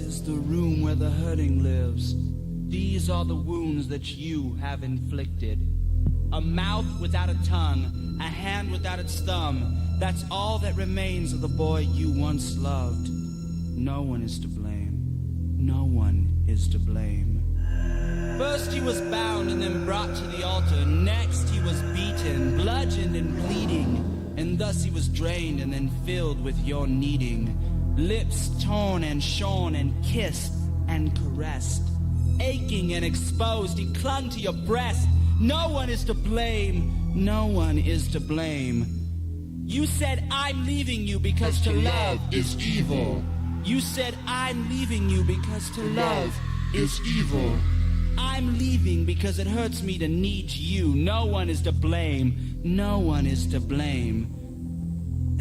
is the room where the hurting lives. These are the wounds that you have inflicted. A mouth without a tongue, a hand without its thumb. That's all that remains of the boy you once loved. No one is to blame. No one is to blame. First he was bound and then brought to the altar. Next he was beaten, bludgeoned and bleeding. And thus he was drained and then filled with your needing. Lips torn and shorn and kissed and caressed. Aching and exposed, he clung to your breast. No one is to blame. No one is to blame. You said, I'm leaving you because to love is evil. You said, I'm leaving you because to love is evil. I'm leaving because it hurts me to need you. No one is to blame. No one is to blame.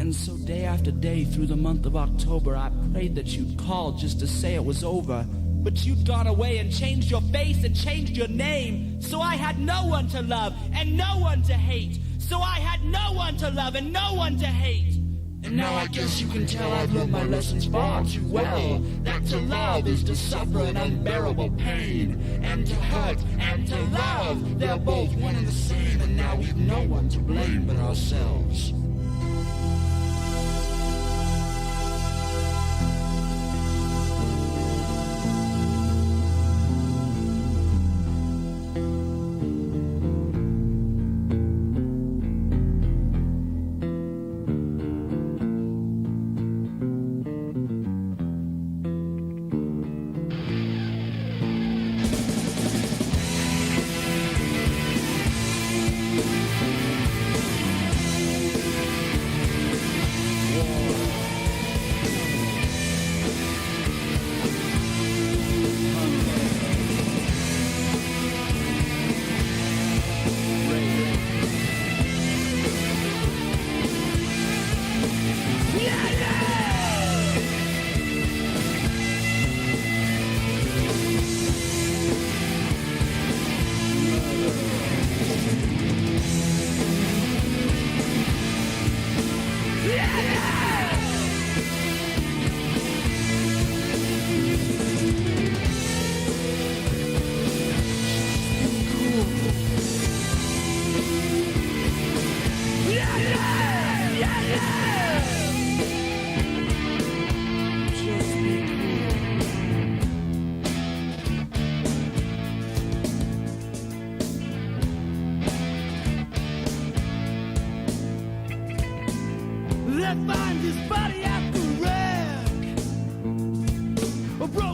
And so day after day through the month of October, I prayed that you'd call just to say it was over. But you'd gone away and changed your face and changed your name. So I had no one to love and no one to hate. So I had no one to love and no one to hate. And now I guess you can tell I've learned my lessons far too well. That to love is to suffer an unbearable pain. And to hurt and to love, they're both one and the same. And now we've no one to blame but ourselves.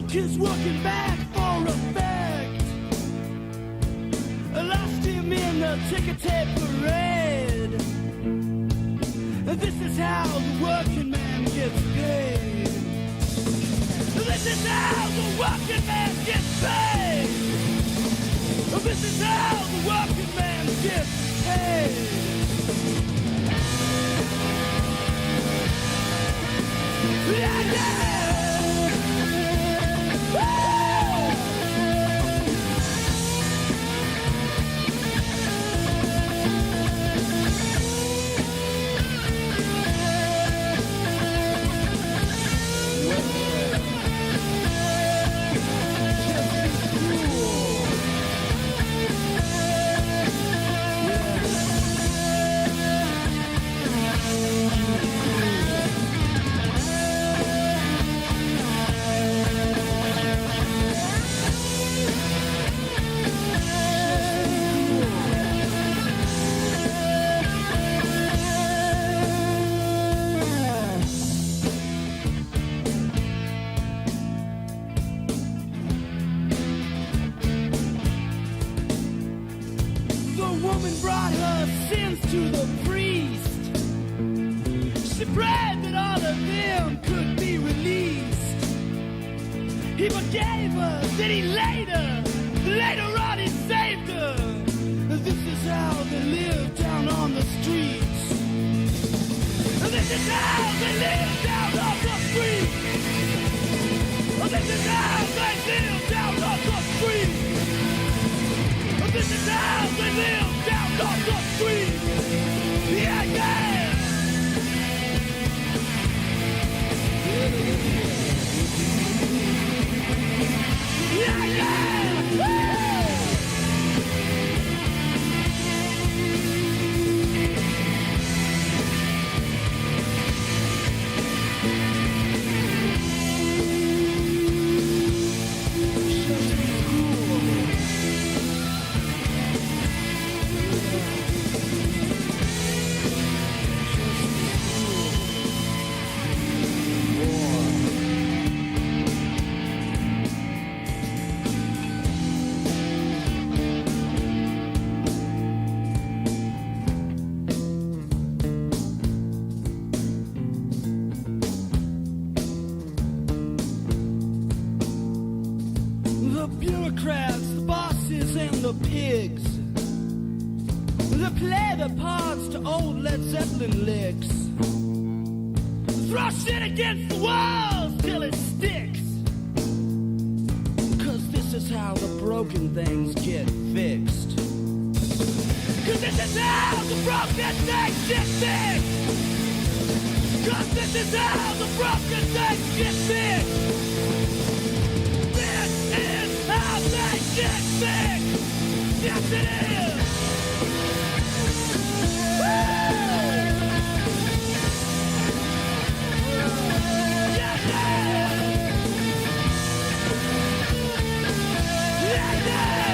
His working back for effect. I lost him in the ticker tape parade. This is how the working man gets paid. This is how the working man gets paid. This is how the working man gets paid. Yeah, yeah. To the priest, she prayed that all of them could be released. He forgave her, then he later on he saved her. This is how they live down on the streets. This is how they live down on the streets. This is how they live down on the streets. This is how they live down on the street. Yeah, yeah. bureaucrats, the bosses, and the pigs. They play their parts to old Led Zeppelin licks. Throw shit against the walls till it sticks. 'Cause this is how the broken things get fixed. 'Cause this is how the broken things get fixed. 'Cause this is how the broken things get fixed. This is how they get fixed. Yes, it is. Woo! Yeah, yeah. Yeah, yeah.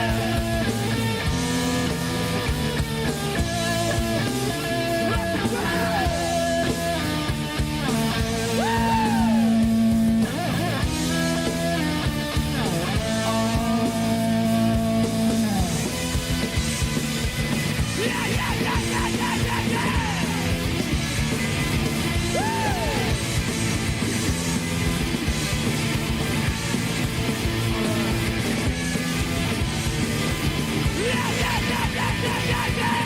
Rock and roll. Yeah, yeah, yeah, yeah, yeah, yeah, yeah. Woo! Yeah, yeah, yeah, yeah, yeah, yeah, yeah.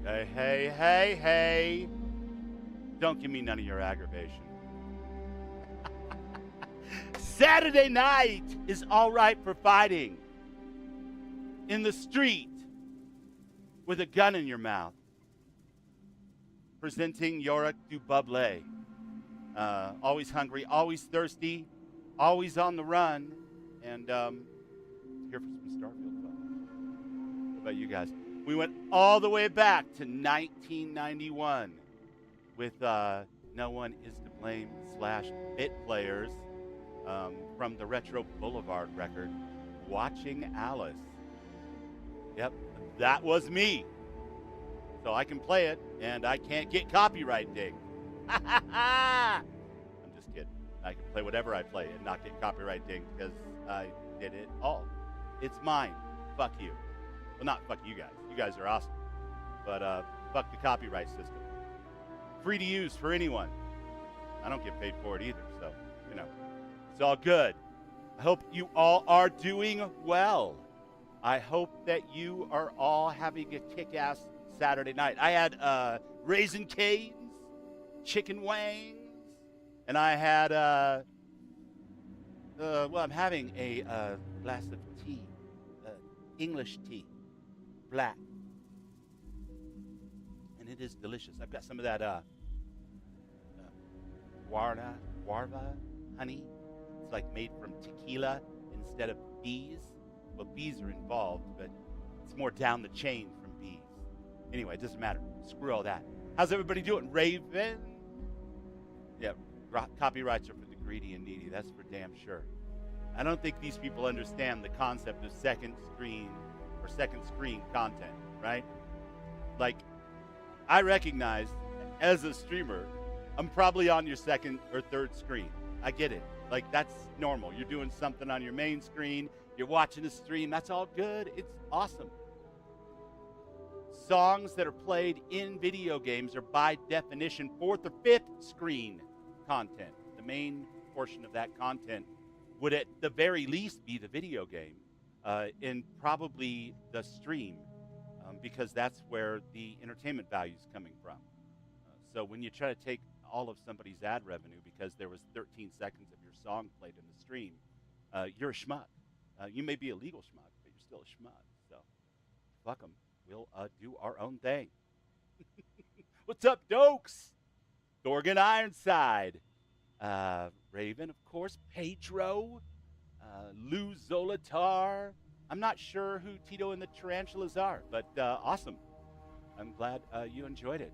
Hey, hey, hey, hey. Don't give me none of your aggravation. Saturday night is all right for fighting. In the street with a gun in your mouth. Presenting Yoryk du Buble. Always hungry, always thirsty, always on the run. And here for some Starfield fun. What about you guys? We went all the way back to 1991 with No One Is to Blame / Bit Players from the Retro Boulevard record, Watching Alice. Yep, that was me. So I can play it, and I can't get copyright dinged. I'm just kidding. I can play whatever I play and not get copyright dinged because I did it all. It's mine. Fuck you. Well, not fuck you guys. You guys are awesome. But fuck the copyright system. Free to use for anyone. I don't get paid for it either, so, you know. It's all good. I hope you all are doing well. I hope that you are all having a kick-ass Saturday night. I had Raisin Cane's, chicken wings, and I had, I'm having a glass of tea, English tea, black, and it is delicious. I've got some of that guarva honey. It's like made from tequila instead of bees. Well, bees are involved, but it's more down the chain from bees. Anyway, it doesn't matter. Screw all that. How's everybody doing? Raven? Yeah, copyrights are for the greedy and needy. That's for damn sure. I don't think these people understand the concept of second screen content, right? Like, I recognize as a streamer, I'm probably on your second or third screen. I get it. Like, that's normal. You're doing something on your main screen. You're watching a stream. That's all good. It's awesome. Songs that are played in video games are by definition fourth or fifth screen content. The main portion of that content would at the very least be the video game and probably the stream because that's where the entertainment value is coming from. So when you try to take all of somebody's ad revenue because there was 13 seconds of your song played in the stream, you're a schmuck. You may be a legal schmuck, but you're still a schmuck. So fuck them. We'll do our own thing. What's up, Dokes? Dorgan Ironside. Raven, of course. Pedro. Lou Zolatar. I'm not sure who Tito and the Tarantulas are, but awesome. I'm glad you enjoyed it.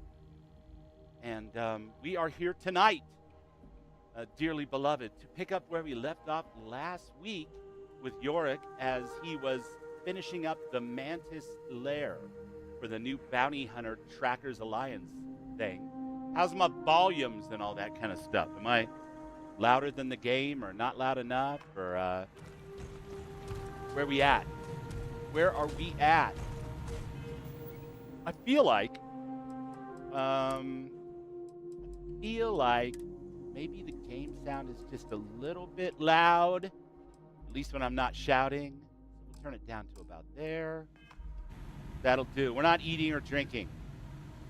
And we are here tonight, dearly beloved, to pick up where we left off last week with Yoryk as he was finishing up the Mantis lair for the new Bounty Hunter Trackers Alliance thing. How's my volumes and all that kind of stuff? Am I louder than the game or not loud enough? Or where we at? Where are we at? I feel like maybe the game sound is just a little bit loud, at least when I'm not shouting. We'll turn it down to about there. That'll do. We're not eating or drinking,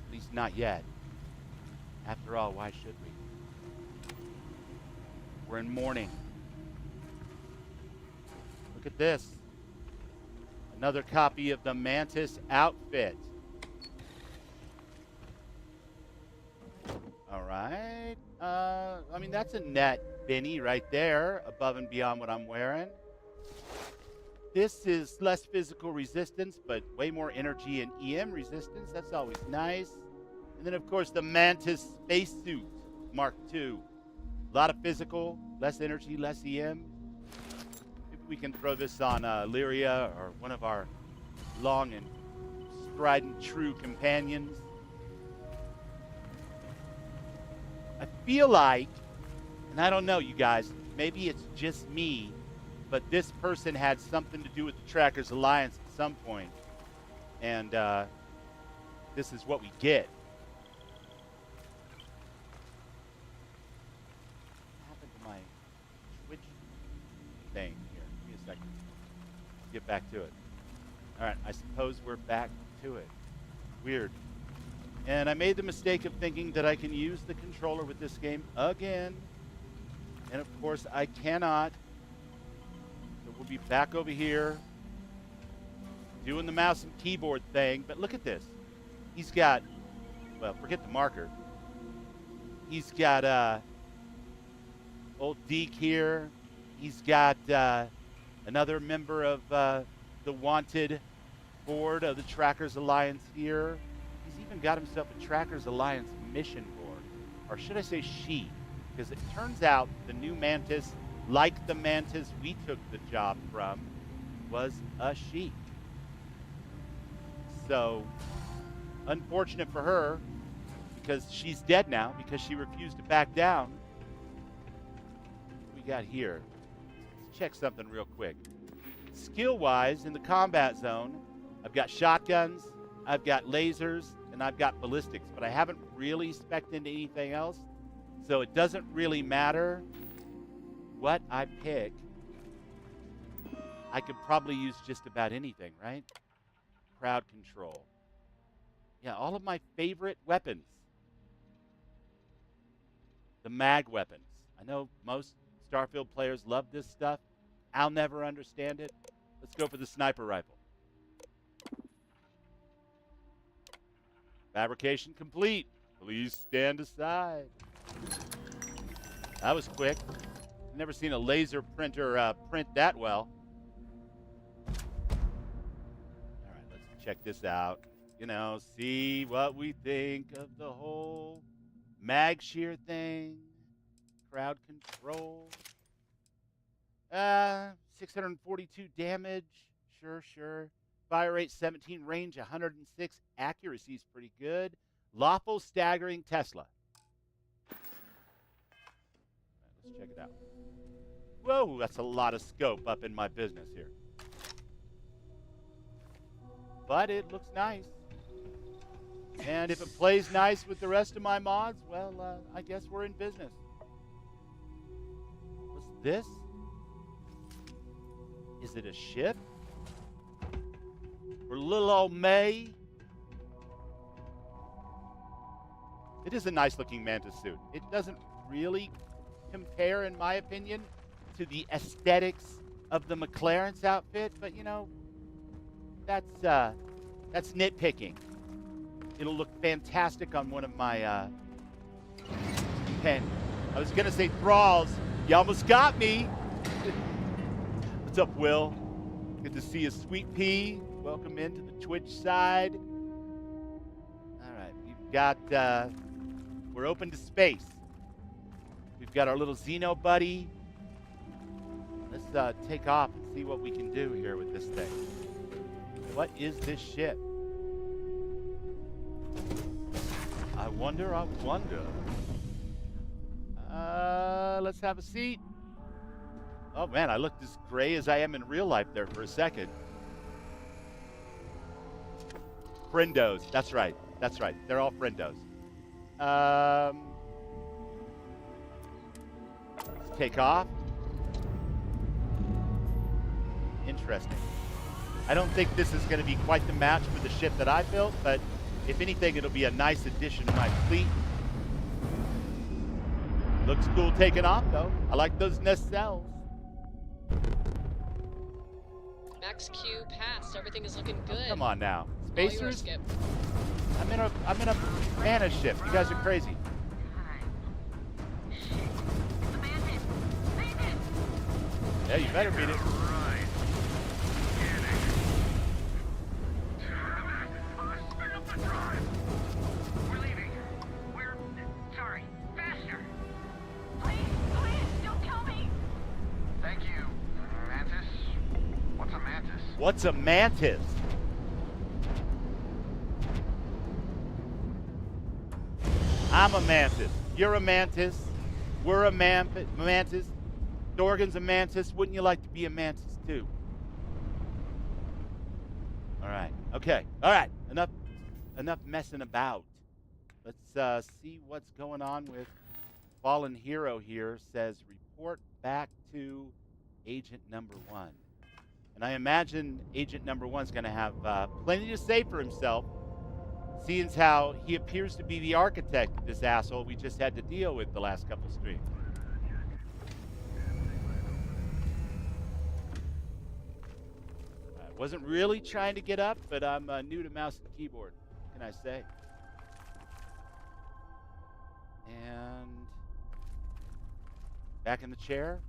at least not yet. After all, why should we? We're in mourning. Look at this. Another copy of the Mantis outfit. All right. I mean, that's a net Benny right there, above and beyond what I'm wearing. This is less physical resistance, but way more energy and EM resistance. That's always nice. And then, of course, the Mantis spacesuit Mark II. A lot of physical, less energy, less EM. Maybe we can throw this on Lyria or one of our long and strident true companions. I feel like, and I don't know, you guys, maybe it's just me, but this person had something to do with the Trackers Alliance at some point, and this is what we get. What happened to my Twitch thing here? Give me a second. Get back to it. All right, I suppose we're back to it. Weird. And I made the mistake of thinking that I can use the controller with this game again. And of course, I cannot. So we'll be back over here doing the mouse and keyboard thing. But look at this. He's got, well, forget the marker. He's got old Deke here. He's got another member of the wanted board of the Trackers Alliance here. He's even got himself a Trackers Alliance mission board. Or should I say she? Because it turns out the new Mantis, like the Mantis we took the job from, was a she. So, unfortunate for her, because she's dead now, because she refused to back down. What we got here? Let's check something real quick. Skill-wise, in the combat zone, I've got shotguns, I've got lasers, and I've got ballistics, but I haven't really spec'd into anything else, so it doesn't really matter what I pick. I could probably use just about anything, right? Crowd control. Yeah, all of my favorite weapons. The mag weapons. I know most Starfield players love this stuff. I'll never understand it. Let's go for the sniper rifle. Fabrication complete. Please stand aside. That was quick. Never seen a laser printer print that well. All right, let's check this out. You know, see what we think of the whole mag shear thing. Crowd control. 642 damage. Sure. Fire rate 17, range 106. Accuracy is pretty good. Lawful staggering Tesla. All right, let's check it out. Whoa, that's a lot of scope up in my business here. But it looks nice. And if it plays nice with the rest of my mods, well, I guess we're in business. What's this? Is it a ship? For little old May? It is a nice looking Mantis suit. It doesn't really compare, in my opinion, to the aesthetics of the McLaren's outfit, but you know, that's nitpicking. It'll look fantastic on one of my pen. I was gonna say thralls. You almost got me. What's up, Will? Good to see you, Sweet Pea. Welcome into the Twitch side. All right, we've got, we're open to space. We've got our little Xeno buddy. Let's take off and see what we can do here with this thing. What is this ship? I wonder. Let's have a seat. Oh man, I looked as gray as I am in real life there for a second. Friendos. That's right. They're all friendos. Let's take off. Interesting. I don't think this is going to be quite the match for the ship that I built, but if anything, it'll be a nice addition to my fleet. Looks cool taking off, though. I like those nacelles. Max Q passed. Everything is looking good. Oh, come on now, All yours, spacers. Skip. I'm in a Mantis ship. You guys are crazy. Yeah, you better beat it. We're leaving. Sorry. Faster. Please, don't kill me. Thank you, Mantis. What's a Mantis? What's a Mantis? I'm a Mantis. You're a Mantis. We're a Mantis. Dorgan's a Mantis. Wouldn't you like to be a Mantis too? All right. Okay. All right. Enough messing about. Let's see what's going on with Fallen Hero here. Says report back to Agent Number 1. And I imagine Agent Number 1's going to have plenty to say for himself, seeing as how he appears to be the architect of this asshole we just had to deal with the last couple streams. I wasn't really trying to get up, but I'm new to mouse and keyboard. What can I say? And back in the chair.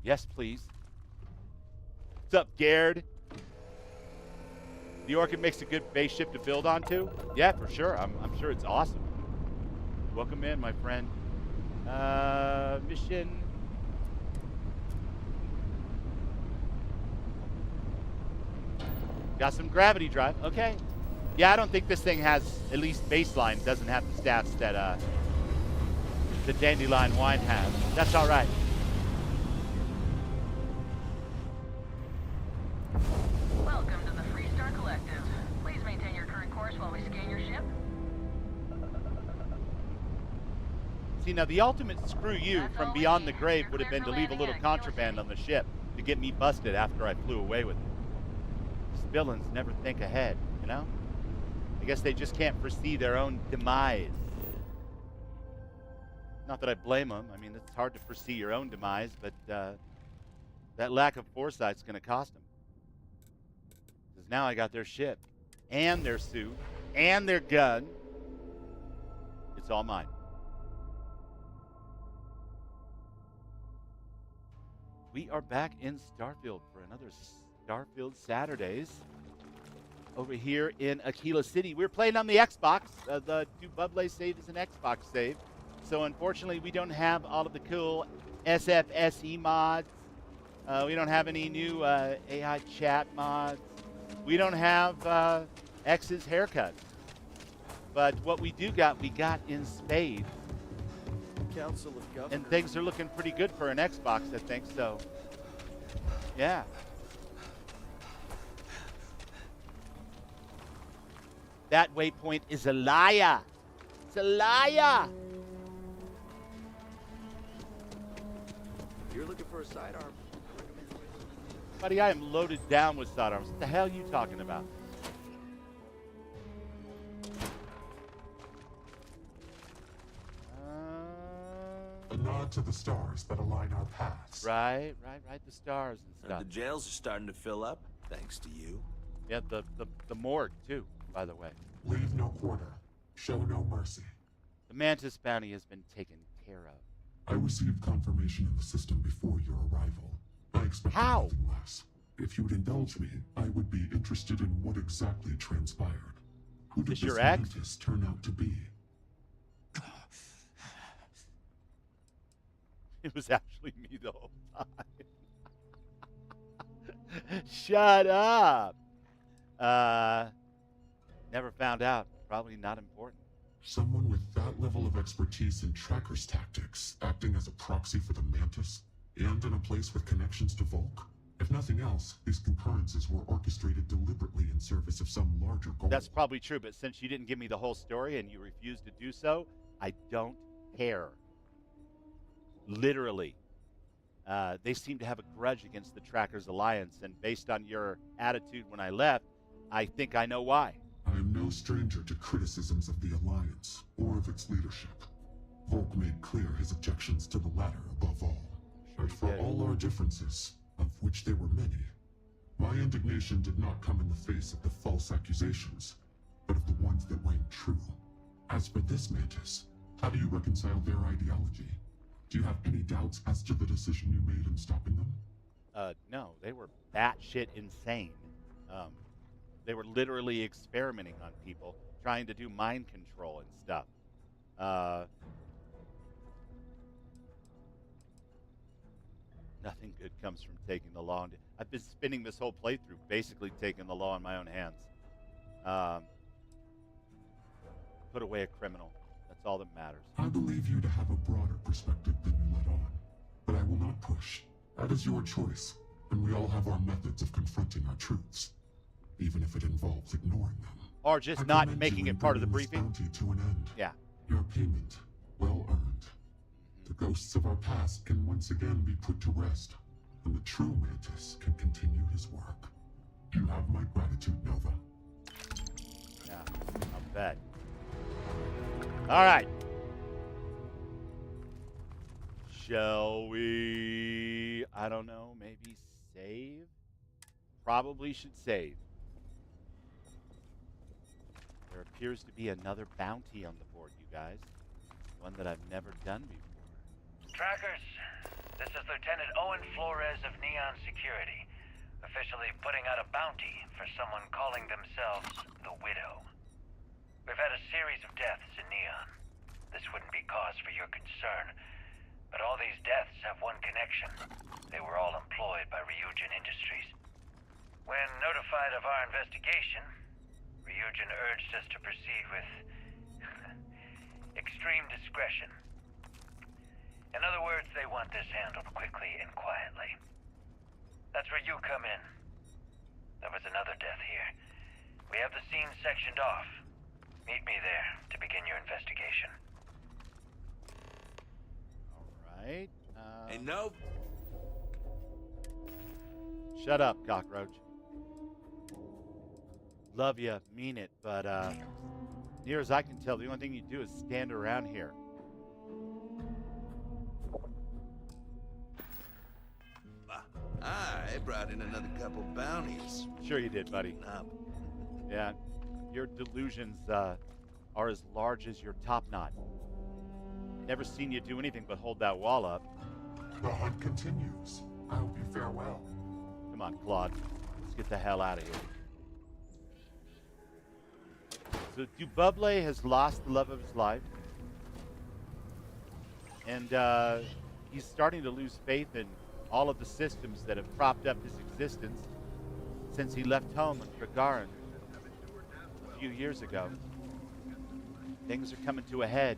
Yes, please. What's up, Gerd? The Orchid makes a good base ship to build onto. Yeah, for sure. I'm sure it's awesome. Welcome in, my friend. Mission. Got some gravity drive. Okay. Yeah, I don't think this thing has, at least baseline, doesn't have the stats that the Dandelion Wine has. That's all right. Welcome to the Freestar Collective. Please maintain your current course while we scan your ship. See, now the ultimate screw you from beyond the grave would have been to leave a little contraband on the ship to get me busted after I flew away with it. These villains never think ahead, you know? I guess they just can't foresee their own demise. Not that I blame them. I mean, it's hard to foresee your own demise, but that lack of foresight's going to cost them. Because now I got their ship, and their suit, and their gun. It's all mine. We are back in Starfield for another Starfield Saturdays. Over here in Aquila City. We're playing on the Xbox. The Dububle save is an Xbox save. So unfortunately, we don't have all of the cool SFSE mods. We don't have any new AI chat mods. We don't have X's haircut. But what we do got, we got in spades. Council of Governors. And things are looking pretty good for an Xbox, I think. So, yeah. That waypoint is a liar. It's a liar. If you're looking for a sidearm, Buddy, I am loaded down with sidearms. What the hell are you talking about? A nod to the stars that align our paths. Right. The stars and stuff. The jails are starting to fill up, thanks to you. Yeah, the morgue, too, by the way. Leave no quarter. Show no mercy. The Mantis bounty has been taken care of. I received confirmation of the system before your arrival. I expected How? nothing less. If you would indulge me, I would be interested in what exactly transpired. Who did Is your this ex? Mantis turn out to be? It was actually me the whole time. Shut up. Never found out. Probably not important. Someone with that level of expertise in trackers tactics, acting as a proxy for the Mantis, and in a place with connections to Volk? If nothing else, these concurrences were orchestrated deliberately in service of some larger goal. That's probably true, but since you didn't give me the whole story and you refused to do so, I don't care. Literally. They seem to have a grudge against the Trackers Alliance, and based on your attitude when I left, I think I know why. I am no stranger to criticisms of the Alliance, or of its leadership. Volk made clear his objections to the latter above all. But for all our differences, of which there were many, my indignation did not come in the face of the false accusations, but of the ones that rang true. As for this Mantis, how do you reconcile their ideology? Do you have any doubts as to the decision you made in stopping them? No, they were batshit insane. They were literally experimenting on people, trying to do mind control and stuff. Nothing good comes from taking the law. I've been spending this whole playthrough basically taking the law in my own hands. Put away a criminal. That's all that matters. I believe you to have a broader perspective than you let on, but I will not push. That is your choice, and we all have our methods of confronting our truths, even if it involves ignoring them. Or just not making it part of the briefing. Bounty to an end. Yeah. Your payment, well earned. The ghosts of our past can once again be put to rest, and the true Mantis can continue his work. You have my gratitude, Nova. Yeah, I'll bet. All right. Shall we, I don't know, maybe save? Probably should save. There appears to be another bounty on the board, you guys. One that I've never done before. Trackers, this is Lieutenant Owen Flores of Neon Security, officially putting out a bounty for someone calling themselves the Widow. We've had a series of deaths in Neon. This wouldn't be cause for your concern, but all these deaths have one connection. They were all employed by Ryujin Industries. When notified of our investigation, Ryujin urged us to proceed with extreme discretion. In other words, they want this handled quickly and quietly. That's where you come in. There was another death here. We have the scene sectioned off. Meet me there to begin your investigation. All right. Hey, no. Shut up, cockroach. Love ya, mean it, but near as I can tell, the only thing you do is stand around here. I brought in another couple bounties. Sure you did, buddy. Yeah, your delusions are as large as your top knot. Never seen you do anything but hold that wall up. The hunt continues. I'll be farewell. Come on, Claude. Let's get the hell out of here. So Dububle has lost the love of his life. And he's starting to lose faith in all of the systems that have propped up his existence since he left home in Gagarin a few years ago. Things are coming to a head.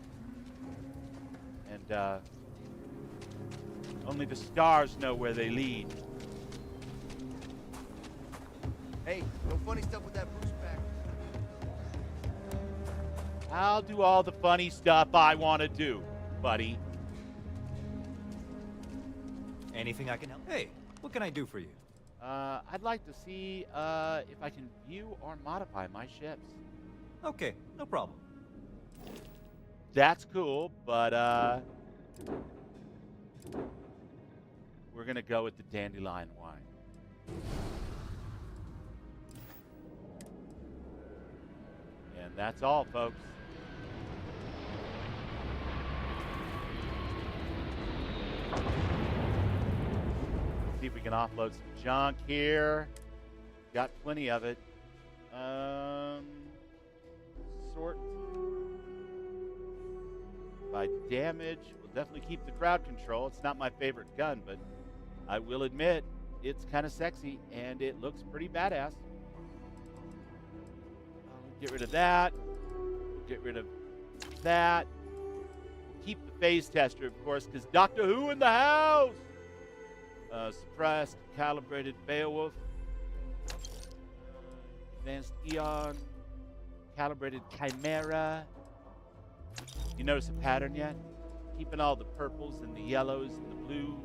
And only the stars know where they lead. Hey, no funny stuff with that Bruce pack. I'll do all the funny stuff I want to do, buddy. Anything I can help? Hey, what can I do for you? I'd like to see if I can view or modify my ships. Okay, no problem. That's cool, but we're gonna go with the dandelion wine. And that's all, folks. See if we can offload some junk here. Got plenty of it. Sort by damage. We'll definitely keep the crowd control. It's not my favorite gun, but I will admit it's kind of sexy and it looks pretty badass. Get rid of that. Get rid of that. We'll keep the phase tester, of course, because Doctor Who in the house. Suppressed, calibrated Beowulf. Advanced Eon. Calibrated Chimera. You notice a pattern yet? Keeping all the purples and the yellows and the blues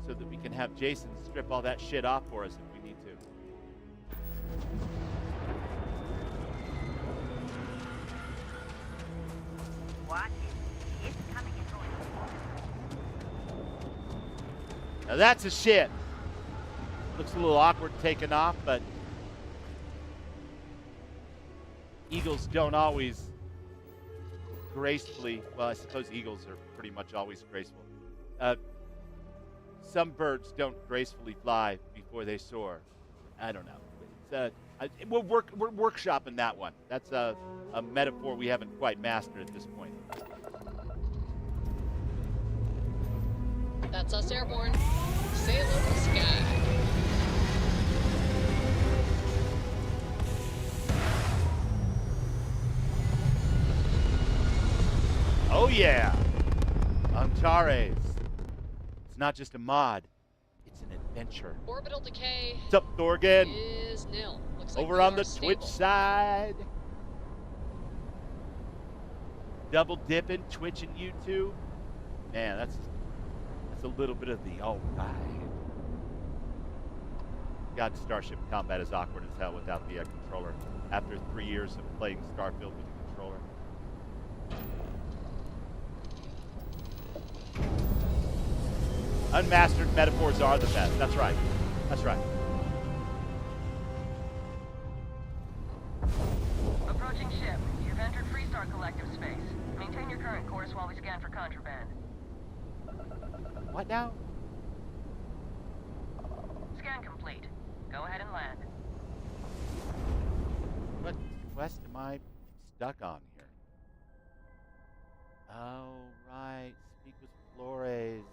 so that we can have Jason strip all that shit off for us if we need to. Watch it. It's coming in noise. Now that's a shit. Looks a little awkward taking off, but eagles don't always gracefully, well, I suppose eagles are pretty much always graceful. Some birds don't gracefully fly before they soar. I don't know. We're workshopping that one. That's a metaphor we haven't quite mastered at this point. That's us airborne. Sail over the sky. Oh yeah! Antares. It's not just a mod, it's an adventure. Orbital decay What's up, Thorgan? is nil. Looks like Over we on are the stable. Twitch side. Double dipping, Twitch and YouTube. Man, that's a little bit of the all right. God, Starship combat is awkward as hell without the controller. After 3 years of playing Starfield with a controller. Unmastered metaphors are the best. That's right. That's right. Approaching ship. You've entered Freestar Collective space. Maintain your current course while we scan for contraband. What now? Scan complete. Go ahead and land. What quest am I stuck on here? Oh, right. Speak with Flores.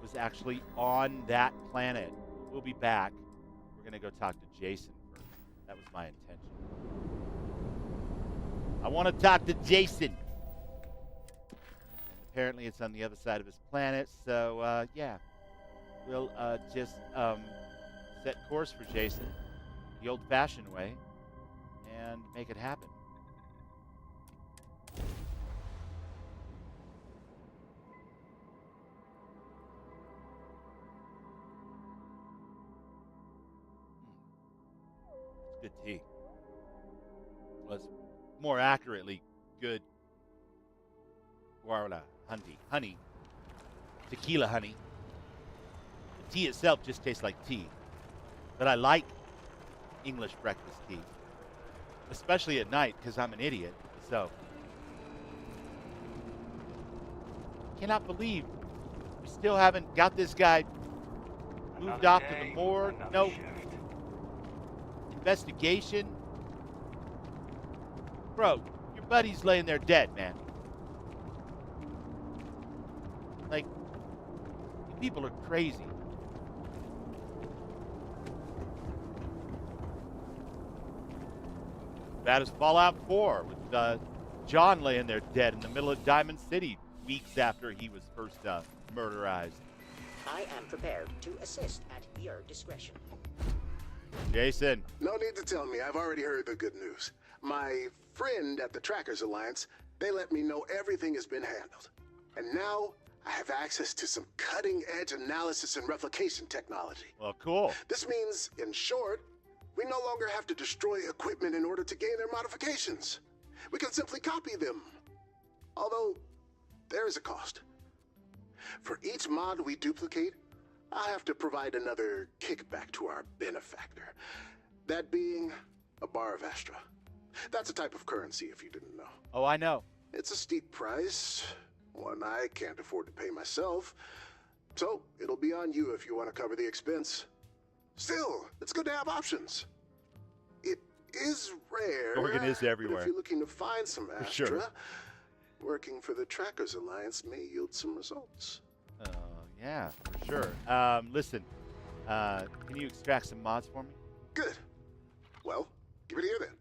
Was actually on that planet. We'll be back. We're going to go talk to Jason first. That was my intention. I want to talk to Jason. And apparently it's on the other side of his planet, so yeah. We'll just set course for Jason the old-fashioned way and make it happen. Good tea. Was more accurately good guarana honey, tequila honey. The tea itself just tastes like tea, but I like English breakfast tea, especially at night because I'm an idiot. So cannot believe we still haven't got this guy moved off to the morgue. No investigation. Bro, your buddy's laying there dead, man. Like, you people are crazy. Bad as Fallout 4 with John laying there dead in the middle of Diamond City weeks after he was first murderized. I am prepared to assist at your discretion. Jason. No need to tell me. I've already heard the good news. My friend at the Trackers Alliance, they let me know everything has been handled. And now I have access to some cutting-edge analysis and replication technology. Well, cool. This means, in short, we no longer have to destroy equipment in order to gain their modifications. We can simply copy them. Although, there is a cost. For each mod we duplicate, I have to provide another kickback to our benefactor. That being a bar of Astra. That's a type of currency, if you didn't know. Oh, I know. It's a steep price, one I can't afford to pay myself, So, it'll be on you if you want to cover the expense. Still, it's good to have options. It is rare. Organ is everywhere. But if you're looking to find some Astra, sure. working for the Trackers Alliance may yield some results. Yeah, for sure. Listen, can you extract some mods for me? Good. Well, give it here then.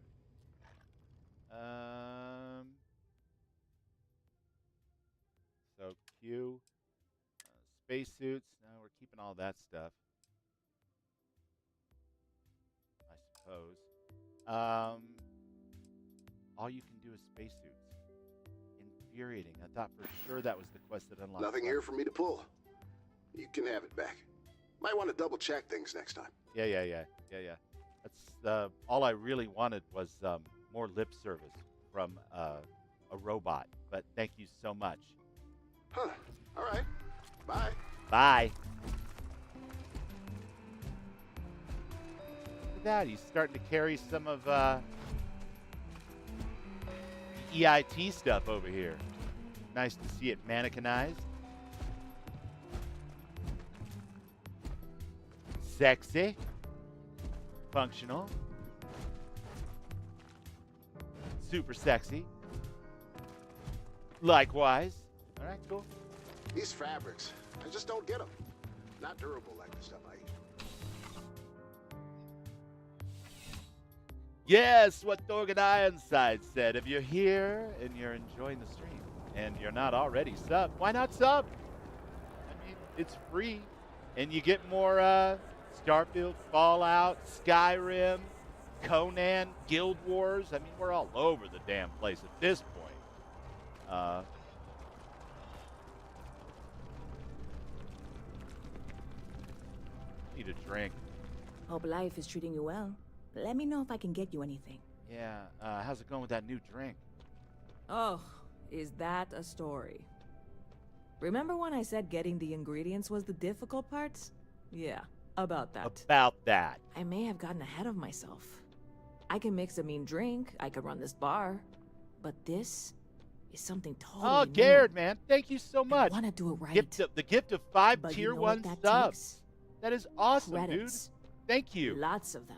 So Q, spacesuits. No, we're keeping all that stuff. I suppose. All you can do is spacesuits. Infuriating. I thought for sure that was the quest that unlocked. Nothing here for me to pull. You can have it back. Might want to double check things next time. Yeah. That's all I really wanted was more lip service from a robot. But thank you so much. Huh. All right. Bye. Bye. Look at that. He's starting to carry some of EIT stuff over here. Nice to see it mannequinized. Sexy. Functional. Super sexy. Likewise. All right, cool. These fabrics, I just don't get them. Not durable like the stuff I use. Yes, what Thorgan Ironside said. If you're here and you're enjoying the stream and you're not already subbed, why not sub? I mean, it's free. And you get more Starfield, Fallout, Skyrim, Conan, Guild Wars. I mean, we're all over the damn place at this point. Need a drink. Hope life is treating you well. Let me know if I can get you anything. Yeah, how's it going with that new drink? Oh, is that a story? Remember when I said getting the ingredients was the difficult part? Yeah, about that. About that. I may have gotten ahead of myself. I can mix a mean drink, I could run this bar, but this is something totally new. Garrett, man, thank you so much. I want to do it right. The gift of 5 but tier you know 1 what that subs. takes? That is awesome, Credits. dude. Thank you. Lots of them.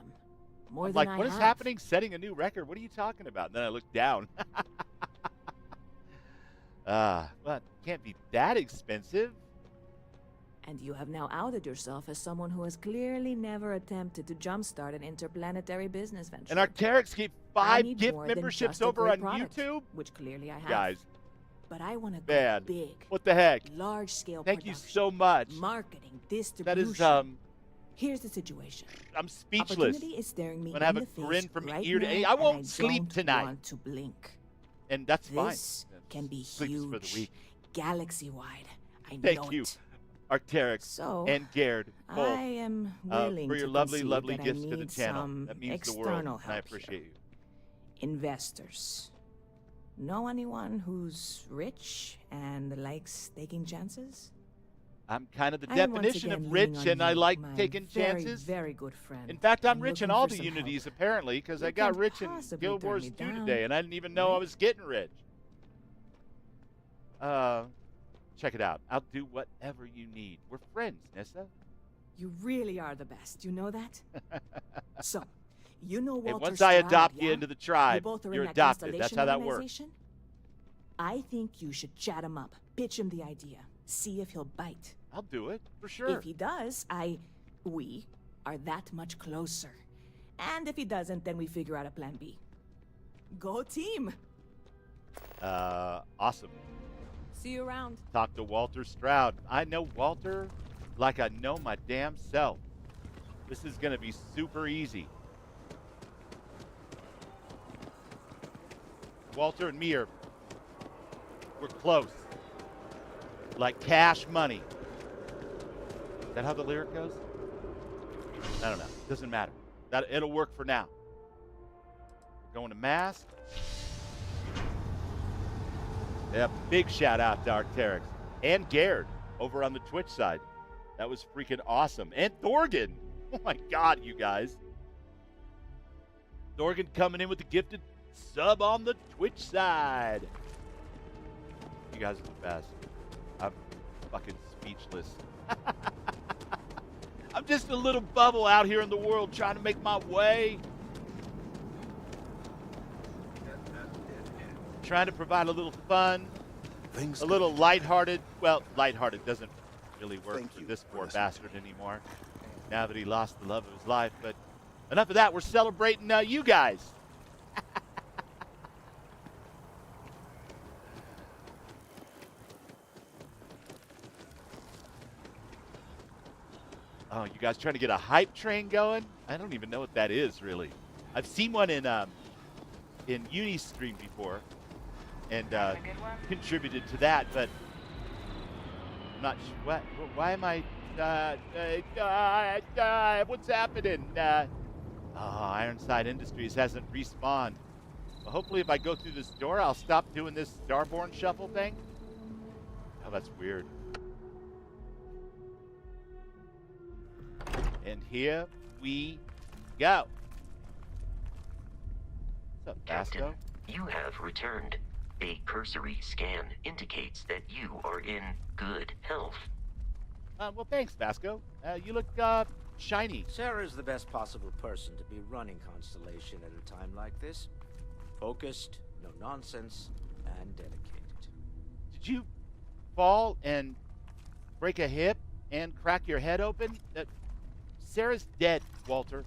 More I'm than like, I what is have. happening? Setting a new record? What are you talking about? And then I look down. Well, it can't be that expensive. And you have now outed yourself as someone who has clearly never attempted to jumpstart an interplanetary business venture. And Arcteryx gave I 5 need gift more than memberships just a over great on product, YouTube? which clearly I have. Guys. But I want to go Man, big. what the heck? Large scale Thank you production, so much. Marketing, distribution. That is, Here's the situation. I'm speechless. Opportunity is staring me I'm gonna have in a the grin face from right ear to now, ear. I and won't sleep don't tonight. Want to blink. And that's fine. This can be Sleep is for the huge, weak. galaxy-wide. I know Thank you, it. Arcteryx So, and Gerd, both, I am willing for your to lovely, concede lovely that gifts I to the need channel. some That means the world, external and I help appreciate you. Investors. Know anyone who's rich and likes taking chances? I'm kind of the I am once definition again of leaning rich, on and I you, like my taking very, chances. very good friend. In fact, I'm and rich in looking all for the some unities, help. apparently, because You I got can't rich in possibly Guild turn Wars me 2 down, today, and I didn't even know I was getting rich. Check it out. I'll do whatever you need. We're friends, Nissa. You really are the best. You know that? So, you know Walter And once I Stroud, adopt yeah? you into the tribe, You both are you're in that adopted. That's Constellation how that works. organization? I think you should chat him up, pitch him the idea, see if he'll bite. I'll do it, for sure. If he does, we are that much closer. And if he doesn't, then we figure out a plan B. Go team! Awesome. See you around. Talk to Walter Stroud. I know Walter like I know my damn self. This is going to be super easy. Walter and me we're close. Like cash money. Is that how the lyric goes? I don't know. Doesn't matter. It'll work for now. We're going to Mass. Yeah, big shout out to Arcteryx and Gerd over on the Twitch side. That was freaking awesome. And Thorgan. Oh my God, you guys. Thorgan coming in with the gifted sub on the Twitch side. You guys are the best. I'm fucking speechless. just a little bubble out here in the world trying to make my way. Trying to provide a little fun, a little lighthearted. Well, lighthearted doesn't really work for this poor bastard anymore, now that he lost the love of his life. But enough of that. We're celebrating you guys. Oh, you guys trying to get a hype train going? I don't even know what that is, really. I've seen one in Unistream before, and contributed to that, but I'm not sure. What? Why am I? What's happening? Ironside Industries hasn't respawned. Well, hopefully, if I go through this door, I'll stop doing this Starborn shuffle thing. Oh, that's weird. And here we go. What's up, Captain, Vasco? you have returned. A cursory scan indicates that you are in good health. Well, thanks, Vasco. You look shiny. Sarah's the best possible person to be running Constellation at a time like this. Focused, no nonsense, and dedicated. Did you fall and break a hip and crack your head open? Sarah's dead, Walter.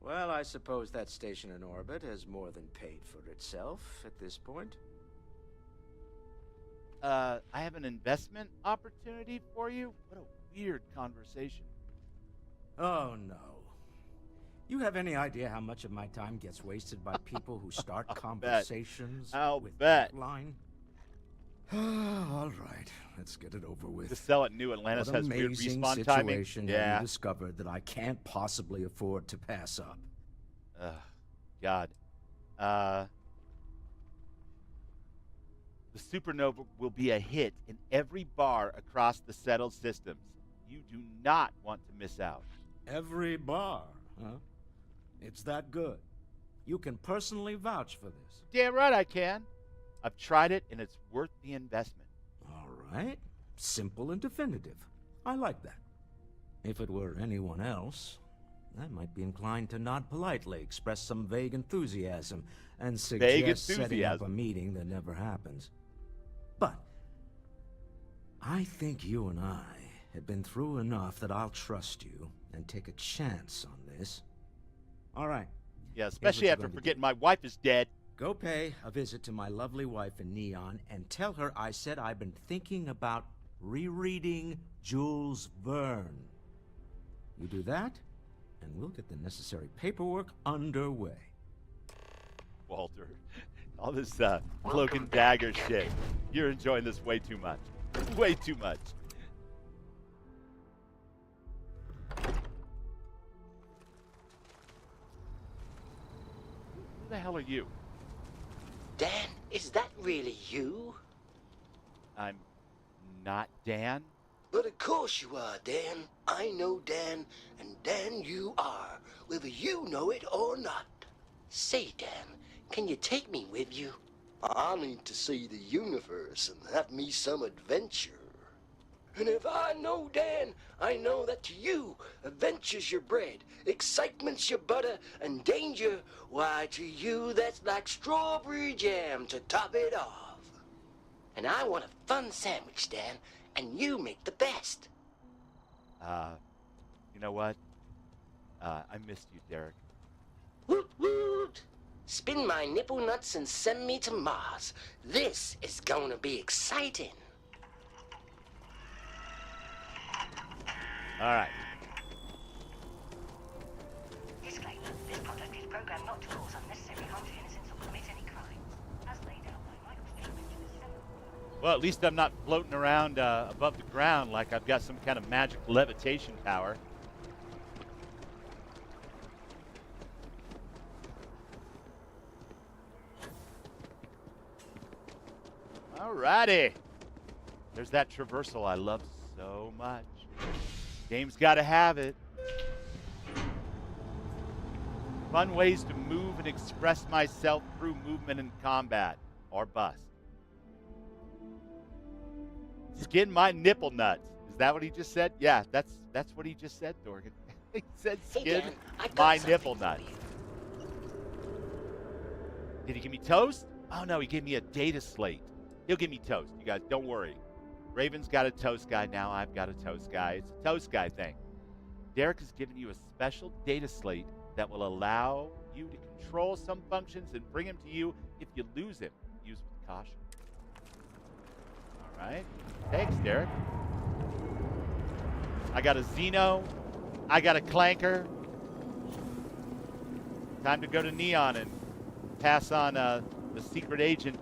Well, I suppose that station in orbit has more than paid for itself at this point. I have an investment opportunity for you? What a weird conversation. Oh, no. You have any idea how much of my time gets wasted by people who start conversations with that line? All right, let's get it over with. To sell at New Atlantis has weird respawn timing. Yeah. You discovered that I can't possibly afford to pass up. God. The supernova will be a hit in every bar across the settled systems. You do not want to miss out. Every bar, huh? It's that good. You can personally vouch for this. Damn right I can. I've tried it, and it's worth the investment. All right. Simple and definitive. I like that. If it were anyone else, I might be inclined to nod politely, express some vague enthusiasm, and suggest setting up a meeting that never happens. But I think you and I have been through enough that I'll trust you and take a chance on this. All right. Yeah, especially after forgetting my wife is dead. Go pay a visit to my lovely wife in Neon and tell her I said I've been thinking about rereading Jules Verne. You do that, and we'll get the necessary paperwork underway. Walter, all this cloak and dagger shit. You're enjoying this way too much. Way too much. Who the hell are you? Dan, is that really you? I'm not Dan. But of course you are, Dan. I know Dan, and Dan you are, whether you know it or not. Say, Dan, can you take me with you? I need to see the universe and have me some adventure. And if I know Dan, I know that to you, adventure's your bread, excitement's your butter, and danger, why, to you that's like strawberry jam to top it off. And I want a fun sandwich, Dan, and you make the best. You know what? I missed you, Derek. Woot woot! Spin my nipple nuts and send me to Mars. This is gonna be exciting. All right. Disclaimer. This product is programmed not to cause unnecessary harm to innocents or commit any crimes. As laid out by Michael Statement. Well, at least I'm not floating around above the ground like I've got some kind of magic levitation power. Alrighty. There's that traversal I love so much. Game's gotta have it. Fun ways to move and express myself through movement and combat. Or bust. Skin my nipple nuts Is that what he just said? Yeah, that's what he just said, Dorgan. He said Hey, skin Dan, I got my something nipple for nut. you. Did he give me toast? Oh, no, he gave me a data slate. He'll give me toast. You guys, don't worry. Raven's got a toast guy now. I've got a toast guy. It's a toast guy thing. Derek has given you a special data slate that will allow you to control some functions and bring him to you if you lose him. Use with caution. All right. Thanks, Derek. I got a Xeno. I got a Clanker. Time to go to Neon and pass on the secret agent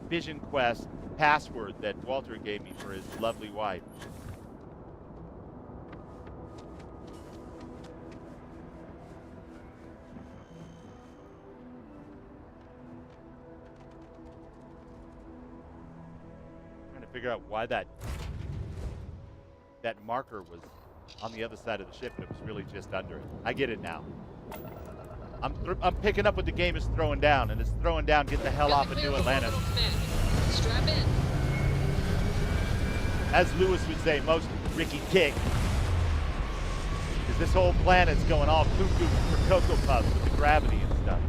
Vision Quest password that Walter gave me for his lovely wife. Trying to figure out why that marker was on the other side of the ship, but it was really just under it. I get it now. I'm picking up what the game is throwing down, and it's throwing down, get the hell off of New Atlantis. Strap in. As Lewis would say, most Ricky Tick. Because this whole planet's going all cuckoo for Cocoa Puffs with the gravity and stuff.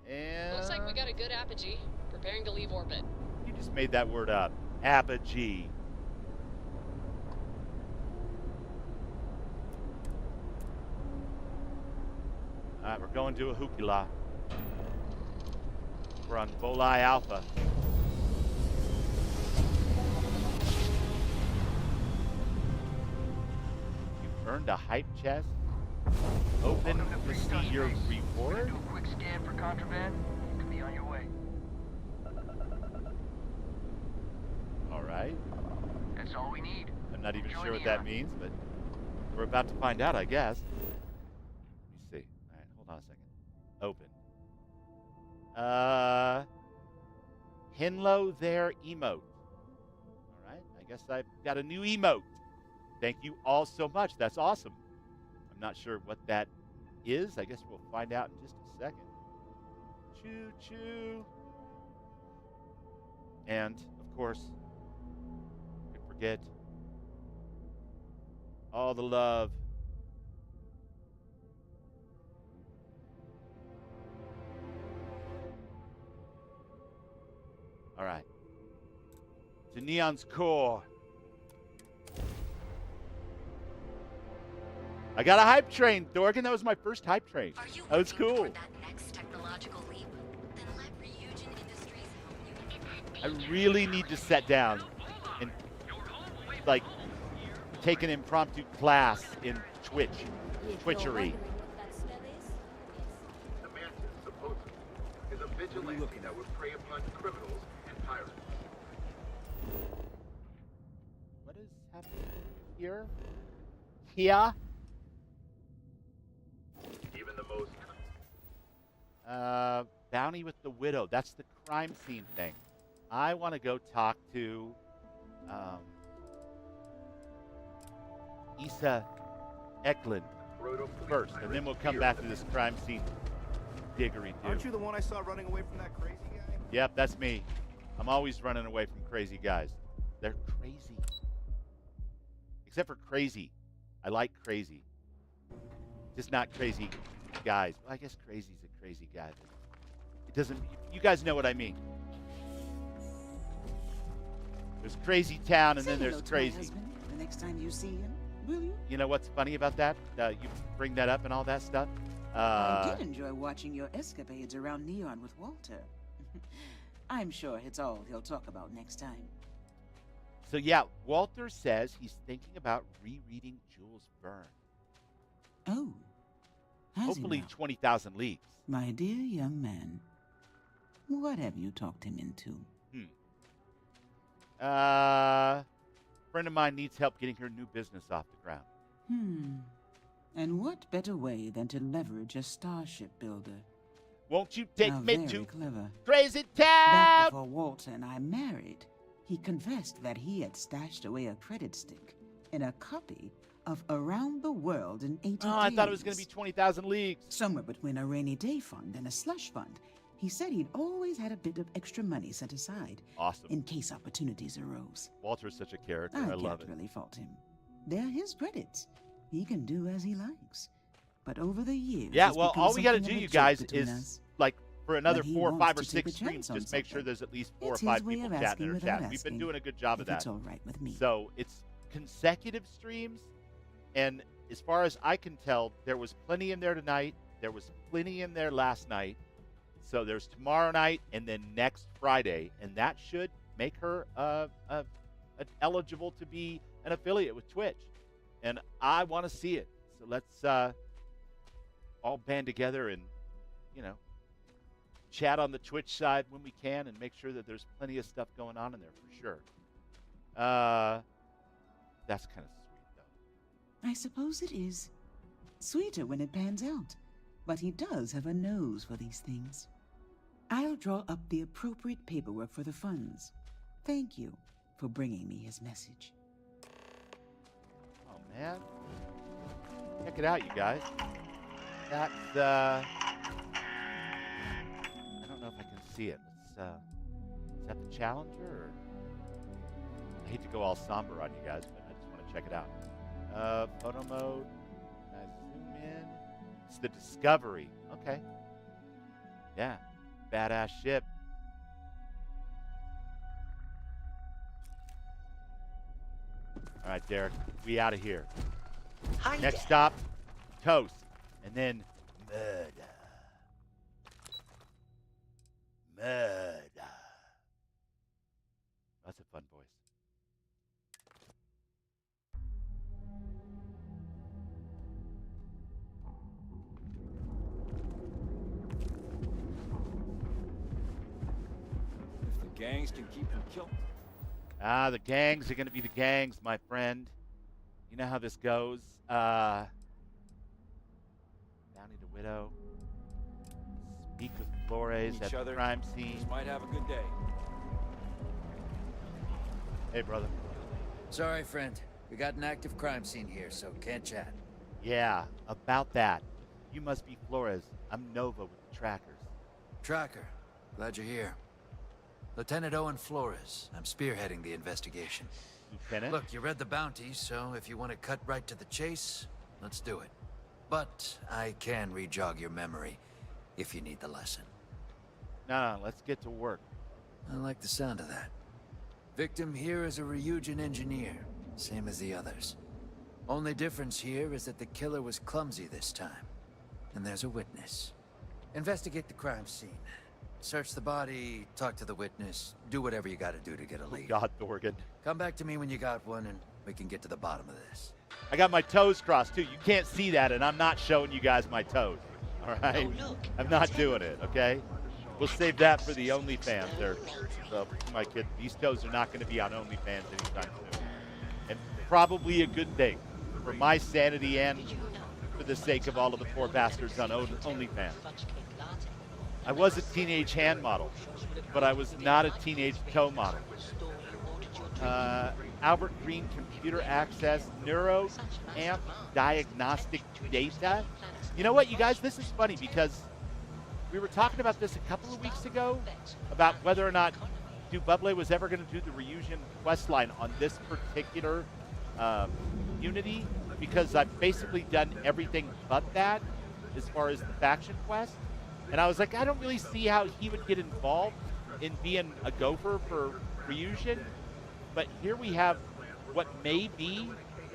And Looks like we got a good apogee. Preparing to leave orbit. You just made that word up. Apogee. All right, we're going to a Hukila. We're on Volai Alpha. You've earned a hype chest. Open to see your reward. Do a quick scan for contraband. You can be on your way. All right. That's all we need. I'm not even Enjoy sure what Neon. that means, but we're about to find out, I guess. Let me see. All right, hold on a second. Open. Hinlow there emote. All right, I guess I've got a new emote. Thank you all so much. That's awesome. I'm not sure what that is. I guess we'll find out in just a second. Choo choo. And of course, could forget all the love. All right. To Neon's core. I got a hype train, Dorgan. That was my first hype train. That was cool. I really need to sit down and like take an impromptu class in Twitchery. The Mantis, supposedly, is a vigilante that would prey upon criminals and pirates. What is happening here? Here? Even the most... Bounty with the Widow. That's the crime scene thing. I want to go talk to Issa Eklund first, and then we'll come back to this crime scene diggery do. Aren't you the one I saw running away from that crazy guy? Yep, that's me. I'm always running away from crazy guys. They're crazy. Except for crazy. I like crazy. Just not crazy guys. Well, I guess crazy's a crazy guy. It doesn't... You guys know what I mean. There's Crazy Town, and then there's Crazy. The next time you see him, will you? You know what's funny about that? You bring that up and all that stuff. I did enjoy watching your escapades around Neon with Walter. I'm sure it's all he'll talk about next time. So yeah, Walter says he's thinking about rereading Jules Verne. Oh, has hopefully he now? 20,000 Leagues. My dear young man, what have you talked him into? Friend of mine needs help getting her new business off the ground. And what better way than to leverage a starship builder? Won't you take How me very to clever. Crazy Back Town? before Walter and I married, he confessed that he had stashed away a credit stick in a copy of Around the World in 80 Oh, I thought it was going to be 20,000 Leagues. Somewhere between a rainy day fund and a slush fund. He said he'd always had a bit of extra money set aside. Awesome. In case opportunities arose. Walter's such a character. I I love it. can't really fault him. They're his credits. He can do as he likes. But over the years, Yeah, it's well, become all we got to something do, of a you joke guys, between is us. like for another When he 4 or wants 5 or to take 6 a chance streams, on just make sure something, there's at least 4 or it's his 5 way people of chatting asking in our without chat. We've been asking doing a good job of if it's that. all right with me. So it's consecutive streams, and as far as I can tell, there was plenty in there tonight. There was plenty in there last night. So there's tomorrow night and then next Friday, and that should make her eligible to be an affiliate with Twitch. And I want to see it. So let's all band together and, chat on the Twitch side when we can and make sure that there's plenty of stuff going on in there for sure. That's kind of sweet, though. I suppose it is. Sweeter when it pans out. But he does have a nose for these things. I'll draw up the appropriate paperwork for the funds. Thank you for bringing me his message. Oh, man. Check it out, you guys. That's, I don't know if I can see it. Is that the Challenger? Or... I hate to go all somber on you guys, but I just want to check it out. Photo mode. Can I zoom in? It's the Discovery. Okay. Yeah. Badass ship. All right, Derek. We out of here. Hi Next there. stop, Toast. And then murder. Murder. That's a fun voice. If the gangs can keep them killed. Ah, the gangs are going to be the gangs, my friend. You know how this goes. Bounty to Widow. Speak with Flores at the crime scene. Just might have a good day. Hey, brother. Sorry, friend. We got an active crime scene here, so can't chat. Yeah, about that. You must be Flores. I'm Nova with the trackers. Tracker, glad you're here. Lieutenant Owen Flores. I'm spearheading the investigation. Lieutenant? Look, you read the bounty, so if you want to cut right to the chase, let's do it. But I can re-jog your memory if you need the lesson. No, let's get to work. I like the sound of that. Victim here is a Ryujin engineer, same as the others. Only difference here is that the killer was clumsy this time. And there's a witness. Investigate the crime scene. Search the body, talk to the witness, do whatever you gotta do to get a lead. God, Thorgan. Come back to me when you got one and we can get to the bottom of this. I got my toes crossed, too. You can't see that, and I'm not showing you guys my toes. All right? Oh, look. I'm not doing it, okay? We'll save that for the OnlyFans. So, my kid, these toes are not going to be on OnlyFans anytime soon. And probably a good thing for my sanity and for the sake of all of the poor bastards on OnlyFans. I was a teenage hand model, but I was not a teenage toe model. Albert Green computer access, neuro amp diagnostic data. You know what, you guys, this is funny because we were talking about this a couple of weeks ago about whether or not Dububle was ever going to do the Ryujin quest line on this particular Unity, because I've basically done everything but that as far as the faction quest. And I was like, I don't really see how he would get involved in being a gopher for Ryujin. But here we have what may be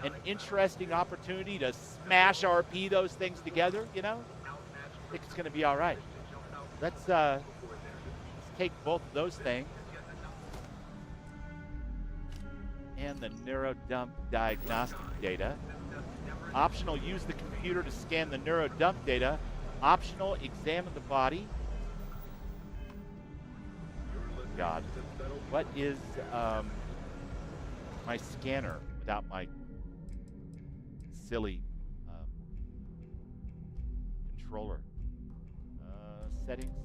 an interesting opportunity to smash RP those things together, you know? I think it's going to be all right. Let's take both of those things. And the neurodump diagnostic data. Optional, use the computer to scan the neurodump data. Optional, examine the body. God, what is my scanner without my silly controller? Settings.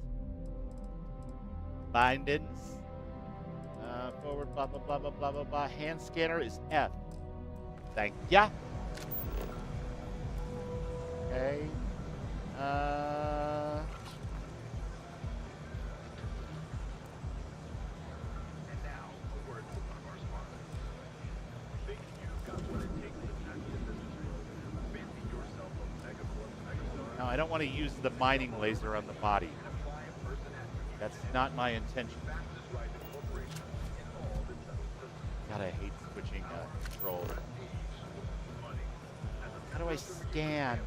Bindings. Forward, blah, blah, blah, blah, blah, blah, blah. Hand scanner is F. Thank ya. Okay. I don't want to use the mining laser on the body. That's not my intention. God, I hate switching controls. How do I scan?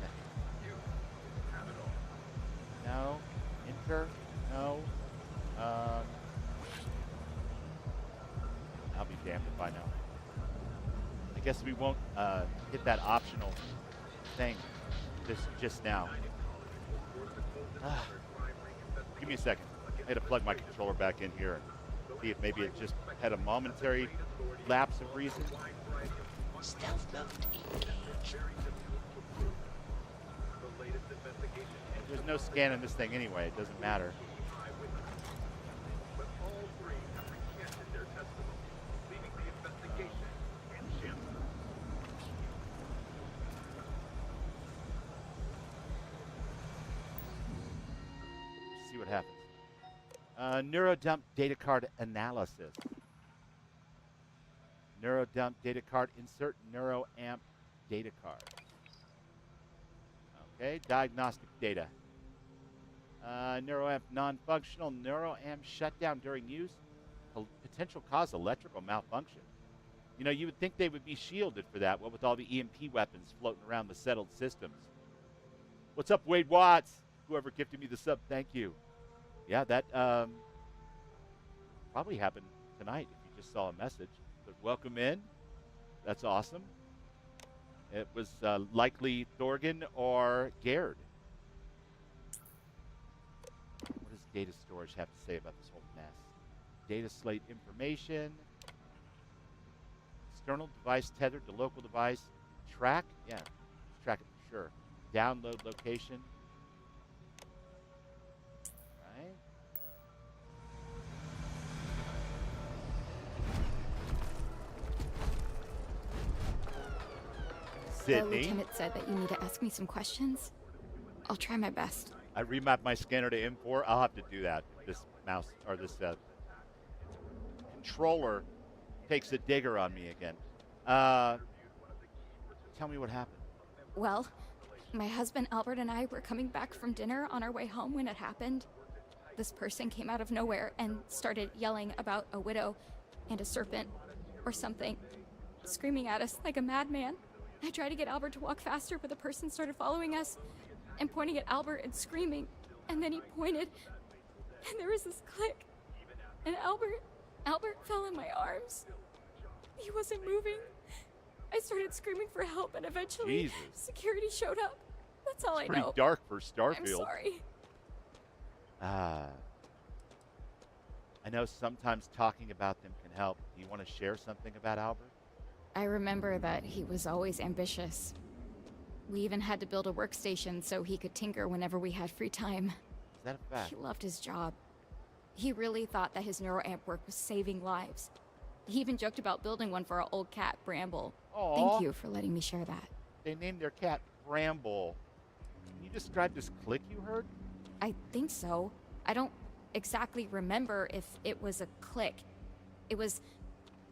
No. Enter? No. I'll be damned if I know. I guess we won't hit that optional thing just now. Give me a second. I had to plug my controller back in here and see if maybe it just had a momentary lapse of reason. Stealth mode engaged. There's no scan in this thing anyway. It doesn't matter. See what happens. Neurodump data card analysis. Neurodump data card. Insert neuroamp data card. Okay, diagnostic data. Neuroamp non-functional. Neuroamp shutdown during use. Potential cause electrical malfunction. You know, you would think they would be shielded for that. What with all the EMP weapons floating around the settled systems. What's up, Wade Watts? Whoever gifted me the sub, thank you. Yeah, that probably happened tonight if you just saw a message. But welcome in. That's awesome. It was likely Thorgan or Gerd. What does data storage have to say about this whole mess? Data slate information. External device tethered to local device. Track? Yeah, track it for sure. Download location. Right. The Sydney. lieutenant said that you need to ask me some questions. I'll try my best. I remapped my scanner to M4. I'll have to do that. This mouse or this controller takes a digger on me again. Tell me what happened. Well, my husband Albert and I were coming back from dinner on our way home when it happened. This person came out of nowhere and started yelling about a widow and a serpent or something, screaming at us like a madman. I tried to get Albert to walk faster, but the person started following us and pointing at Albert and screaming. And then he pointed, and there was this click. And Albert fell in my arms. He wasn't moving. I started screaming for help, and eventually Jesus. security showed up. That's all I know. Pretty dark for Starfield. I'm sorry. I know sometimes talking about them can help. Do you want to share something about Albert? I remember that he was always ambitious. We even had to build a workstation so he could tinker whenever we had free time. Is that a fact? He loved his job. He really thought that his neuroamp work was saving lives. He even joked about building one for our old cat, Bramble. Aww. Thank you for letting me share that. They named their cat Bramble. Can you describe this click you heard? I think so. I don't exactly remember if it was a click. It was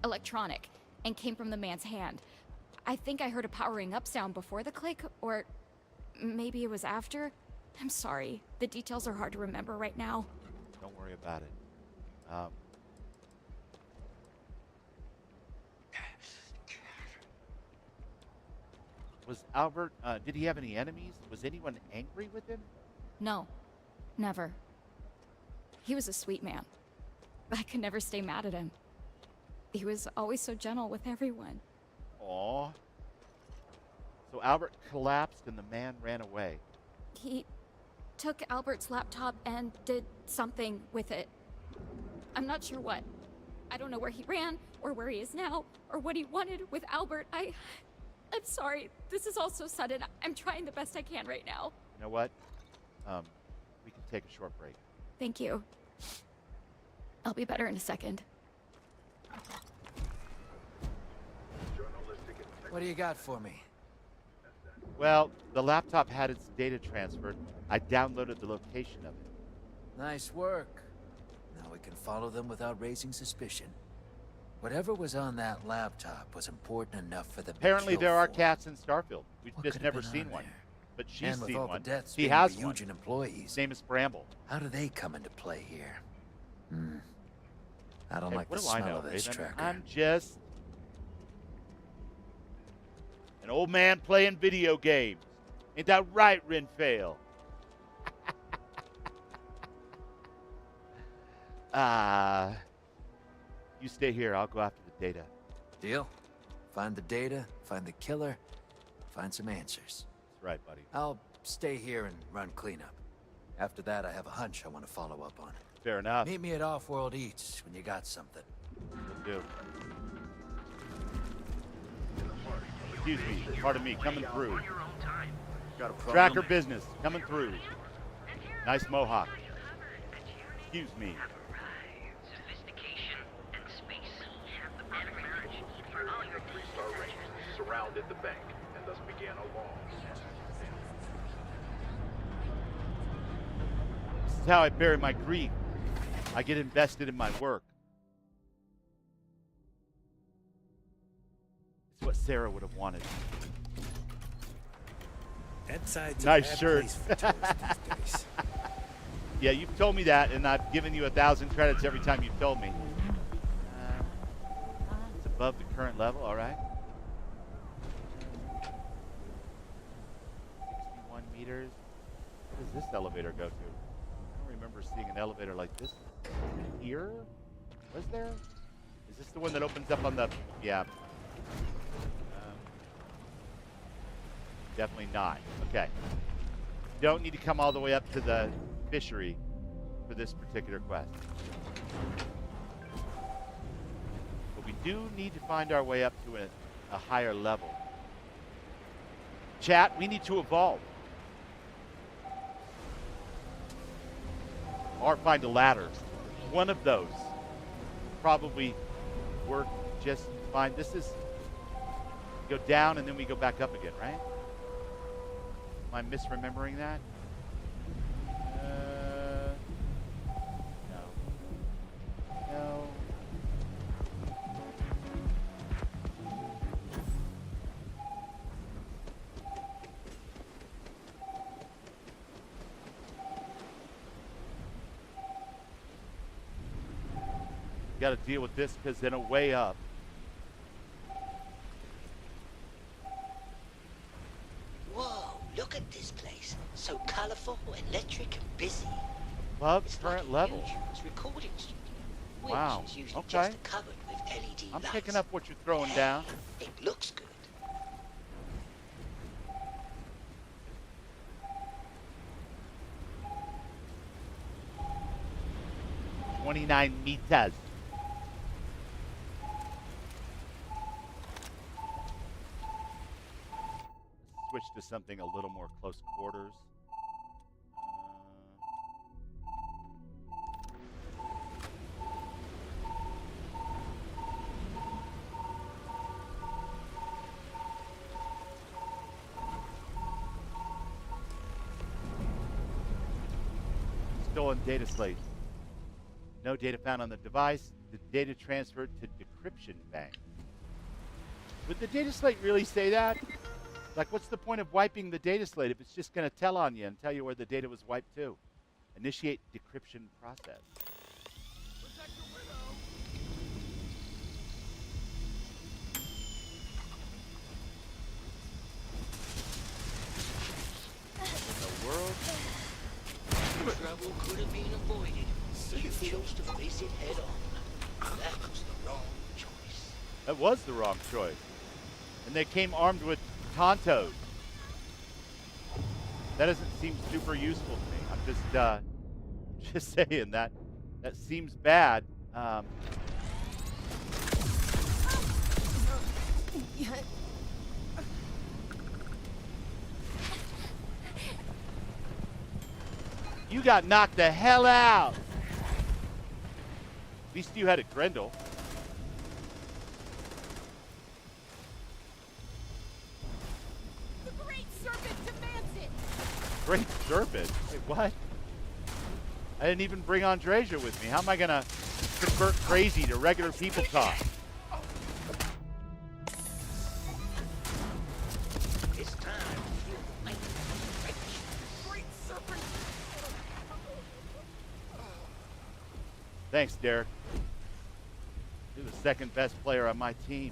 electronic and came from the man's hand. I think I heard a powering up sound before the click, or maybe it was after. I'm sorry. The details are hard to remember right now. Don't worry about it. Was Albert, did he have any enemies? Was anyone angry with him? No, never. He was a sweet man. I could never stay mad at him. He was always so gentle with everyone. Aw. So Albert collapsed and the man ran away. He took Albert's laptop and did something with it. I'm not sure what. I don't know where he ran, or where he is now, or what he wanted with Albert. I'm sorry. This is all so sudden. I'm trying the best I can right now. You know what? We can take a short break. Thank you. I'll be better in a second. What do you got for me? Well, the laptop had its data transferred. I downloaded the location of it. Nice work. Now we can follow them without raising suspicion. Whatever was on that laptop was important enough for them Apparently to kill there are for. cats in Starfield. We've What just could have never been seen on one. there? but she's And with seen all one. the deaths He being has one. Ryujin employees. His name is Bramble. How do they come into play here? I don't Hey, like what the do I smell know, of this Raven? tracker. I'm just an old man playing video games. Ain't that right, Renfail? You stay here. I'll go after the data. Deal? Find the data, find the killer, find some answers. That's right, buddy. I'll stay here and run cleanup. After that, I have a hunch I want to follow up on. Fair enough. Meet me at Off-World Eats when you got something. Will do. Excuse me. Pardon me. Coming through. Got a problem? Tracker business. Coming through. Nice mohawk. Excuse me. Surrounded the bank and thus began a long. This is how I bury my grief. I get invested in my work. It's what Sarah would have wanted. That side's Nice a bad shirt. place for tourists these days. Yeah, you've told me that, and I've given you 1,000 credits every time you've told me. It's above the current level, all right. 61 meters. Where does this elevator go to? I don't remember seeing an elevator like this here. Was there? Is this the one that opens up on the... Yeah. Definitely not. Okay. Don't need to come all the way up to the fishery for this particular quest. But we do need to find our way up to a higher level. Chat, we need to evolve. Or find a ladder. One of those probably work just fine. This is go down and then we go back up again, right? Am I misremembering that? No. No. Got to deal with this because then a way up. Whoa, look at this place. So colorful, electric, and busy. Above It's current like a level. huge recording studio. Which Wow. is usually Okay. just covered with LED I'm lights. picking up what you're throwing down. It looks good. $29 meters. Switch to something a little more close quarters. Stolen data slate. No data found on the device. The data transferred to decryption bank. Would the data slate really say that? Like, what's the point of wiping the data slate if it's just going to tell on you and tell you where the data was wiped to? Initiate decryption process. In the world? Trouble could have been avoided. You chose to face it head on. That was the wrong choice. That was the wrong choice. And they came armed with Tontos. That doesn't seem super useful to me. I'm just saying that seems bad. You got knocked the hell out. At least you had a Grendel. The Great Serpent demands it! Great Serpent? Wait, what? I didn't even bring Andreja with me. How am I going to convert crazy to regular people talk? It's time to feel the weight. Thanks, Derek. You're the second best player on my team.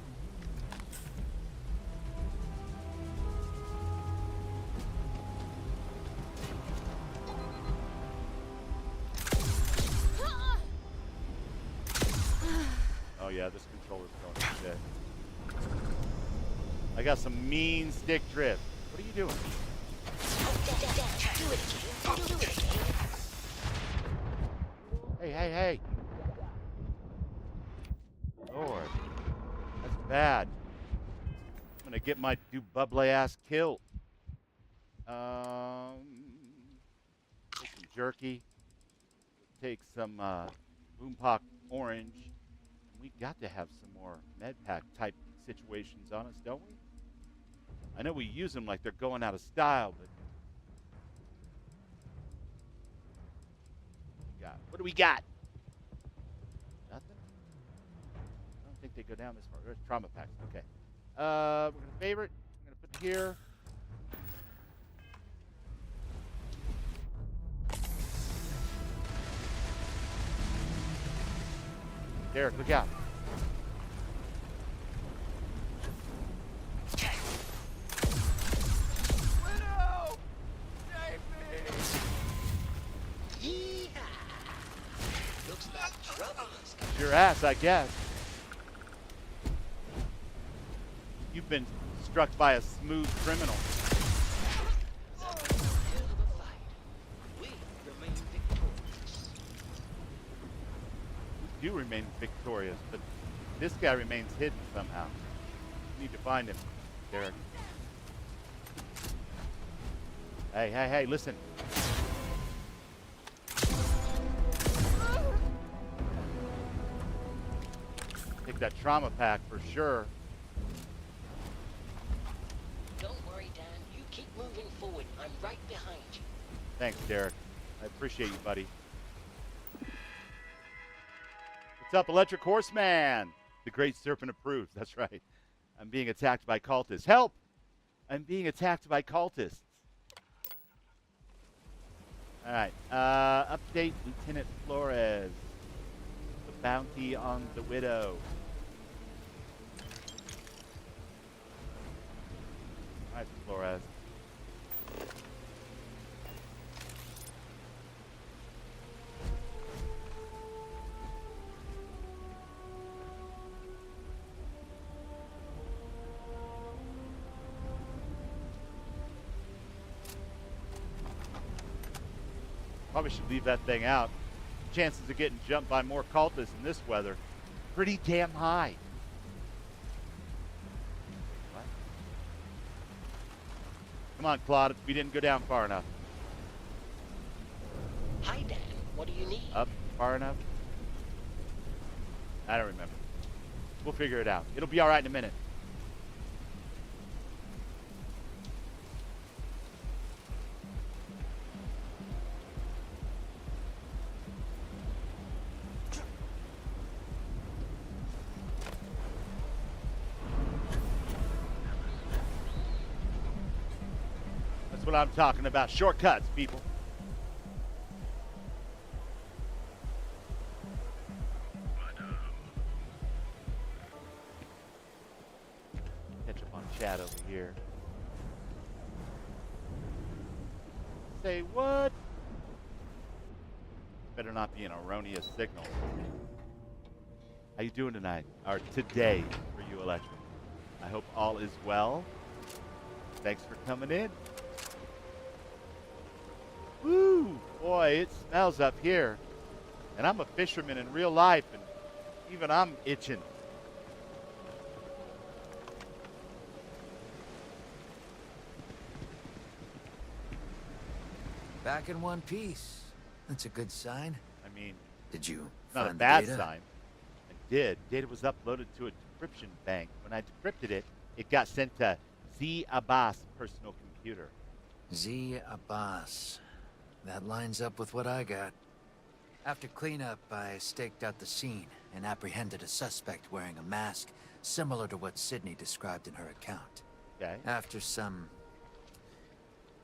Oh yeah, this controller's going to shit. I got some mean stick drift. What are you doing? Hey. Lord. That's bad. I'm gonna get my bubble ass killed. Take some jerky. Take some boompock orange. We got to have some more med pack type situations on us, don't we? I know we use them like they're going out of style, but what do we got? Nothing? I don't think they go down this far. There's trauma packs. Okay. We're gonna favorite. I'm gonna put it here. Derek, look out. Widow! Save me! Yeehaw! Looks like trouble is coming. Your ass, I guess. You've been struck by a smooth criminal. We do remain victorious, but this guy remains hidden somehow. We need to find him, Derek. Hey, listen. Take that trauma pack for sure. Don't worry, Dan. You keep moving forward. I'm right behind you. Thanks, Derek. I appreciate you, buddy. What's up, Electric Horseman? The Great Serpent approves. That's right. I'm being attacked by cultists. Help! I'm being attacked by cultists. All right. Update Lieutenant Flores. The bounty on the widow. All right, Flores. Probably should leave that thing out. Chances of getting jumped by more cultists in this weather, pretty damn high. What? Come on, Claude. We didn't go down far enough. Hi, Dan. What do you need? Up far enough? I don't remember. We'll figure it out. It'll be all right in a minute. What I'm talking about. Shortcuts, people. Catch up on chat over here. Say what? Better not be an erroneous signal. How you doing tonight? Or today for you, Electric? I hope all is well. Thanks for coming in. Woo! Boy, it smells up here. And I'm a fisherman in real life, and even I'm itching. Back in one piece. That's a good sign. I mean, did you not a find bad the data? sign. I did. Data was uploaded to a decryption bank. When I decrypted it, it got sent to Z Abbas' personal computer. Z Abbas. That lines up with what I got. After cleanup, I staked out the scene and apprehended a suspect wearing a mask similar to what Sydney described in her account. Okay. After some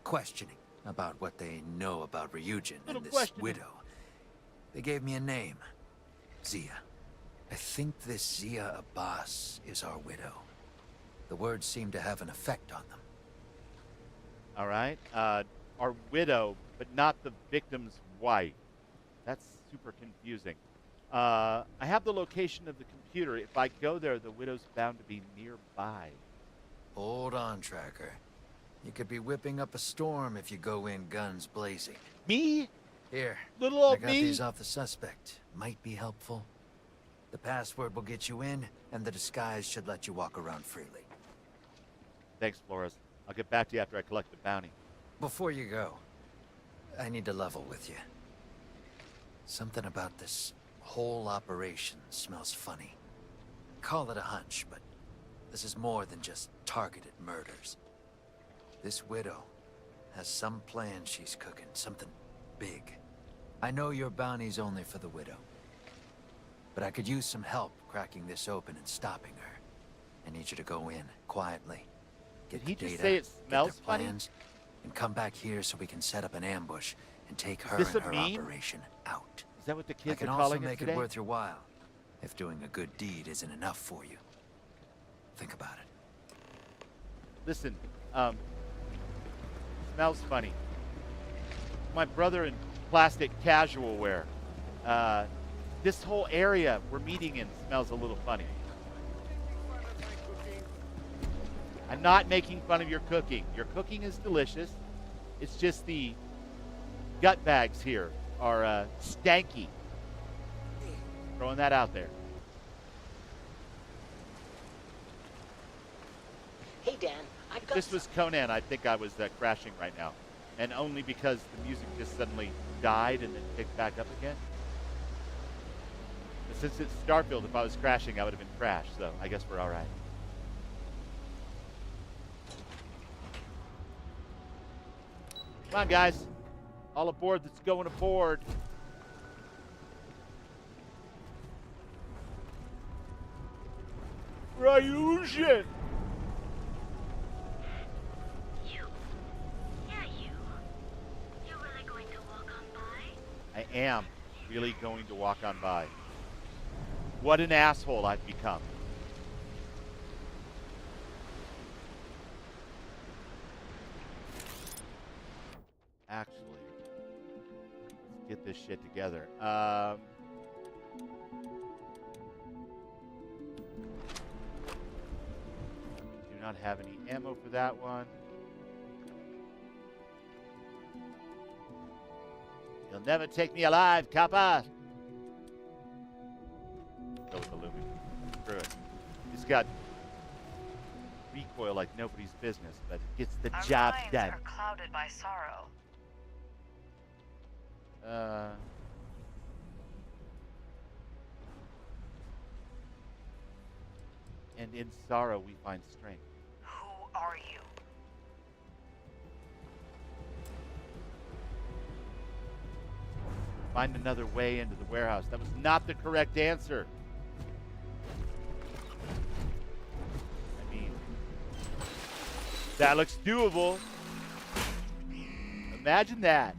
questioning about what they know about Ryujin and this widow, they gave me a name. Zia. I think this Zia Abbas is our widow. The words seem to have an effect on them. All right. Our widow, but not the victim's wife. That's super confusing. I have the location of the computer. If I go there, the widow's bound to be nearby. Hold on, Tracker. You could be whipping up a storm if you go in guns blazing. Me? Here, little old I got me? these off the suspect. Might be helpful. The password will get you in, and the disguise should let you walk around freely. Thanks, Flores. I'll get back to you after I collect the bounty. Before you go, I need to level with you. Something about this whole operation smells funny. Call it a hunch, but this is more than just targeted murders. This widow has some plan she's cooking, something big. I know your bounty's only for the widow, but I could use some help cracking this open and stopping her. I need you to go in quietly, get the Did he just data, say it get smells their funny? plans, and come back here so we can set up an ambush and take her this and a her meme? operation out. Is that what the I kids can are also calling it make today? it worth your while, if doing a good deed isn't enough for you. Think about it. Listen, smells funny. My brother in plastic casual wear. This whole area we're meeting in smells a little funny. I'm not making fun of your cooking. Your cooking is delicious. It's just the gut bags here are stanky. Throwing that out there. Hey, Dan, I've got This was Conan. I think I was crashing right now. And only because the music just suddenly died and then picked back up again. But since it's Starfield, if I was crashing, I would have been crashed. So I guess we're all right. Come on, guys. All aboard that's going aboard. Ryujin! I am really going to walk on by. What an asshole I've become. Actually, let's get this shit together. Do not have any ammo for that one. You'll never take me alive, Kappa. Go with the Lumi. Screw it. He's got recoil like nobody's business, but gets the job done. Our minds are clouded by sorrow. And in sorrow we find strength. Who are you? Find another way into the warehouse. That was not the correct answer. I mean, that looks doable. Imagine that.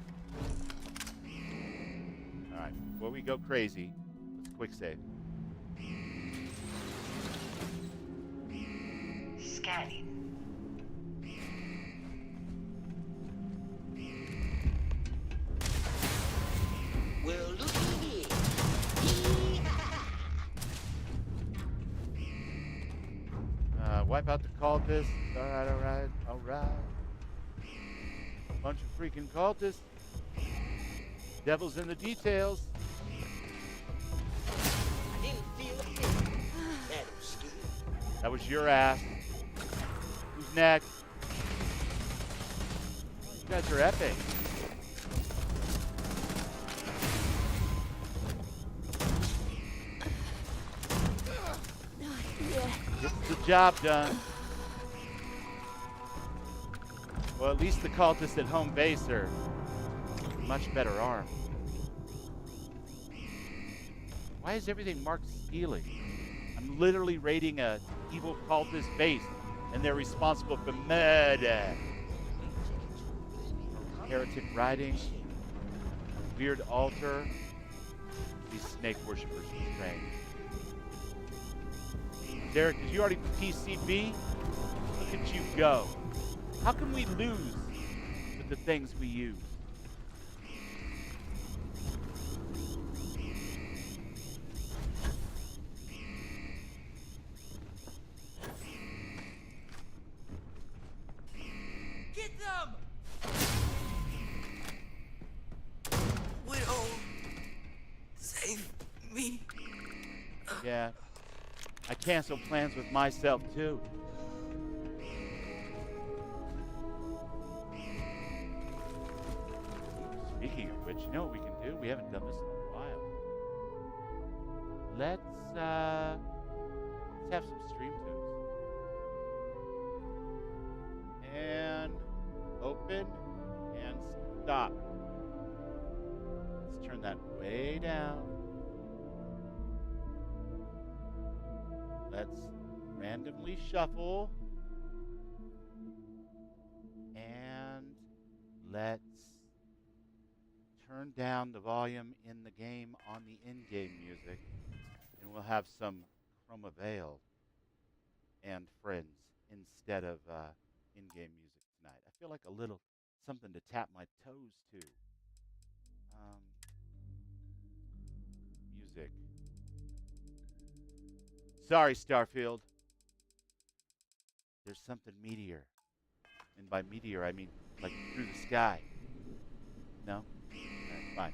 All right, before we go crazy, let's quick save. Scanning. Well, look at here. Wipe out the cultists. All right. Bunch of freaking cultists. Devil's in the details. I didn't feel a thing. Madam Steve. That was your ass. Who's next? You guys are epic. Gets the job done. Well, at least the cultists at home base are much better armed. Why is everything marked stealing? I'm literally raiding a evil cultist base, and they're responsible for murder. Heretic writing, weird altar, these snake worshippers restrained. Derek, did you already PCB? Look at you go. How can we lose with the things we use? Get them! Widow, save me. Yeah. I cancel plans with myself, too. Speaking of which, you know what we can do? We haven't done this in a while. Let's have some stream tunes. And open and stop. Let's turn that way down. Let's randomly shuffle. And let's turn down the volume in the game on the in-game music. And we'll have some Chroma Veil and Friends instead of in-game music tonight. I feel like a little something to tap my toes to. Music. Sorry, Starfield. There's something meteor. And by meteor, I mean like through the sky. No? All right, fine.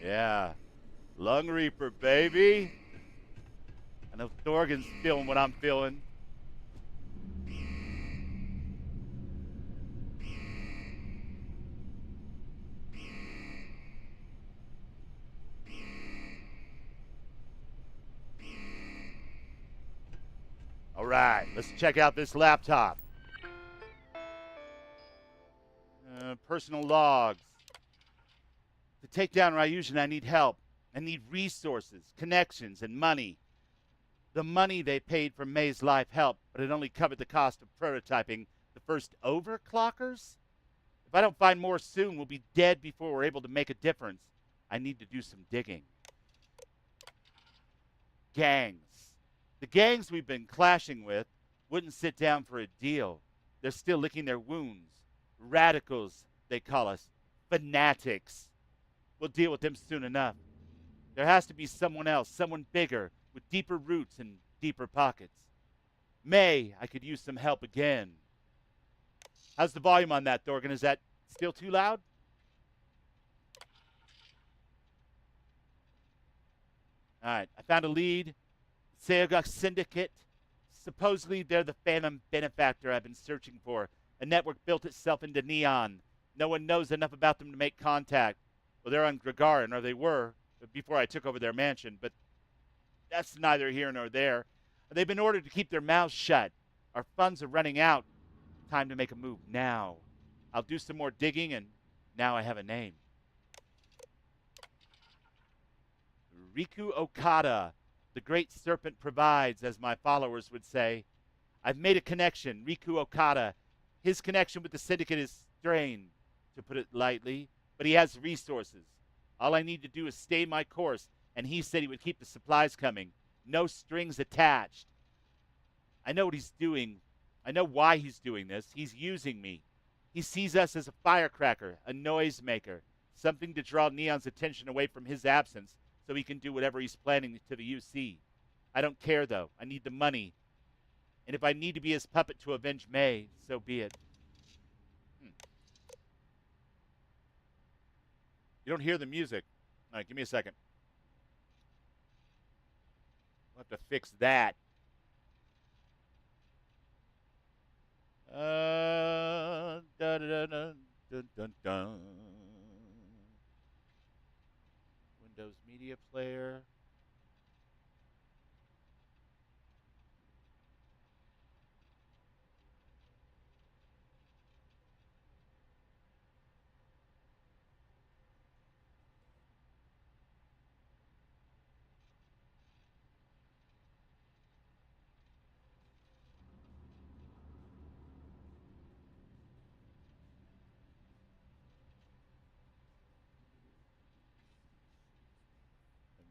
Yeah. Lung Reaper, baby. I know Thorgan's feeling what I'm feeling. All right, let's check out this laptop. Personal logs. To take down Ryujin, I need help. I need resources, connections, and money. The money they paid for May's life helped, but it only covered the cost of prototyping the first overclockers. If I don't find more soon, we'll be dead before we're able to make a difference. I need to do some digging. Gangs. The gangs we've been clashing with wouldn't sit down for a deal. They're still licking their wounds. Radicals, they call us. Fanatics. We'll deal with them soon enough. There has to be someone else, someone bigger, with deeper roots and deeper pockets. May, I could use some help again. How's the volume on that, Thorgan? Is that still too loud? All right, I found a lead. Seogok Syndicate. Supposedly they're the phantom benefactor I've been searching for. A network built itself into Neon. No one knows enough about them to make contact. Well, they're on Gagarin, or they were, before I took over their mansion, but that's neither here nor there. They've been ordered to keep their mouths shut. Our funds are running out. Time to make a move now. I'll do some more digging, and now I have a name. Riku Okada. The Great Serpent provides, as my followers would say. I've made a connection, Riku Okada. His connection with the Syndicate is strained, to put it lightly, but he has resources. All I need to do is stay my course, and he said he would keep the supplies coming. No strings attached. I know what he's doing. I know why he's doing this. He's using me. He sees us as a firecracker, a noisemaker, something to draw Neon's attention away from his absence so he can do whatever he's planning to the UC. I don't care, though. I need the money. And if I need to be his puppet to avenge May, so be it. You don't hear the music. All right, give me a second. We'll have to fix that. Dun, dun, dun, dun, dun, dun. Windows Media Player.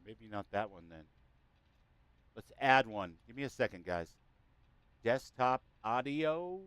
Maybe not that one then. Let's add one. Give me a second, guys. Desktop audio.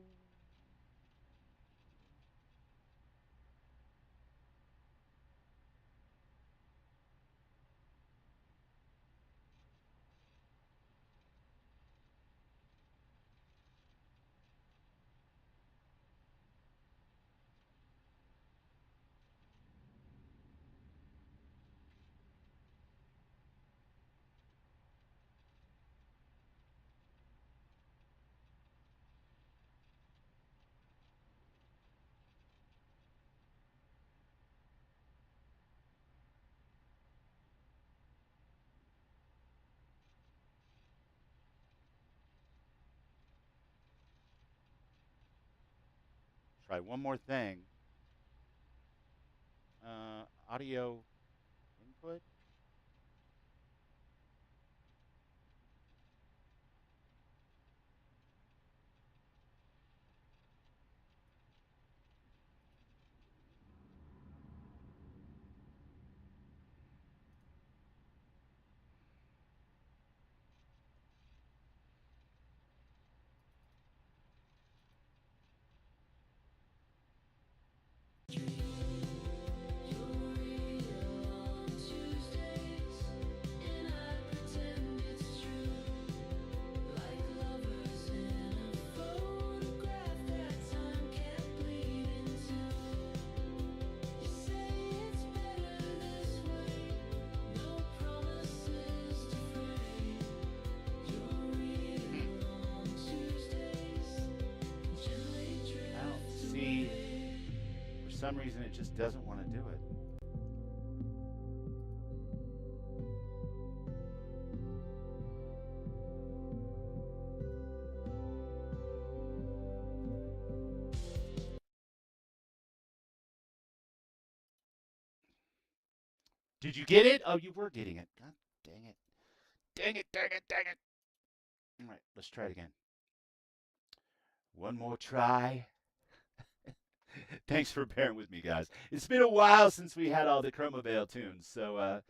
Try one more thing. Audio input. For some reason, it just doesn't want to do it. Did you get it? Oh, you were getting it. God dang it. Dang it, dang it, dang it. All right, let's try it again. One more try. Thanks for bearing with me, guys. It's been a while since we had all the Chromobale tunes, so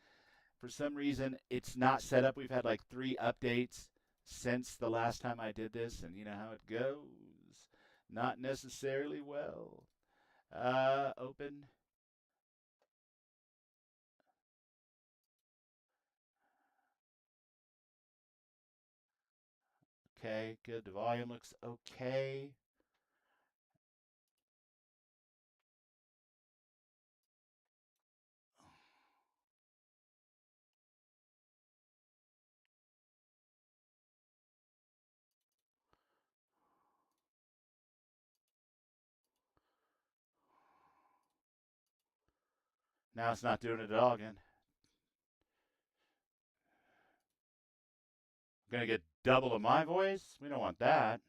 for some reason, it's not set up. We've had like 3 updates since the last time I did this, and you know how it goes. Not necessarily well. Open. Okay, good. The volume looks okay. Now it's not doing it at all again. I'm going to get double of my voice? We don't want that.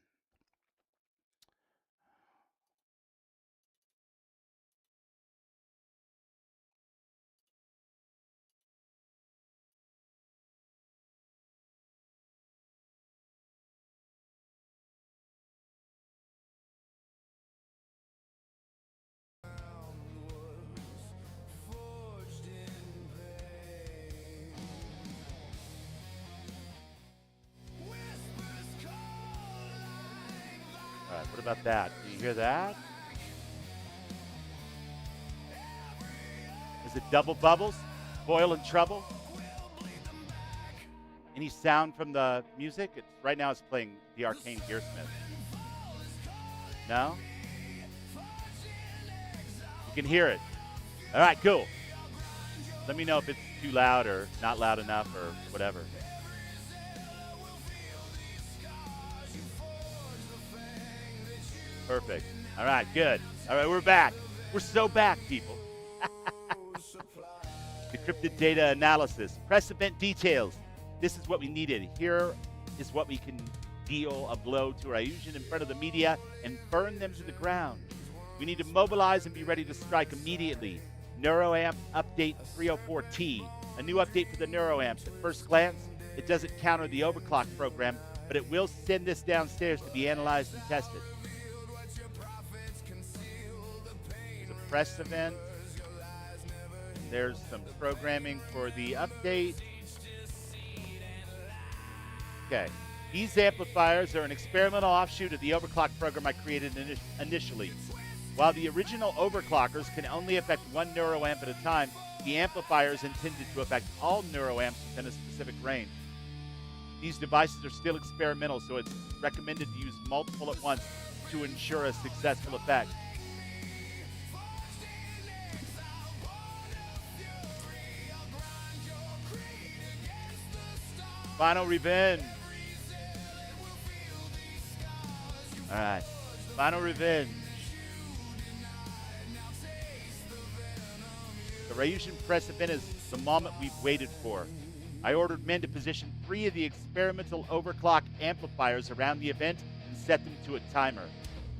All right, what about that? Do you hear that? Is it double bubbles? Boil and trouble? Any sound from the music? Right now it's playing the Arcane Gearsmith. No? You can hear it. All right, cool. Let me know if it's too loud or not loud enough or whatever. Perfect. All right, good. All right, we're back. We're so back, people. Decrypted data analysis. Press event details. This is what we needed. Here is what we can deal a blow to Ryujin in front of the media and burn them to the ground. We need to mobilize and be ready to strike immediately. NeuroAmp Update 304T. A new update for the NeuroAmps. At first glance, it doesn't counter the overclock program, but it will send this downstairs to be analyzed and tested. There's a press event. There's some programming for the update. Okay. These amplifiers are an experimental offshoot of the overclock program I created initially. While the original overclockers can only affect 1 neuroamp at a time, the amplifier is intended to affect all neuroamps within a specific range. These devices are still experimental, so it's recommended to use multiple at once to ensure a successful effect. Final revenge. Alright. Final revenge. The Ryushin Press event is the moment we've waited for. I ordered men to position 3 of the experimental overclock amplifiers around the event and set them to a timer.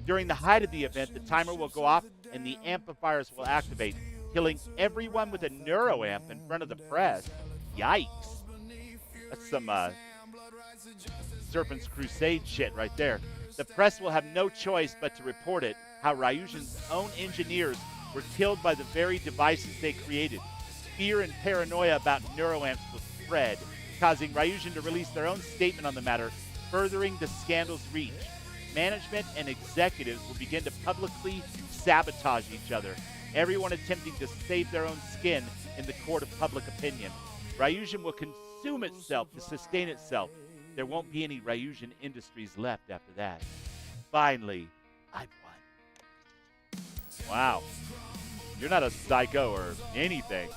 During the height of the event, the timer will go off and the amplifiers will activate, killing everyone with a neuroamp in front of the press. Yikes. That's some Serpent's Crusade shit right there. The press will have no choice but to report it, how Ryushin's own engineers were killed by the very devices they created. Fear and paranoia about neuroamps will spread, causing Ryushin to release their own statement on the matter, furthering the scandal's reach. Management and executives will begin to publicly sabotage each other, everyone attempting to save their own skin in the court of public opinion. Ryushin will consume itself to sustain itself. There won't be any Ryushin Industries left after that. Finally, I've won. Wow. You're not a psycho or anything.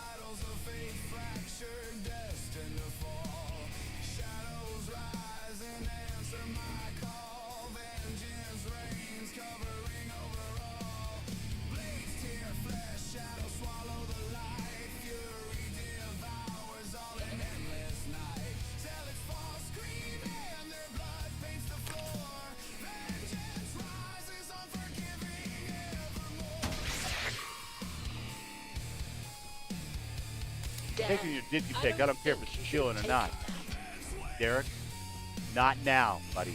Taking your did you pick. I don't care if it's chilling or not. Derek, not now, buddy.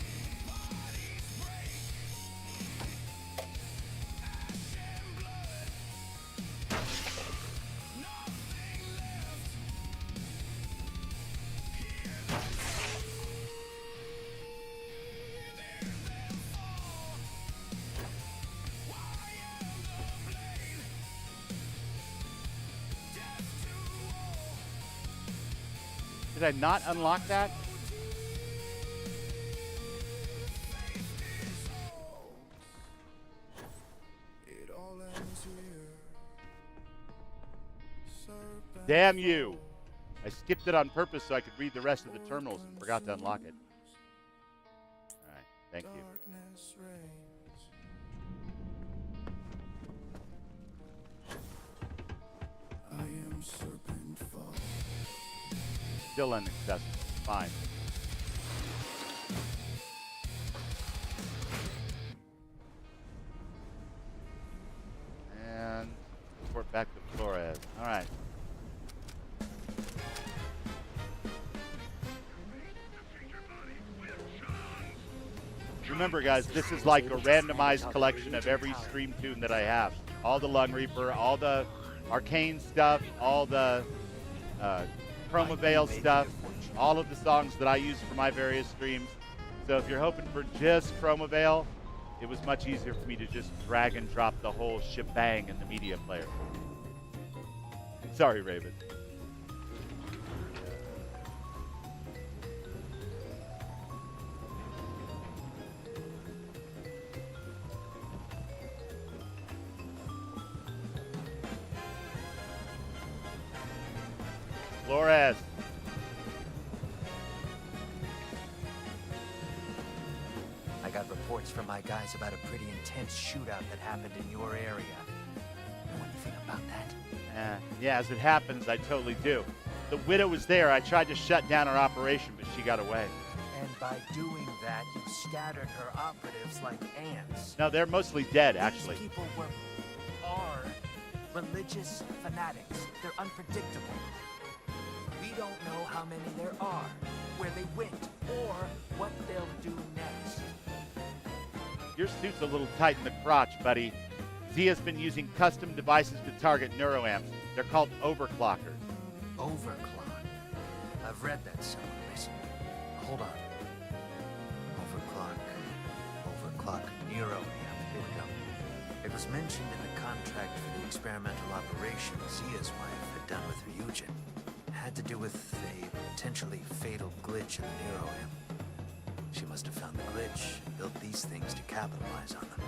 Did I not unlock that? Damn you! I skipped it on purpose so I could read the rest of the terminals and forgot to unlock it. Alright, thank you. Still inaccessible. Fine. And report back to Flores. All right. Remember, guys, this is like a randomized collection of every stream tune that I have. All the Lung Reaper, all the Arcane stuff, all the Chromavale stuff, all of the songs that I use for my various streams. So if you're hoping for just Chromavale, it was much easier for me to just drag and drop the whole shebang in the media player. Sorry, Raven. Flores. I got reports from my guys about a pretty intense shootout that happened in your area. Know anything about that? Yeah, as it happens, I totally do. The Widow was there. I tried to shut down her operation, but she got away. And by doing that, you scattered her operatives like ants. No, they're mostly dead, actually. These people are religious fanatics. They're unpredictable. We don't know how many there are, where they went, or what they'll do next. Your suit's a little tight in the crotch, buddy. Zia's been using custom devices to target neuroamps. They're called overclockers. Overclock? I've read that somewhere recently. Hold on. overclock Nero amp. Here we go. It was mentioned in the contract for the experimental operation Zia's wife had done with Ryujin. It had to do with a potentially fatal glitch in the Nero amp. She must have found the glitch and built these things to capitalize on them,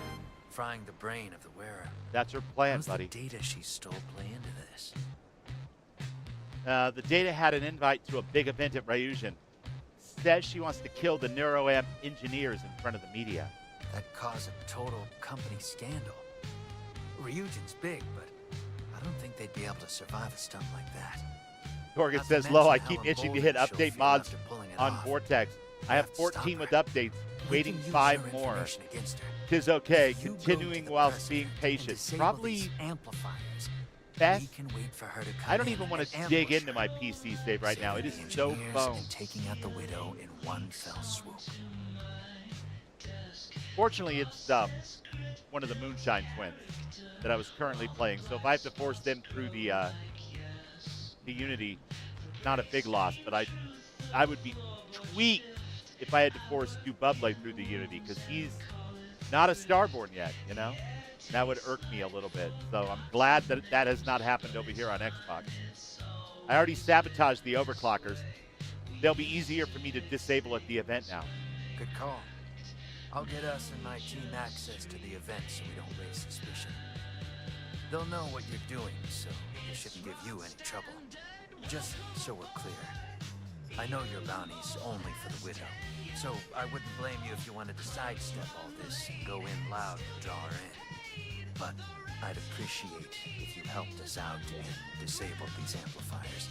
frying the brain of the wearer. That's her plan, How's buddy. the data she stole play into this? The data had an invite to a big event at Ryujin. Says she wants to kill the NeuroAmp engineers in front of the media. That caused a total company scandal. Ryujin's big, but I don't think they'd be able to survive a stunt like that. Torget Not to says, Lo, I mention keep how itching to hit emboldened she'll update feel mods after pulling it on off. Vortex. I have 14 with updates, We waiting can use 5 her more. information against her. Tis okay, If you go continuing to the while president being and patient. disable Probably these amplifiers. best. We can wait for her to come I don't in even want to and dig ambush into her, my PC save right now. It is saving so engineers boned. and taking out the widow in one fell swoop. Fortunately, it's one of the Moonshine twins that I was currently playing. So if I have to force them through the Unity, not a big loss, but I would be tweaked if I had to force Buble through the Unity, because he's not a Starborn yet, you know? That would irk me a little bit. So I'm glad that that has not happened over here on Xbox. I already sabotaged the overclockers. They'll be easier for me to disable at the event now. Good call. I'll get us and my team access to the event so we don't raise suspicion. They'll know what you're doing, so it shouldn't give you any trouble. Just so we're clear, I know your bounty's only for the widow, so I wouldn't blame you if you wanted to sidestep all this and go in loud and draw her in. But I'd appreciate if you helped us out and disabled these amplifiers.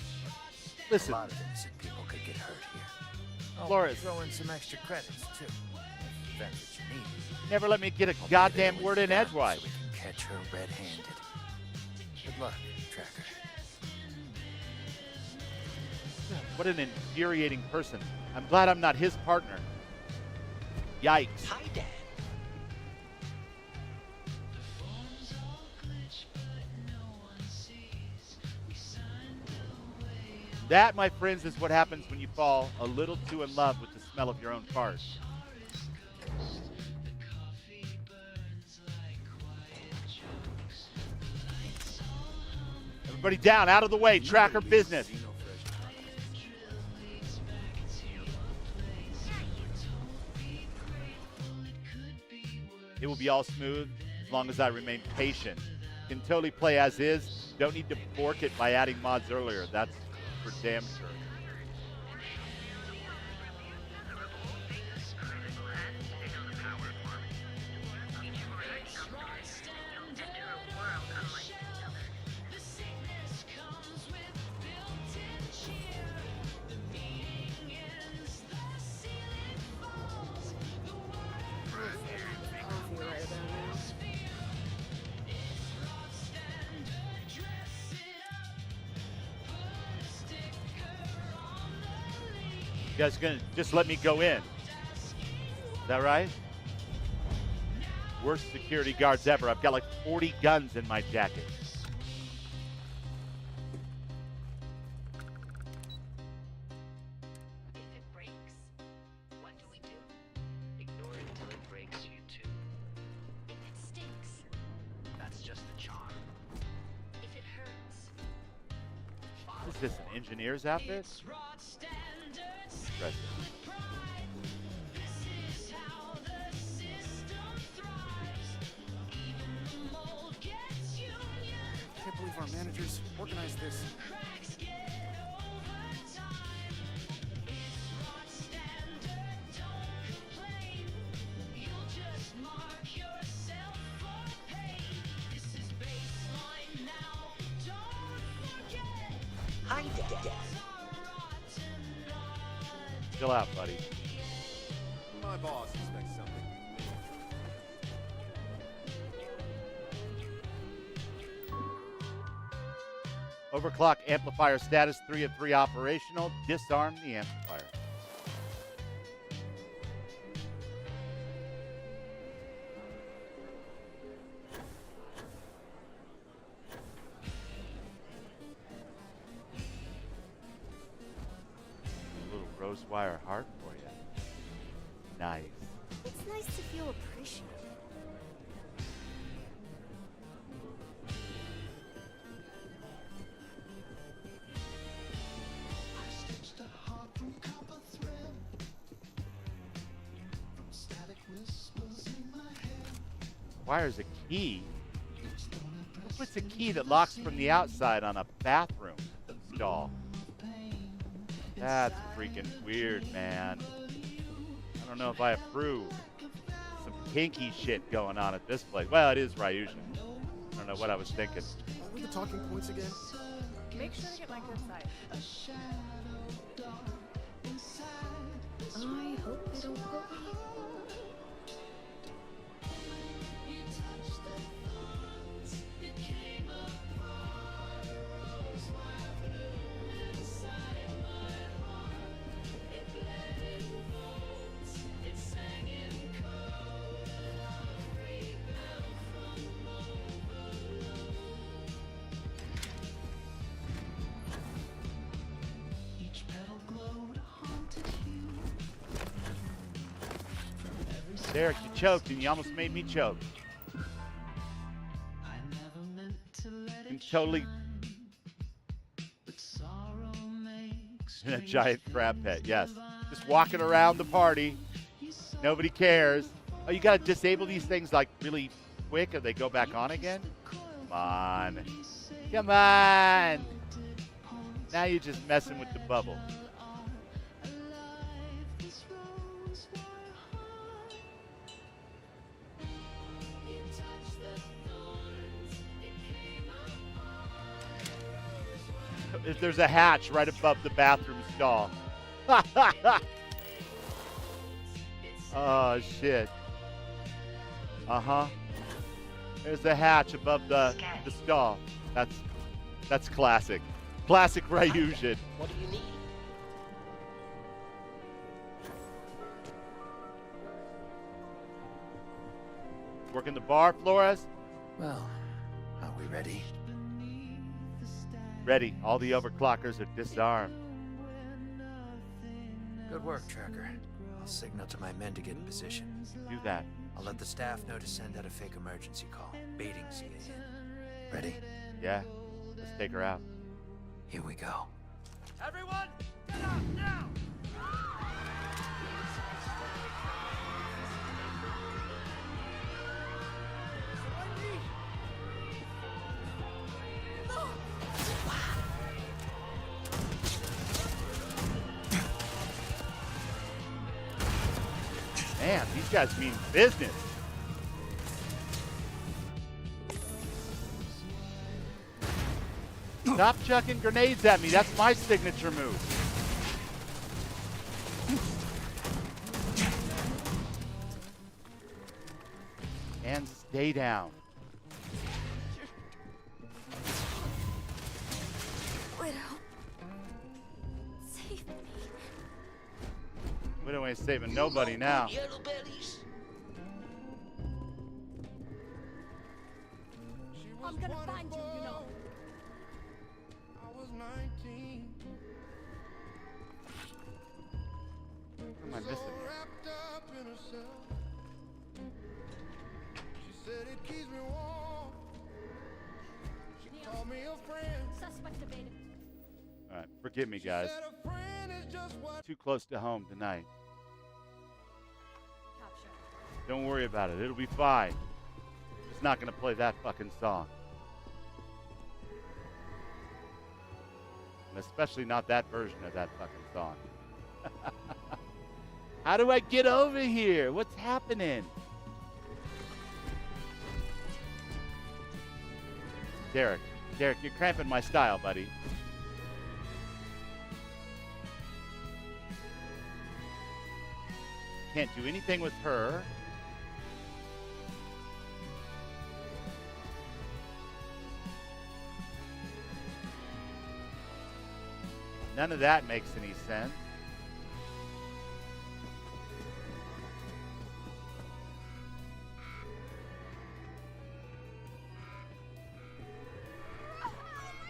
Listen. A lot of innocent people could get hurt here. I'll Flores. throw in some extra credits, too. If that's what you need. Never let me get a I'll be goddamn there word when in you're done edgewise. so we can catch her red-handed. Good luck, Tracker. What an infuriating person. I'm glad I'm not his partner. Yikes. Hi, Dad. That, my friends, is what happens when you fall a little too in love with the smell of your own farts. Everybody down, out of the way, tracker business. It will be all smooth as long as I remain patient. Can totally play as is. Don't need to fork it by adding mods earlier. That's for damn sure. You guys gonna just let me go in? Is that right? Worst security guards ever. I've got like 40 guns in my jacket. If it breaks, what do we do? Ignore it until it breaks you too. If it stinks, that's just the charm. If it hurts, Is this an engineer's outfit? Impressive. Can't believe our managers organized this. Hi, Dad. Chill out, buddy. My boss expects something. Overclock amplifier status 3 of 3 operational. Disarm the amplifier. A little rose wire heart for you. Nice. It's nice to feel appreciated. Requires a key. Who puts a key that locks from the outside on a bathroom stall? That's freaking weird, man. I don't know if I approve. Some kinky shit going on at this place. Well, it is Ryushun. I don't know what I was thinking. What were the talking points again? Make sure to get my good side. I hope they don't put me. Derek, you choked and you almost made me choke. And totally in a giant crab pet, yes. Just walking around the party. Nobody cares. Oh, you gotta disable these things like really quick or they go back on again? Come on. Come on. Now you're just messing with the bubble. There's a hatch right above the bathroom stall. Oh, shit. Uh-huh. There's a hatch above the stall. That's classic. Classic Ryushun. What do you need? Working the bar, Flores? Well, are we ready? Ready. All the overclockers are disarmed. Good work, Tracker. I'll signal to my men to get in position. Do that. I'll let the staff know to send out a fake emergency call, baiting CA in. Ready? Yeah. Let's take her out. Here we go. Everyone, get up now! Man, these guys mean business. Stop chucking grenades at me. That's my signature move. And stay down. Widow. Save me. Widow ain't saving nobody now. Yellow bellies. I'm gonna find you, you know. I was 19. What am I missing here? Wrapped up in herself. She said it keeps me warm. She called me a friend. Suspect evaded. All right, forgive me, guys. Too close to home tonight. Don't worry about it. It'll be fine. Just not going to play that fucking song. And especially not that version of that fucking song. How do I get over here? What's happening? Derek, you're cramping my style, buddy. Can't do anything with her. None of that makes any sense.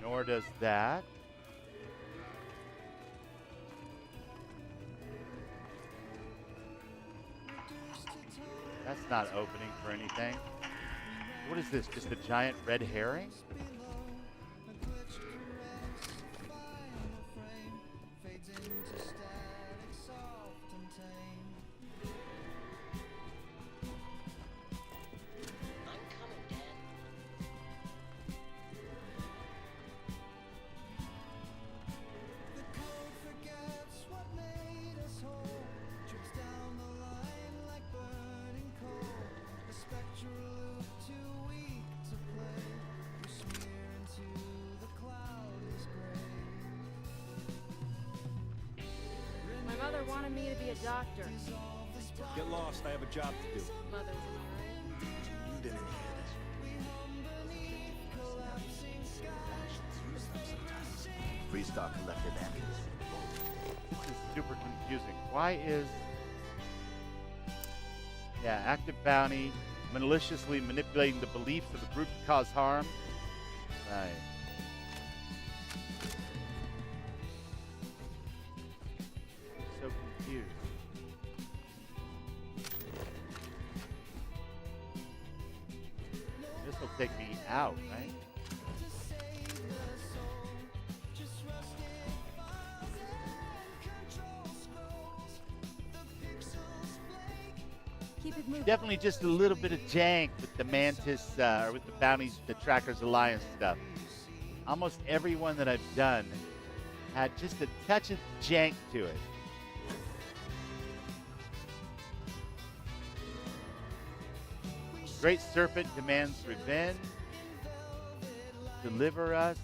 Nor does that. That's not opening for anything. What is this? Just a giant red herring? My mother wanted me to be a doctor. Get lost, I have a job to do. Mother's in here. You didn't hear this. Freestar collected amulets. This is super confusing. Why is... Yeah, active bounty, maliciously manipulating the beliefs of a group to cause harm. Right. So confused. This will take me out, right? Keep it moving. Definitely just a little bit of jank with the Mantis, or with the bounties, the Trackers Alliance stuff. Almost every one that I've done had just a touch of jank to it. Great Serpent demands revenge. Deliver us.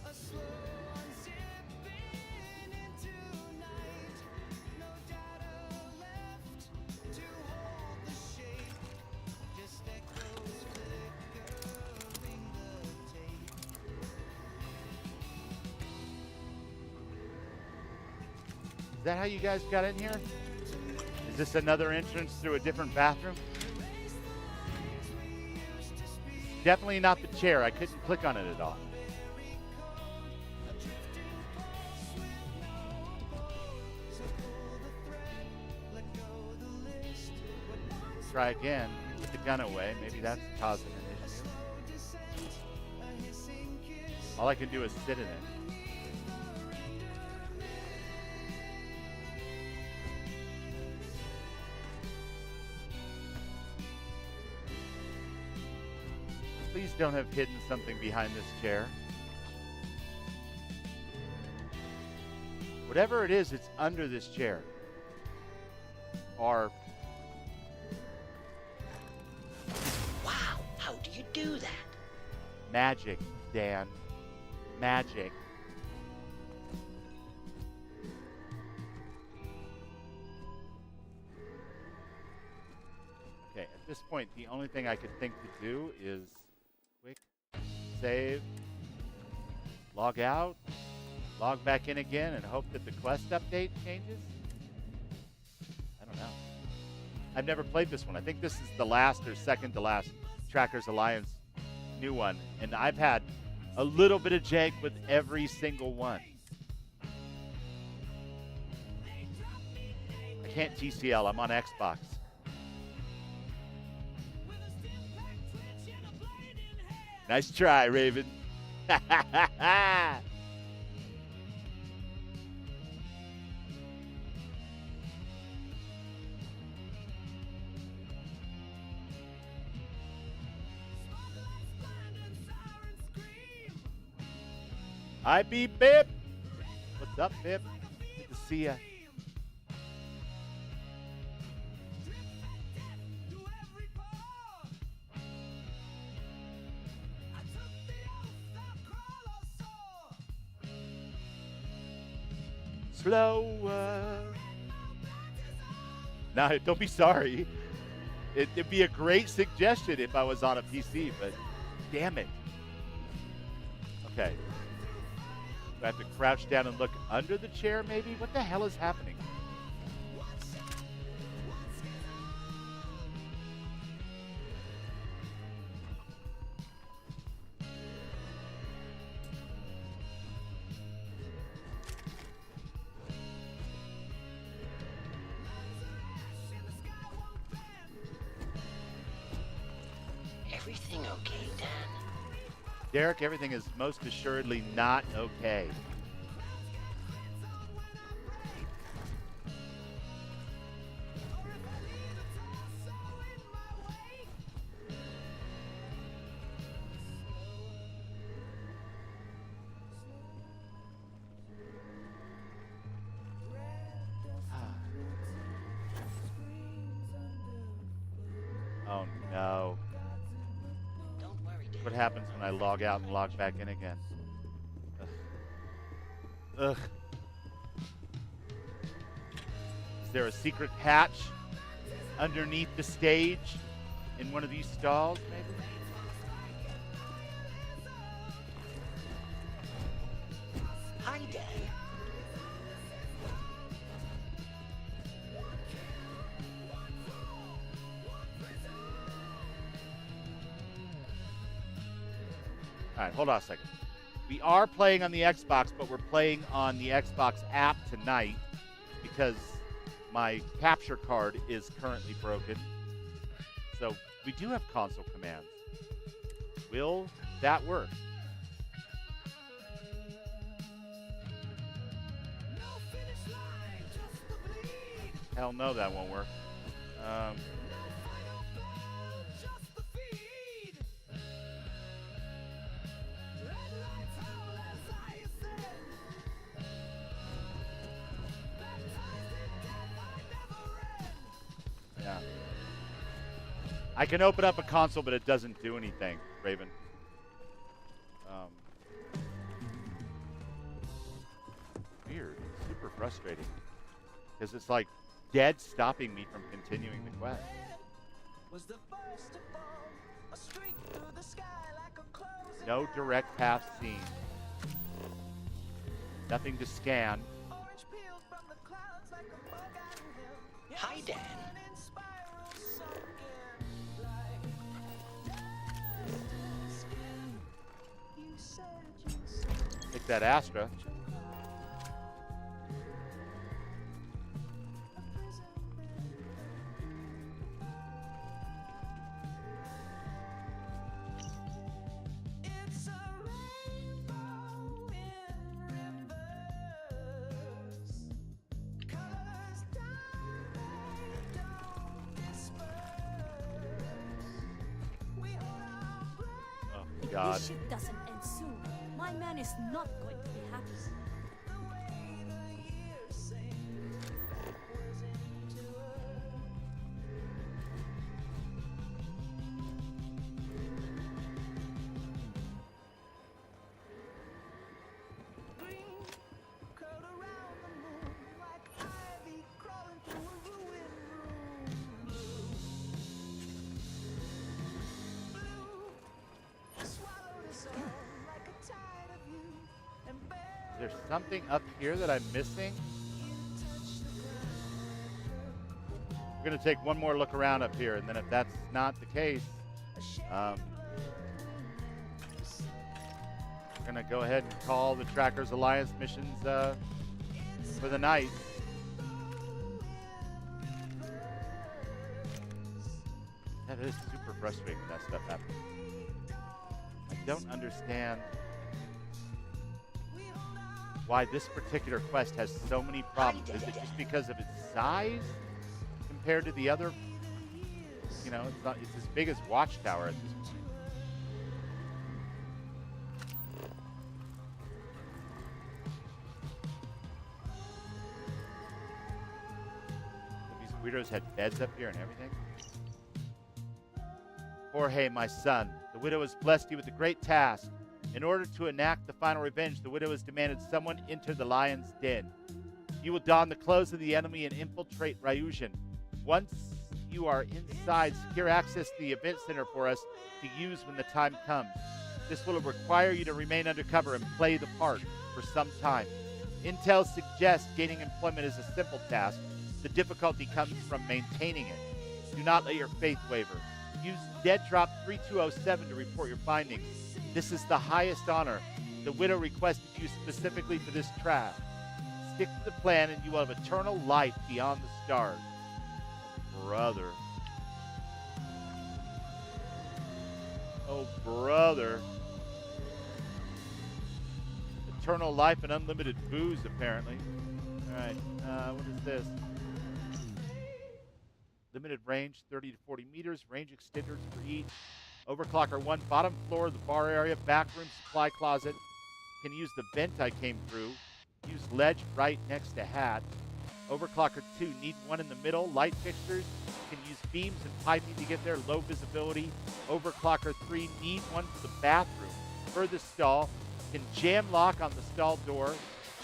Is that how you guys got in here? Is this another entrance through a different bathroom? Definitely not the chair. I couldn't click on it at all. Try again. Put the gun away. Maybe that's causing an issue. All I can do is sit in it. Please don't have hidden something behind this chair. Whatever it is, it's under this chair. Or... Wow, how do you do that? Magic, Dan. Magic. Okay, at this point, the only thing I could think to do is quick save, log out, log back in again, and hope that the quest update changes. I don't know. I've never played this one. I think this is the last or second to last Trackers Alliance new one, and I've had a little bit of jank with every single one. I can't TCL. I'm on Xbox. Nice try, Raven. Hi, Beep Bip. What's up, Bip? Good to see ya. Slower. Now, don't be sorry. It'd be a great suggestion if I was on a PC, but damn it. Okay. Do I have to crouch down and look under the chair, maybe? What the hell is happening? Derek, everything is most assuredly not okay. Oh no. What happens when I log out and log back in again? Ugh. Is there a secret hatch underneath the stage in one of these stalls, maybe? Hi, Dad. All right, hold on a second. We are playing on the Xbox, but we're playing on the Xbox app tonight because my capture card is currently broken. So we do have console commands. Will that work? Hell no, that won't work. Yeah. I can open up a console, but it doesn't do anything, Raven. Weird. Super frustrating. Because it's like dead stopping me from continuing the quest. No direct path seen. Nothing to scan. Hi, Dad. Take that Astra. God. This shit doesn't end soon. My man is not going to be happy. Is there something up here that I'm missing? We're going to take one more look around up here, and then if that's not the case, we're going to go ahead and call the Trackers Alliance missions for the night. That is super frustrating when that stuff happens. I don't understand why this particular quest has so many problems. Is it just because of its size compared to the other? You know, it's as big as Watchtower at this point. These weirdos had beds up here and everything. Jorge, my son, the widow has blessed you with a great task. In order to enact the final revenge, the widow has demanded someone enter the lion's den. You will don the clothes of the enemy and infiltrate Ryujin. Once you are inside, secure access to the event center for us to use when the time comes. This will require you to remain undercover and play the part for some time. Intel suggests gaining employment is a simple task. The difficulty comes from maintaining it. Do not let your faith waver. Use Dead Drop 3207 to report your findings. This is the highest honor. The widow requested you specifically for this task. Stick to the plan and you will have eternal life beyond the stars. Oh, brother. Oh, brother. eternal life and unlimited booze, apparently. All right, what is this? Limited range, 30 to 40 meters. Range extenders for each. Overclocker 1, bottom floor of the bar area, back room, supply closet. Can use the vent I came through. Use ledge right next to hat. Overclocker 2, need one in the middle. Light fixtures. Can use beams and piping to get there. Low visibility. Overclocker 3, need one for the bathroom. Furthest stall. Can jam lock on the stall door.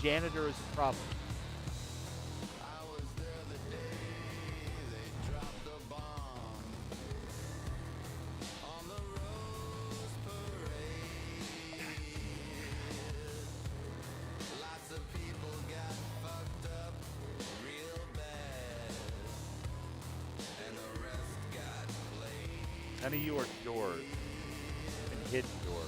Janitor is a problem. None of you are doors. And hidden doors.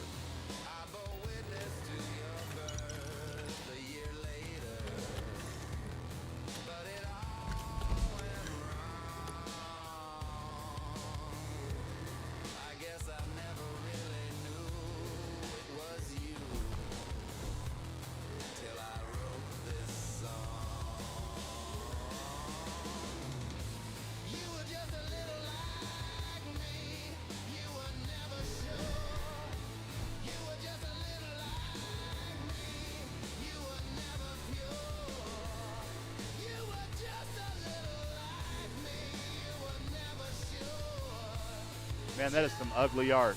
Man, that is some ugly art.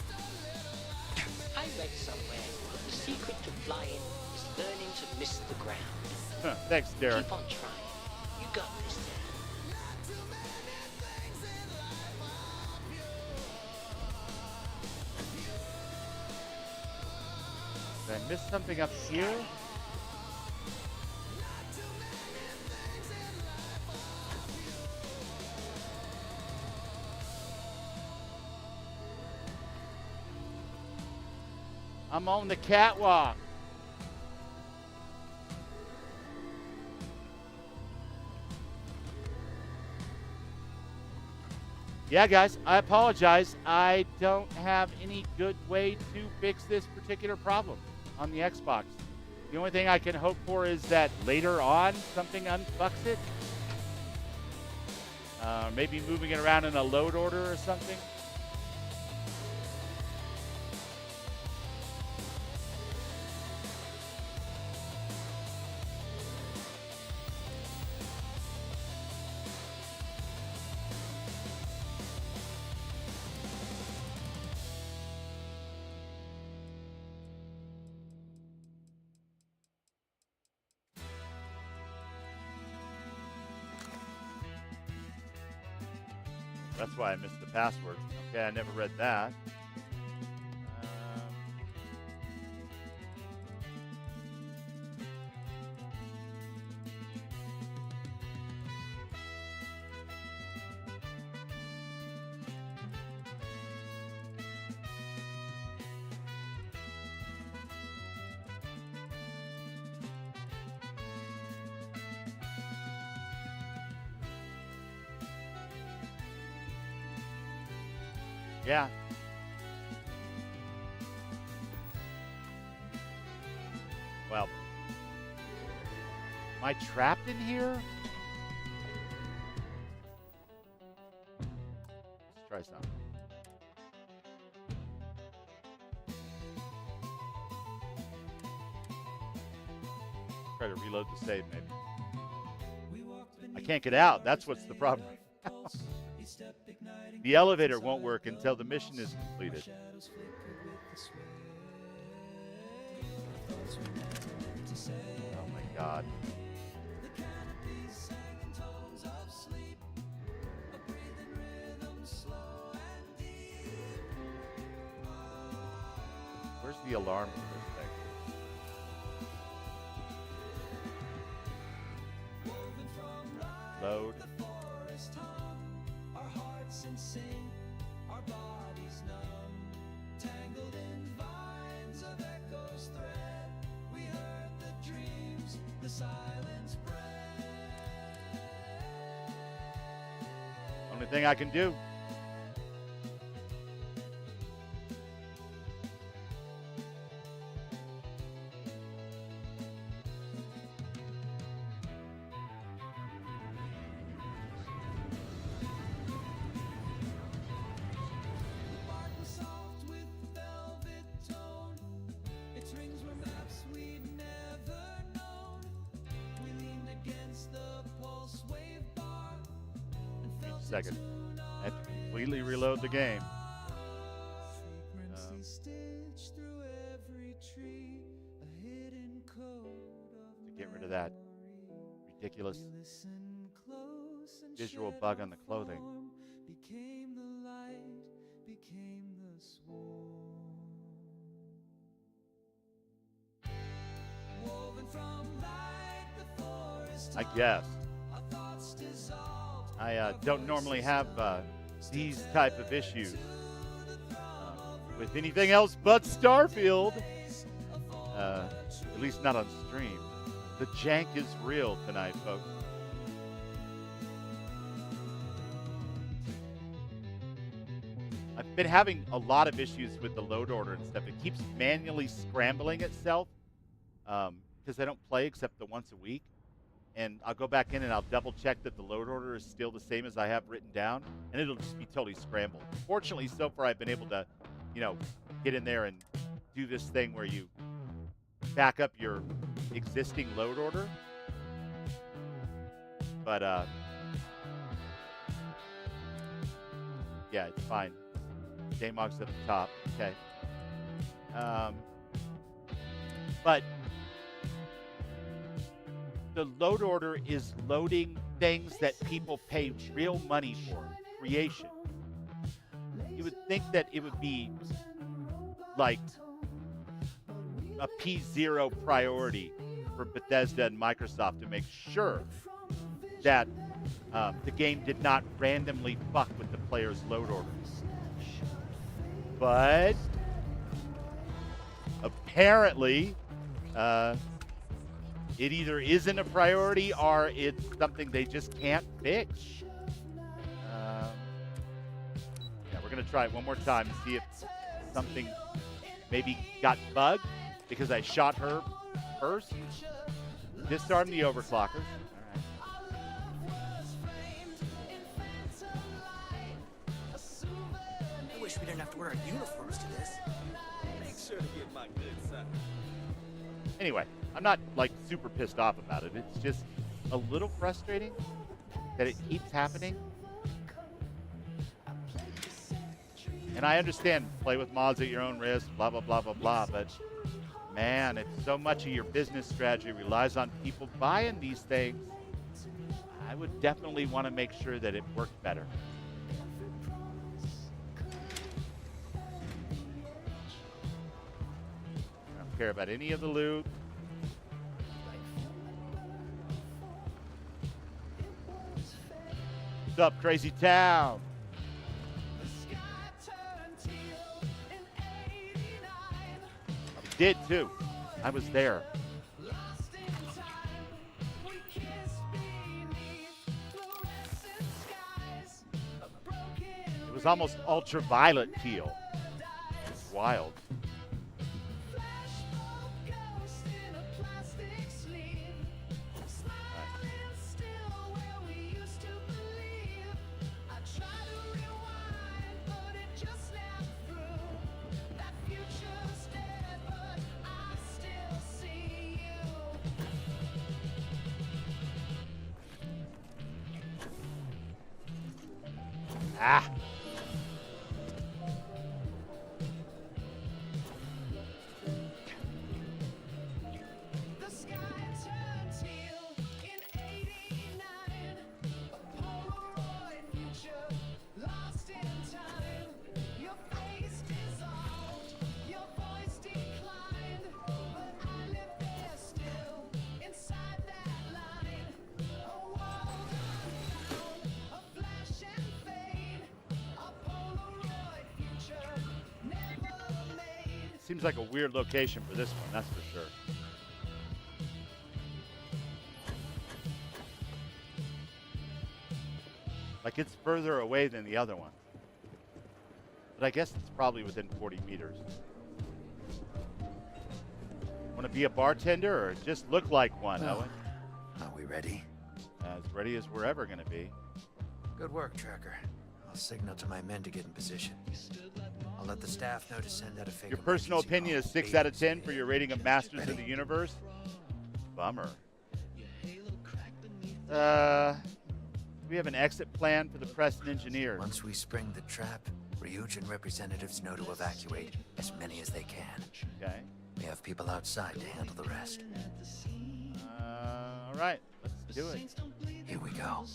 I read somewhere the secret to flying is learning to miss the ground. Huh, thanks, Derek. Keep on trying. You got this, Did I miss something up here? I'm on the catwalk. Yeah, guys, I apologize. I don't have any good way to fix this particular problem on the Xbox. The only thing I can hope for is that later on something unfucks it. Maybe moving it around in a load order or something. That's why I missed the password. Okay, I never read that. Yeah. Well, am I trapped in here? Let's try something. Try to reload the save, maybe. I can't get out. That's what's the problem. The elevator won't work until the mission is completed. Oh my God. Where's the alarm for this thing? Load. And sing, our bodies numb, tangled in vines of echoes thread. We heard the dreams, the silence bred. Only thing I can do. second. I had to completely reload the game. To get rid of that ridiculous visual bug on the clothing. I guess. I don't normally have these type of issues with anything else but Starfield. At least not on stream. The jank is real tonight, folks. I've been having a lot of issues with the load order and stuff. It keeps manually scrambling itself because I don't play except the once a week. And I'll go back in and I'll double check that the load order is still the same as I have written down, and it'll just be totally scrambled. Fortunately, so far I've been able to, get in there and do this thing where you back up your existing load order. But yeah, it's fine. Daymog's at the top. Okay. But the load order is loading things that people pay real money for, creation. You would think that it would be like a P0 priority for Bethesda and Microsoft to make sure that the game did not randomly fuck with the player's load orders. But apparently, it either isn't a priority or it's something they just can't fix. Yeah, we're going to try it one more time and see if something maybe got bugged because I shot her first. Disarm the overclockers. I wish we didn't have to wear our uniforms to this. Make sure to get my good side. Anyway, I'm not super pissed off about it. It's just a little frustrating that it keeps happening. And I understand play with mods at your own risk, blah, blah, blah, blah, blah. But man, it's so much of your business strategy relies on people buying these things. I would definitely want to make sure that it worked better. I don't care about any of the loot. What's up, Crazy Town? I did too. I was there. It was almost ultraviolet teal. It's wild. Ah. Seems like a weird location for this one, that's for sure. Like it's further away than the other one. But I guess it's probably within 40 meters. Want to be a bartender or just look like one, Owen? Are we ready? As ready as we're ever going to be. Good work, Tracker. I'll signal to my men to get in position. I'll let the staff know to send out a fake. Your personal opinion is 6 out of 10 for your rating of Masters of the Universe? Bummer. We have an exit plan for the Preston engineers. Once we spring the trap, Ryujin representatives know to evacuate as many as they can. Okay. We have people outside to handle the rest. All right, let's do it. Here we go.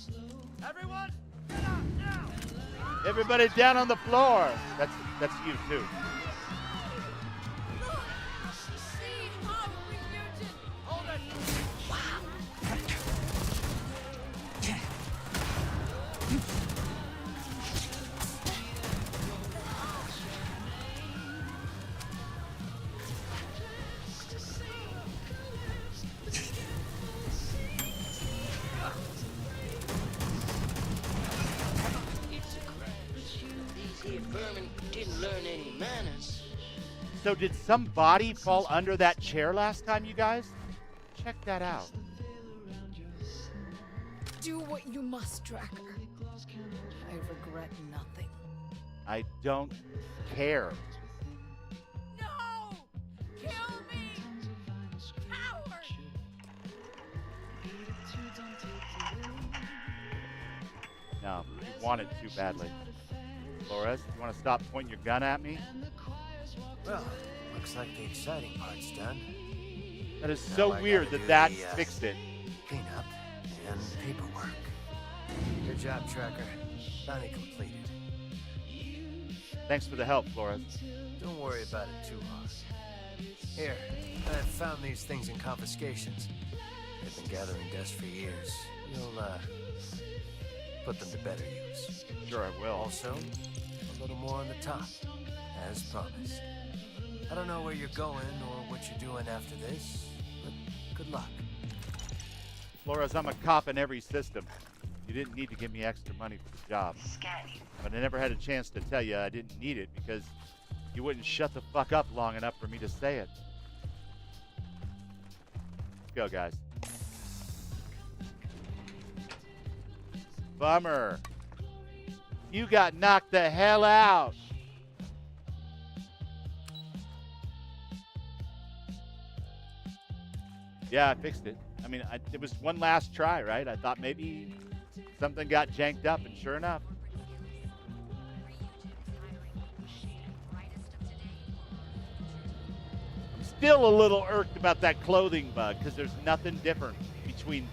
Everyone, get up now! Everybody down on the floor. That's you too. Didn't learn any manners. So did some body fall under that chair last time, you guys? Check that out. Do what you must, Tracker. I regret nothing. I don't care. No! Kill me! Coward! No, you want it too badly. Flores, you want to stop pointing your gun at me? Well, looks like the exciting part's done. That is Now so I weird gotta that do that the, fixed it. Cleanup and paperwork. Good job, Tracker. Finally completed. Thanks for the help, Flores. Don't worry about it too hard. Here, I've found these things in confiscations. They've been gathering dust for years. You'll, put them to better use. Sure I will. Also, a little more on the top, as promised. I don't know where you're going or what you're doing after this, but good luck. Flores, I'm a cop in every system. You didn't need to give me extra money for the job. But I never had a chance to tell you I didn't need it because you wouldn't shut the fuck up long enough for me to say it. Let's go, guys. Bummer. You got knocked the hell out. Yeah, I fixed it. I mean, it was one last try, right? I thought maybe something got janked up, and sure enough. I'm still a little irked about that clothing bug because there's nothing different between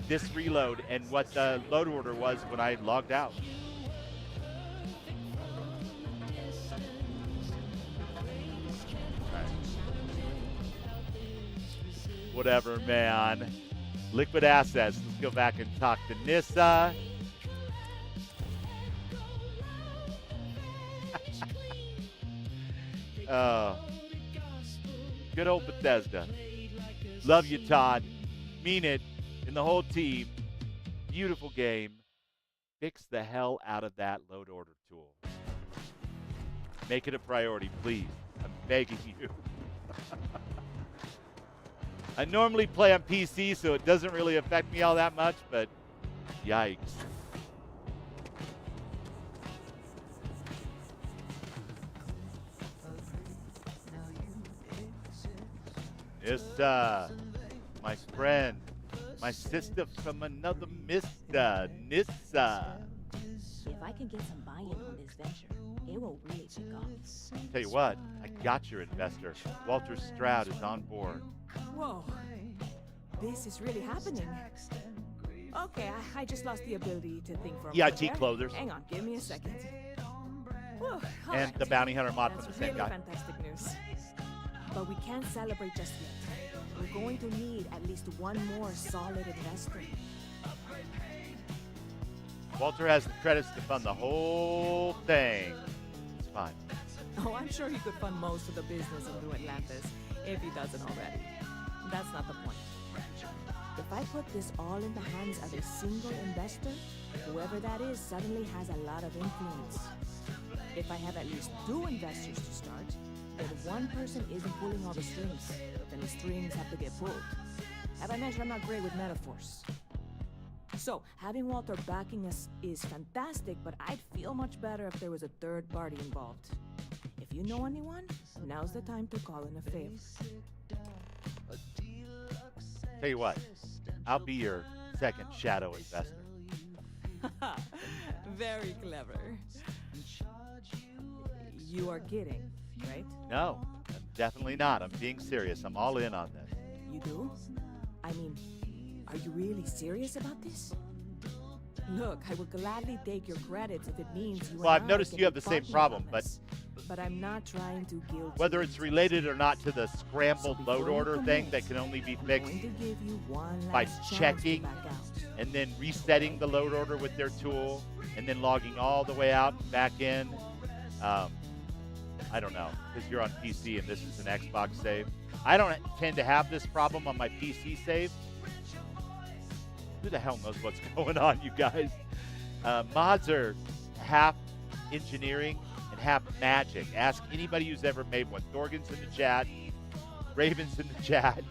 this reload and what the load order was when I logged out. Whatever, man. Liquid assets. Let's go back and talk to Nissa. Good old Bethesda. Love you, Todd. Mean it. And the whole team. Beautiful game. Fix the hell out of that load order tool. Make it a priority, please. I'm begging you. I normally play on PC, so it doesn't really affect me all that much, but yikes. Nissa, my friend, my sister from another mister, Nissa. If I can get some buy-in on this venture, it will really take off. Tell you what, I got your investor. Walter Stroud is on board. Whoa, this is really happening. Okay, I just lost the ability to think for a moment. EIT clothers. Hang on, give me a second. Whew, And the bounty hunter mod That's from the same really guy. fantastic news. But we can't celebrate just yet. We're going to need at least one more solid investor. Walter has the credits to fund the whole thing. It's fine. Oh, I'm sure he could fund most of the business of New Atlantis, if he doesn't already. That's not the point. If I put this all in the hands of a single investor, whoever that is suddenly has a lot of influence. If I have at least 2 investors to start, then one person isn't pulling all the strings. Then the strings have to get pulled. As I mentioned, I'm not great with metaphors. So, having Walter backing us is fantastic, but I'd feel much better if there was a third party involved. If you know anyone, now's the time to call in a favor. Tell you what, I'll be your second shadow investor. Very clever. You are kidding, right? No, I'm definitely not. I'm being serious. I'm all in on this. You do? I mean, are you really serious about this? Look, I will gladly take your credits if it means you. Well, I've noticed you have the same problem, but I'm not trying to guilt whether you. it's related or not to the scrambled load order thing that can only be fixed by checking and then resetting the load order with their tool and then logging all the way out and back in. I don't know, because you're on PC and this is an Xbox save. I don't tend to have this problem on my PC save. Who the hell knows what's going on, you guys? Mods are half engineering and half magic. Ask anybody who's ever made one. Thorgan's in the chat. Raven's in the chat.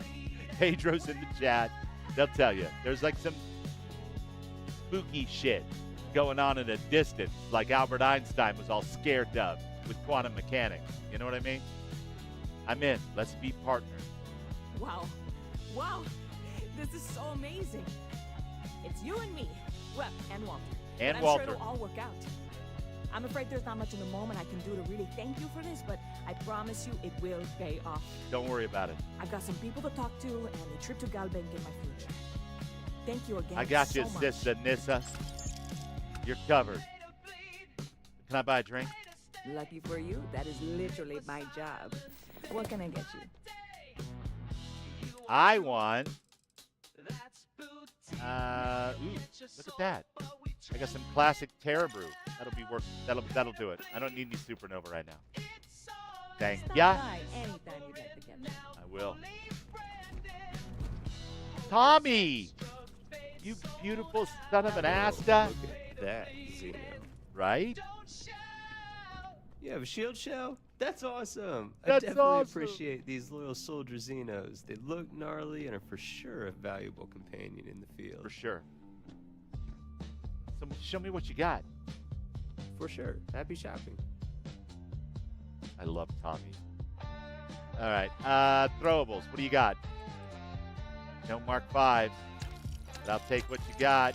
Pedro's in the chat. They'll tell you. There's like some spooky shit going on in a distance, like Albert Einstein was all scared of with quantum mechanics. You know what I mean? I'm in. Let's be partners. Wow. Wow. This is so amazing. It's you and me. Well, and Walter. And I'm Walter. sure it'll all work out. I'm afraid there's not much in the moment I can do to really thank you for this, but I promise you it will pay off. Don't worry about it. I've got some people to talk to and a trip to Galbank in my future. Thank you again. I got you, so much. Sister Nissa. You're covered. Can I buy a drink? Lucky for you, that is literally my job. What can I get you? I want. Ooh, look at that. I got some classic Terra Brew. That'll be worth. That'll do it. I don't need any Supernova right now. Thank ya. Bye. Anytime you'd like to get me. I will. Tommy, you beautiful son of an Asta. Look at that, Zeno. Right? You have a shield shell? That's awesome. I That's definitely awesome. appreciate these loyal soldier Xenos. They look gnarly and are for sure a valuable companion in the field. For sure. So show me what you got. For sure. Happy shopping. I love Tommy. All right. Throwables. What do you got? No Mark 5. But I'll take what you got.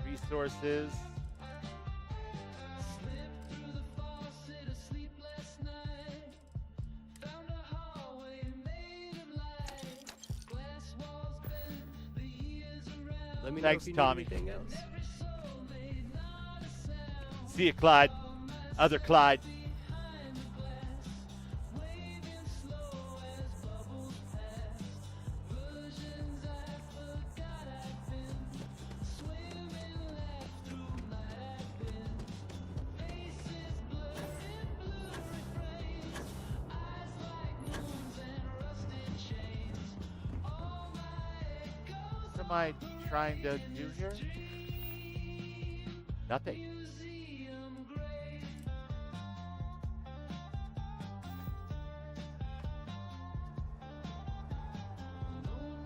Resources. Let me Thanks, know if you Tommy. need anything else. See you, Clyde. Other Clyde. What am I trying to do here? Nothing.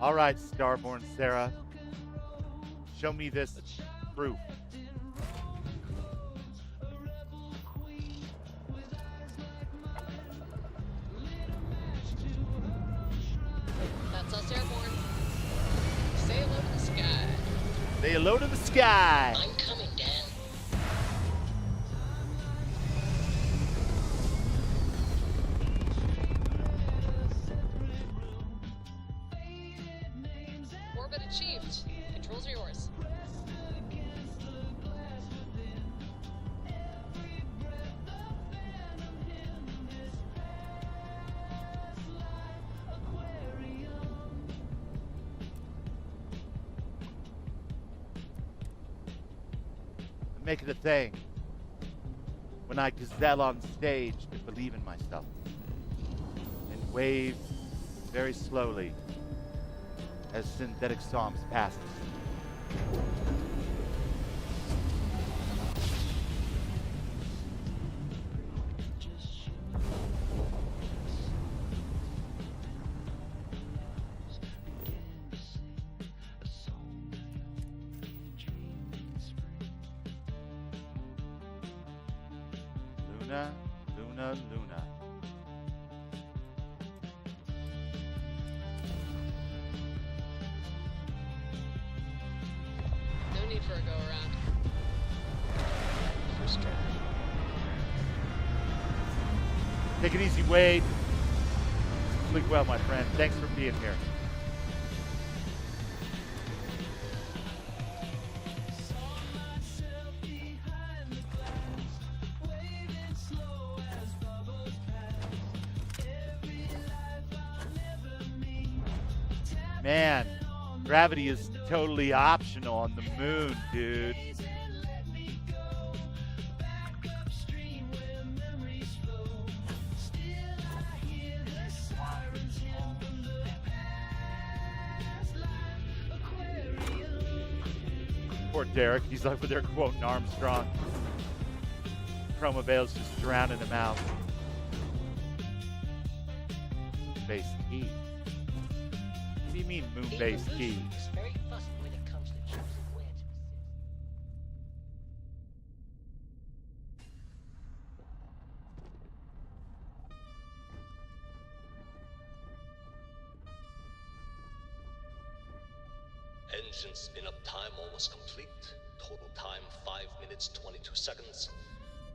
All right, Starborn Sarah. Show me this proof. That's us airborne. Say hello to the sky. Say hello to the sky. I'm coming, Dan. Orbit achieved. Controls are yours. Make it a thing. When I gazelle on stage to believe in myself and wave very slowly as synthetic psalms passes. Luna, Luna, Luna. for a go around. First try. Take it easy, Wade. Sleep well, my friend. Thanks for being here. Man, gravity is totally optional on the moon, dude. Poor Derek, he's over there quoting Armstrong. Chroma Vale's just drowning him out. Base key. What do you mean moon-based key? Is very fussy when it comes to choosing where to sit. Engine spin-up time almost complete. Total time 5 minutes 22 seconds.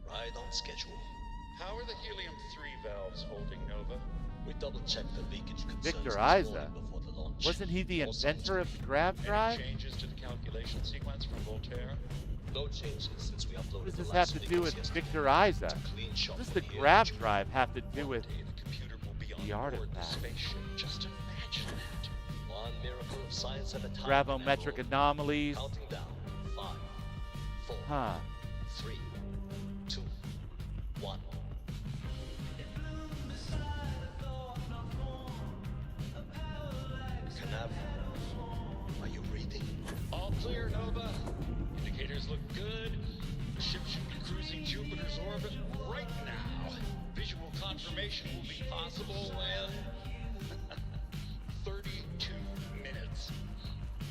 Right on schedule. How are the helium-3 valves holding, Nova? We double-checked the leakage concerns Victor this Isa. morning before the launch. Wasn't he the All inventor of the sounds grav Any drive? changes to the calculation sequence from Voltaire? no changes since we uploaded What does the this have last to do figures with yesterday. Victor Isa? Clean shot What does of the the grav engine. drive have to do with The computer will be on the board the artifact? spaceship. Just imagine that. One miracle of science at a time. Gravimetric anomalies? Counting down. 5, 4, Huh. 3, 2, 1. Canaveral, are you reading? All clear, Nova. Indicators look good. The ship should be cruising Jupiter's orbit right now. Visual confirmation will be possible in 32 minutes.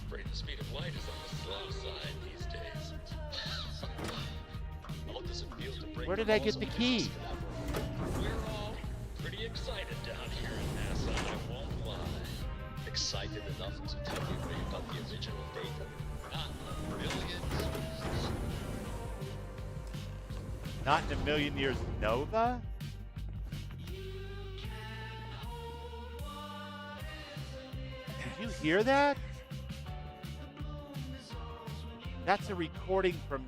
Afraid the speed of light is on the slow side these days. How does it feel to break Where did the I laws get of the physics, key? Canaveral? We're all pretty excited down here at NASA, I won't lie. Excited enough to tell me where you got the original data? Not millions. Not in a million years, Nova? Did you hear that? That's a recording from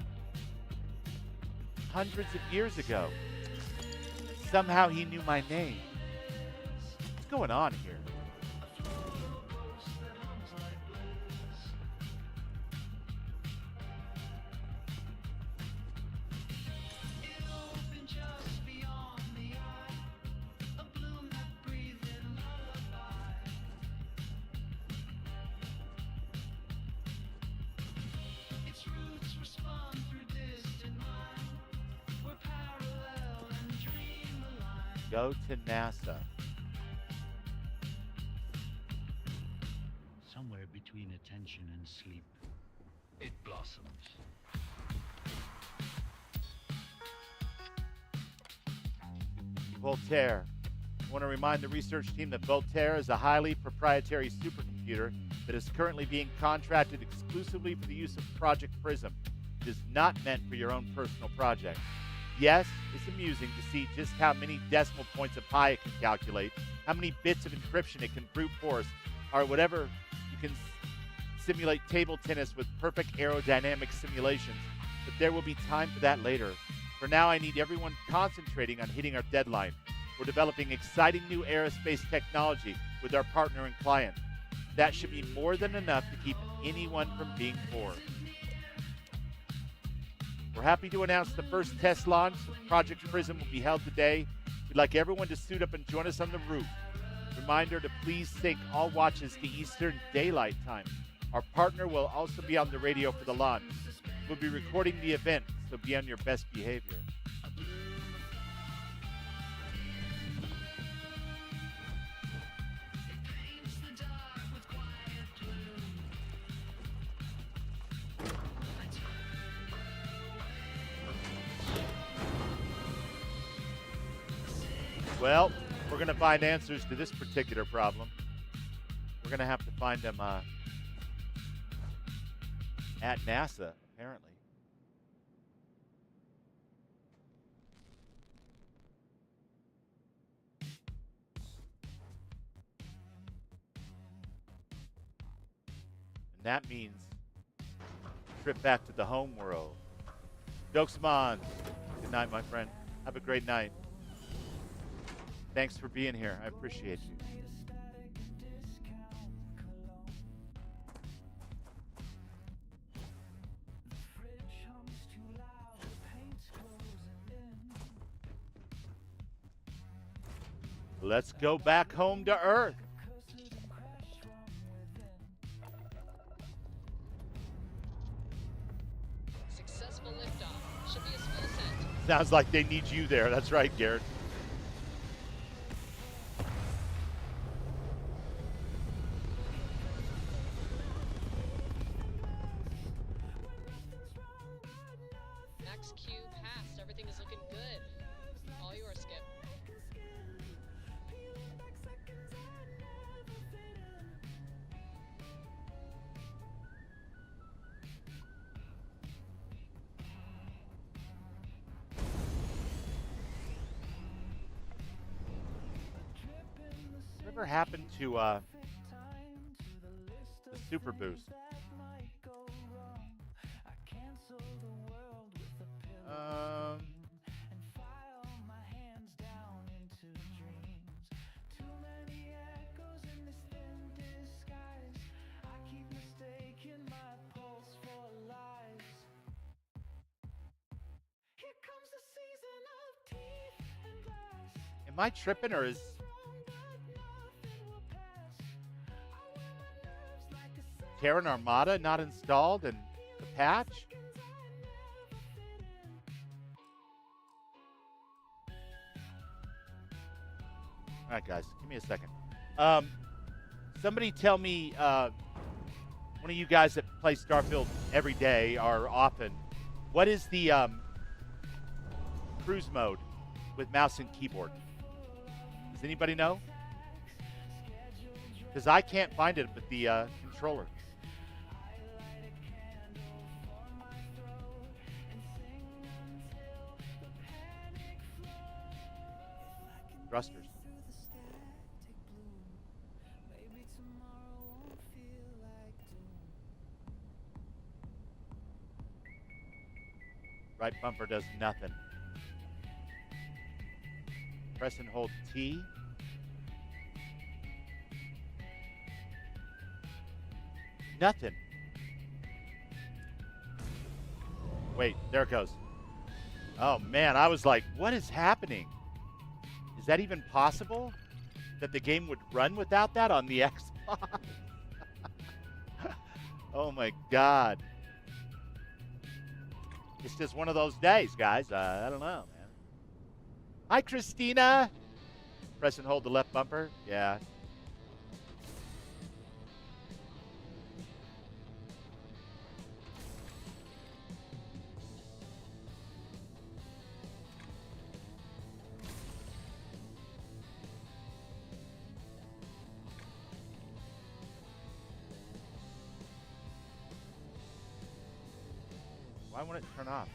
hundreds of years ago. Somehow he knew my name. What's going on here? Go to NASA. Somewhere between attention and sleep, it blossoms. Voltaire. I want to remind the research team that Voltaire is a highly proprietary supercomputer that is currently being contracted exclusively for the use of Project Prism. It is not meant for your own personal project. Yes, it's amusing to see just how many decimal points of pi it can calculate, how many bits of encryption it can brute force, or whatever. You can simulate table tennis with perfect aerodynamic simulations, but there will be time for that later. For now, I need everyone concentrating on hitting our deadline. We're developing exciting new aerospace technology with our partner and client. That should be more than enough to keep anyone from being bored. We're happy to announce the first test launch of Project Prism will be held today. We'd like everyone to suit up and join us on the roof. Reminder to please sync all watches to Eastern Daylight Time. Our partner will also be on the radio for the launch. We'll be recording the event, so be on your best behavior. Well, we're going to find answers to this particular problem. We're going to have to find them at NASA, apparently. And that means trip back to the home world. Dokesmon, good night, my friend. Have a great night. Thanks for being here. I appreciate you. Let's go back home to Earth. Successful liftoff. Should be a smooth ascent. Sounds like they need you there. That's right, Garrett. Max Q passed. Everything is looking good. All yours, Skip. Whatever happened to the super boost? Am I tripping, or is Terran Armada not installed in the patch? All right, guys, give me a second. Somebody tell me, one of you guys that play Starfield every day or often, what is the cruise mode with mouse and keyboard? Does anybody know? Because I can't find it with the controller. Thrusters. Right bumper does nothing. Press and hold T. Nothing. Wait, there it goes. Oh man, I was like, what is happening? Is that even possible? That the game would run without that on the Xbox? Oh my God. It's just one of those days, guys. I don't know, man. Hi, Christina. Press and hold the left bumper. Yeah. Why won't it turn off?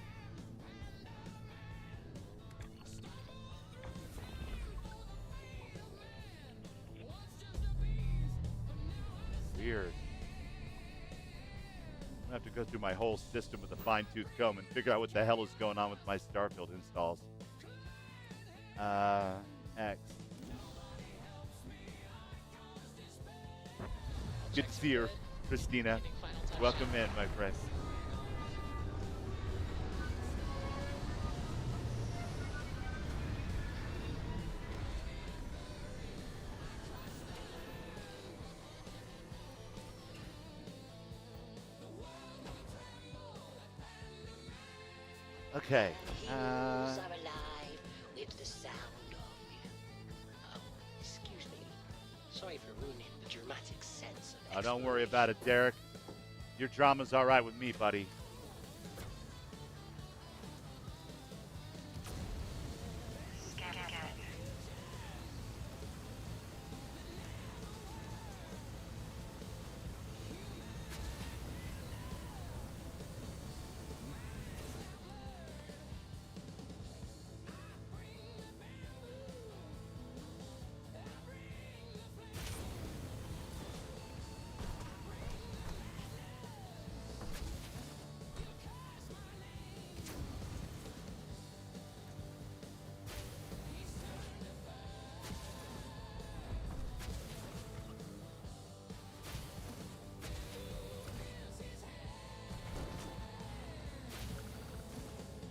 Weird. I'm gonna have to go through my whole system with a fine-tooth comb and figure out what the hell is going on with my Starfield installs. X. Good to see you, Christina. Welcome in, my friend. Okay. Heroes are alive with the sound of you. Oh, excuse me. Sorry for ruining the dramatic sense of Don't worry about it, Derek. Your drama's all right with me, buddy.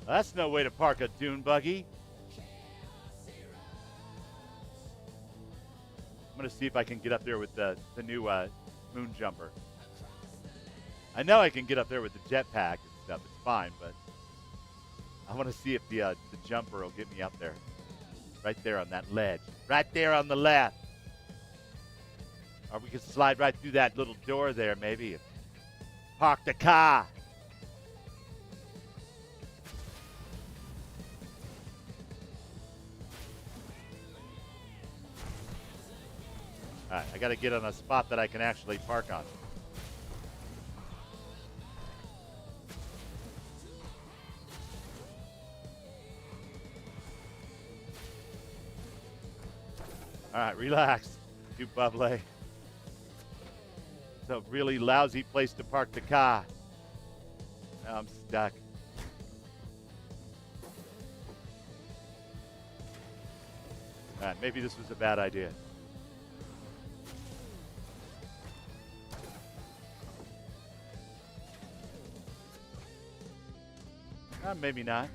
That's no way to park a dune buggy. I'm going to see if I can get up there with the new moon jumper. I know I can get up there with the jetpack and stuff. It's fine, but I want to see if the jumper will get me up there. Right there on that ledge. Right there on the left. Or we could slide right through that little door there, maybe. Park the car. All right, I got to get on a spot that I can actually park on. All right, relax, you bubbly. It's a really lousy place to park the car. Now I'm stuck. All right, maybe this was a bad idea. Maybe not.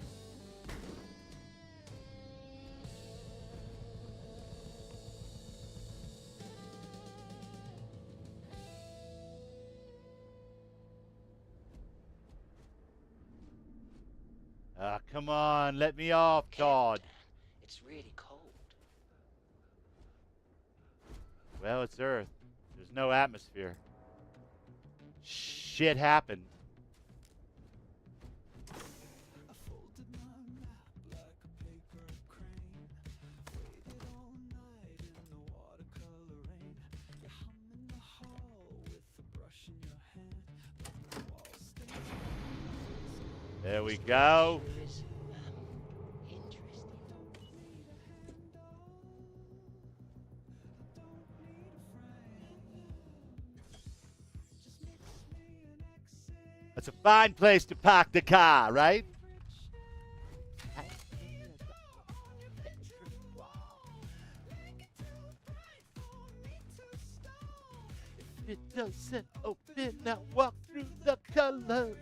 Come on, let me off, Todd. It's really cold. Well, it's Earth. There's no atmosphere. Shit happened. There we go. That's a fine place to park the car, right? If it doesn't open, I'll walk through the colors.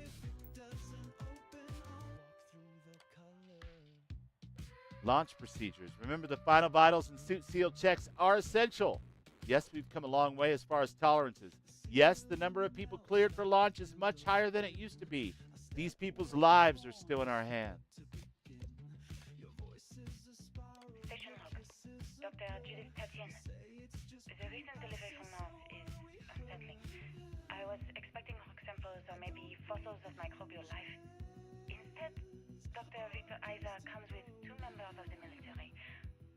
Launch procedures. Remember, the final vitals and suit seal checks are essential. Yes, we've come a long way as far as tolerances. Yes, the number of people cleared for launch is much higher than it used to be. These people's lives are still in our hands. Station log. Dr. Judith Tatian. The recent delivery from Mars is unsettling. I was expecting rock samples or maybe fossils of microbial life. Instead, Dr. Victor Isa comes with two members of the military.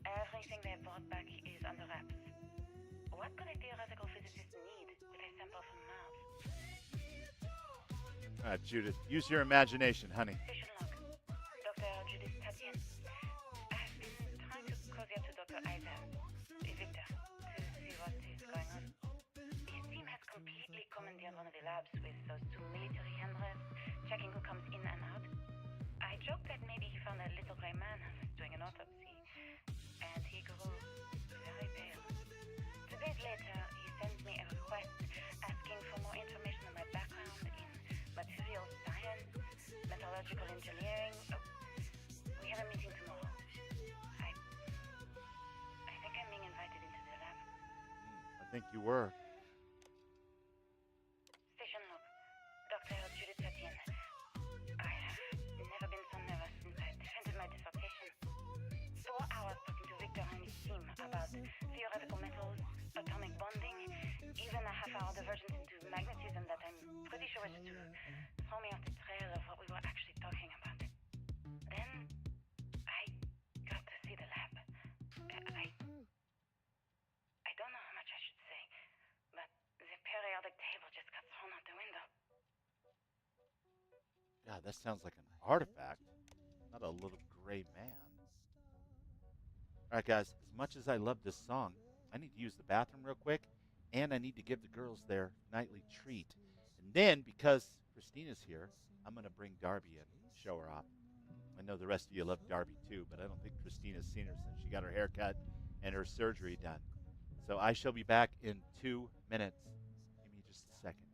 Everything they brought back is under wraps. What could a theoretical physicist need with a sample from Mars? All right, Judith, use your imagination, honey. Station log. Dr. Judith Tatian. I've been trying to cozy up to Dr. Isa, Victor, to see what is going on. His team has completely commandeered one of the labs with those two military handlers, checking who comes in and out. I joked that maybe he found a little gray man doing an autopsy, and he grew very pale. 2 days later, he sends me a request asking for more information on my background in material science, metallurgical engineering. Oh, we have a meeting tomorrow. I think I'm being invited into the lab. I think you were. Station log. Dr. Judith Tatian. I have never been so nervous since I defended my dissertation. 4 hours talking to Victor and his team about theoretical metals, atomic bonding, even a half-hour divergence into magnetism that I'm pretty sure was to throw me off the trail of what we were actually talking about. Then, I got to see the lab. I don't know how much I should say, but the periodic table just got thrown out the window. God, that sounds like an artifact, not a little gray man. All right, guys, as much as I love this song, I need to use the bathroom real quick, and I need to give the girls their nightly treat. And then, because Christina's here, I'm going to bring Darby in, show her off. I know the rest of you love Darby too, but I don't think Christina's seen her since she got her hair cut and her surgery done. So I shall be back in 2 minutes. Give me just a second.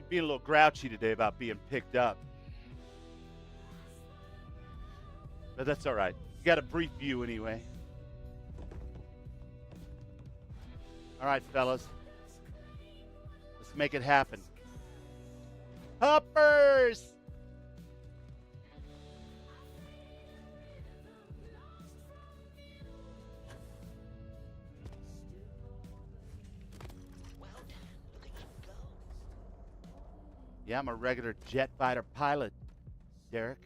being a little grouchy today about being picked up. But that's all right. You got a brief view anyway. All right, fellas. Let's make it happen. Hoppers! Yeah, I'm a regular jet fighter pilot, Derek.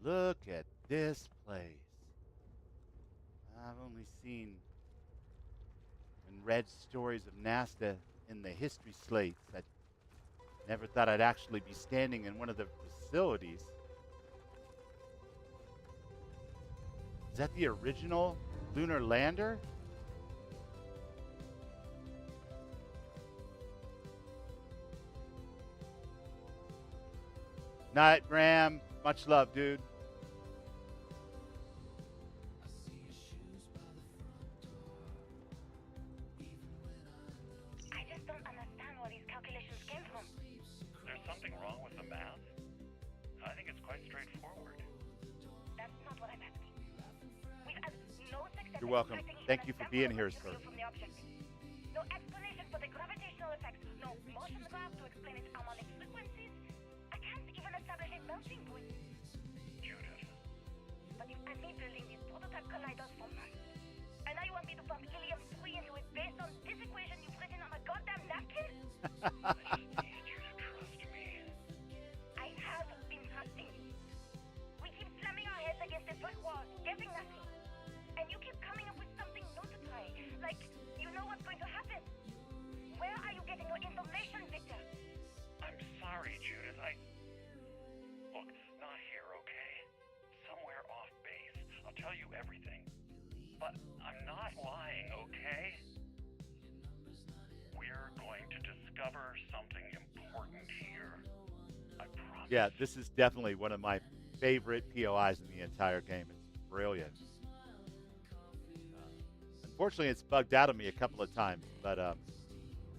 Look at this place. I've only seen and read stories of NASA in the history slates. I never thought I'd actually be standing in one of the facilities. Is that the original lunar lander? Night, Graham. Much love, dude. I just don't understand where these calculations came from. There's something wrong with the math? I think it's quite straightforward. That's not what I'm asking. We've had no success. You're welcome. Thank you for being here, sir. From the object. No explanation for the gravitational effects. No motion graph to explain its harmonic frequencies. I can't even establish a melting point. Judith. But you've had me building these prototype colliders for months. And now you want me to pump helium-3 into it based on this equation you've written on a goddamn napkin? I just need you to trust me. I have been trusting you. We keep slamming our heads against a brick wall, getting nothing. And you keep coming up with something new to try. Like, you know what's going to happen. Where are you getting your information, Victor? I'm sorry, Judith. Look, not here, okay? Somewhere off base. I'll tell you everything. But I'm not lying, okay? We're going to discover something important here. I promise. Yeah, this is definitely one of my favorite POIs in the entire game. It's brilliant. Unfortunately, it's bugged out of me a couple of times, but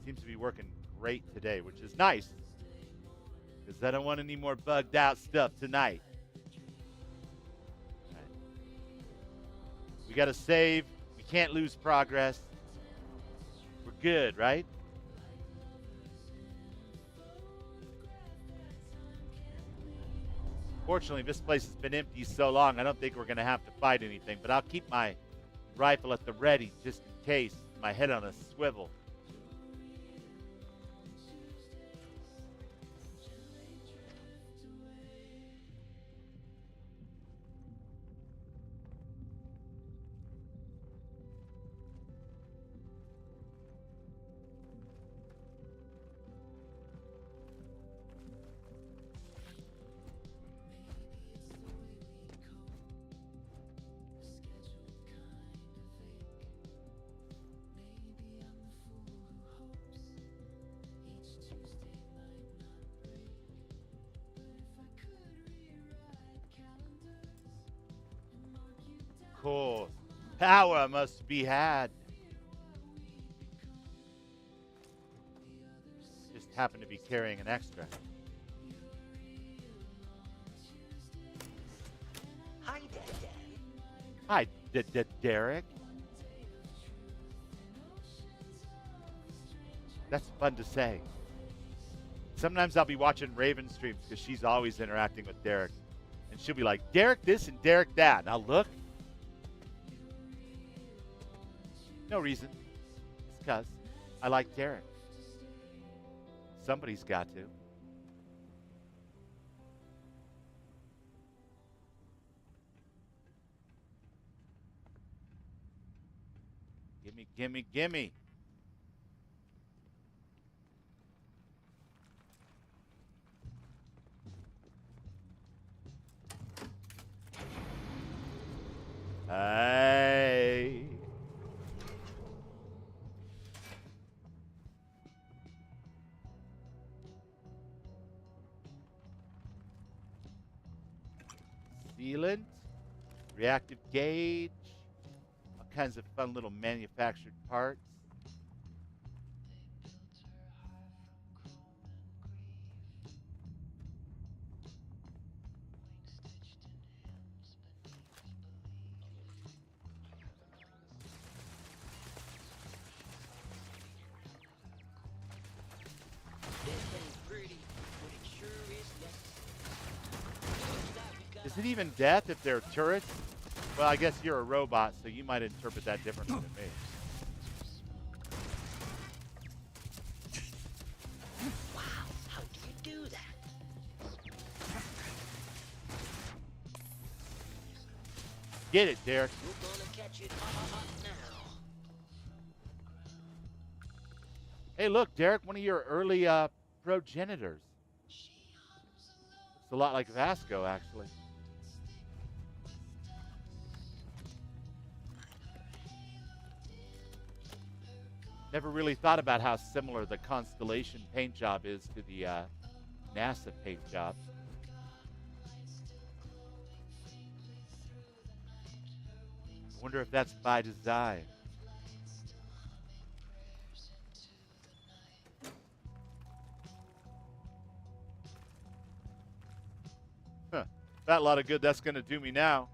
seems to be working great today, which is nice because I don't want any more bugged out stuff tonight. All right. We got to save. We can't lose progress. We're good, right? Fortunately, this place has been empty so long, I don't think we're going to have to fight anything, but I'll keep my rifle at the ready just in case, my head on a swivel. Cool. Power must be had. Just happen to be carrying an extra. Hi, Dad. Hi, Derek. That's fun to say. Sometimes I'll be watching Raven streams because she's always interacting with Derek. And she'll be like, Derek this and Derek that. And I'll look. No reason. It's because I like Derek. Somebody's got to. Gimme, gimme, gimme. Hey. Sealant, reactive gauge, all kinds of fun little manufactured parts. Is it even death if they're turrets? Well, I guess you're a robot, so you might interpret that differently than me. Wow, how do you do that? Get it, Derek. You're gonna catch it hot now. Hey, look, Derek, one of your early progenitors. Looks a lot like Vasco, actually. Never really thought about how similar the Constellation paint job is to the NASA paint job. I wonder if that's by design. Huh. That lot of good that's going to do me now.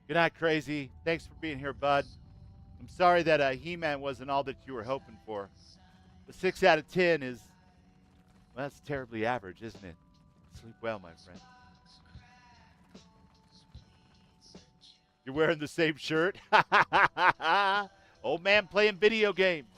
Good night, Crazy. Thanks for being here, bud. I'm sorry that He-Man wasn't all that you were hoping for. The 6 out of 10 is, well, that's terribly average, isn't it? Sleep well, my friend. You're wearing the same shirt? Old man playing video games.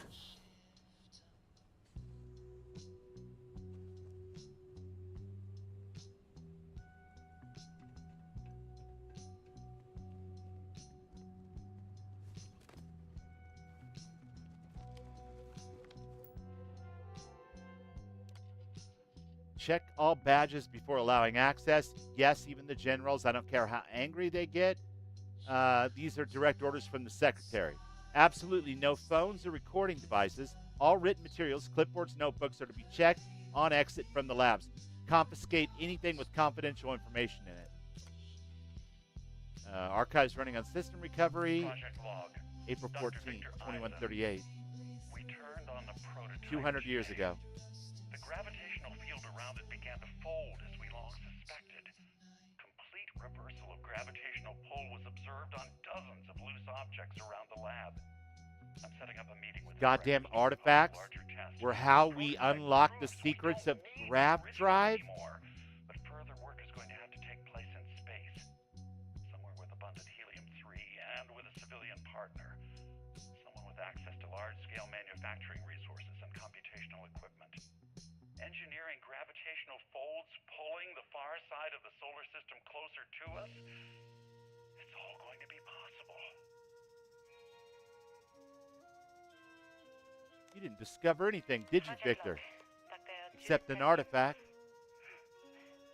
Check all badges before allowing access. Yes, even the generals. I don't care how angry they get. These are direct orders from the secretary. Absolutely no phones or recording devices. All written materials, clipboards, notebooks are to be checked on exit from the labs. Confiscate anything with confidential information in it. Archives running on system recovery. Project log. April 14th, 2138. We turned on the prototype 200 years ago. The gravitational field around it began to fold as we long suspected. Complete reversal of gravitational pull was observed on dozens of loose objects around the lab. I'm setting up a meeting with Goddamn artifacts were how we unlock the secrets of Grav Drive. But further work is going to have to take place in space. Somewhere with abundant helium-3 and with a civilian partner. Someone with access to large-scale manufacturing resources and computational equipment. Engineering gravitational folds pulling the far side of the solar system closer to us. It's all going to be possible. You didn't discover anything, did you, Victor? Except an artifact.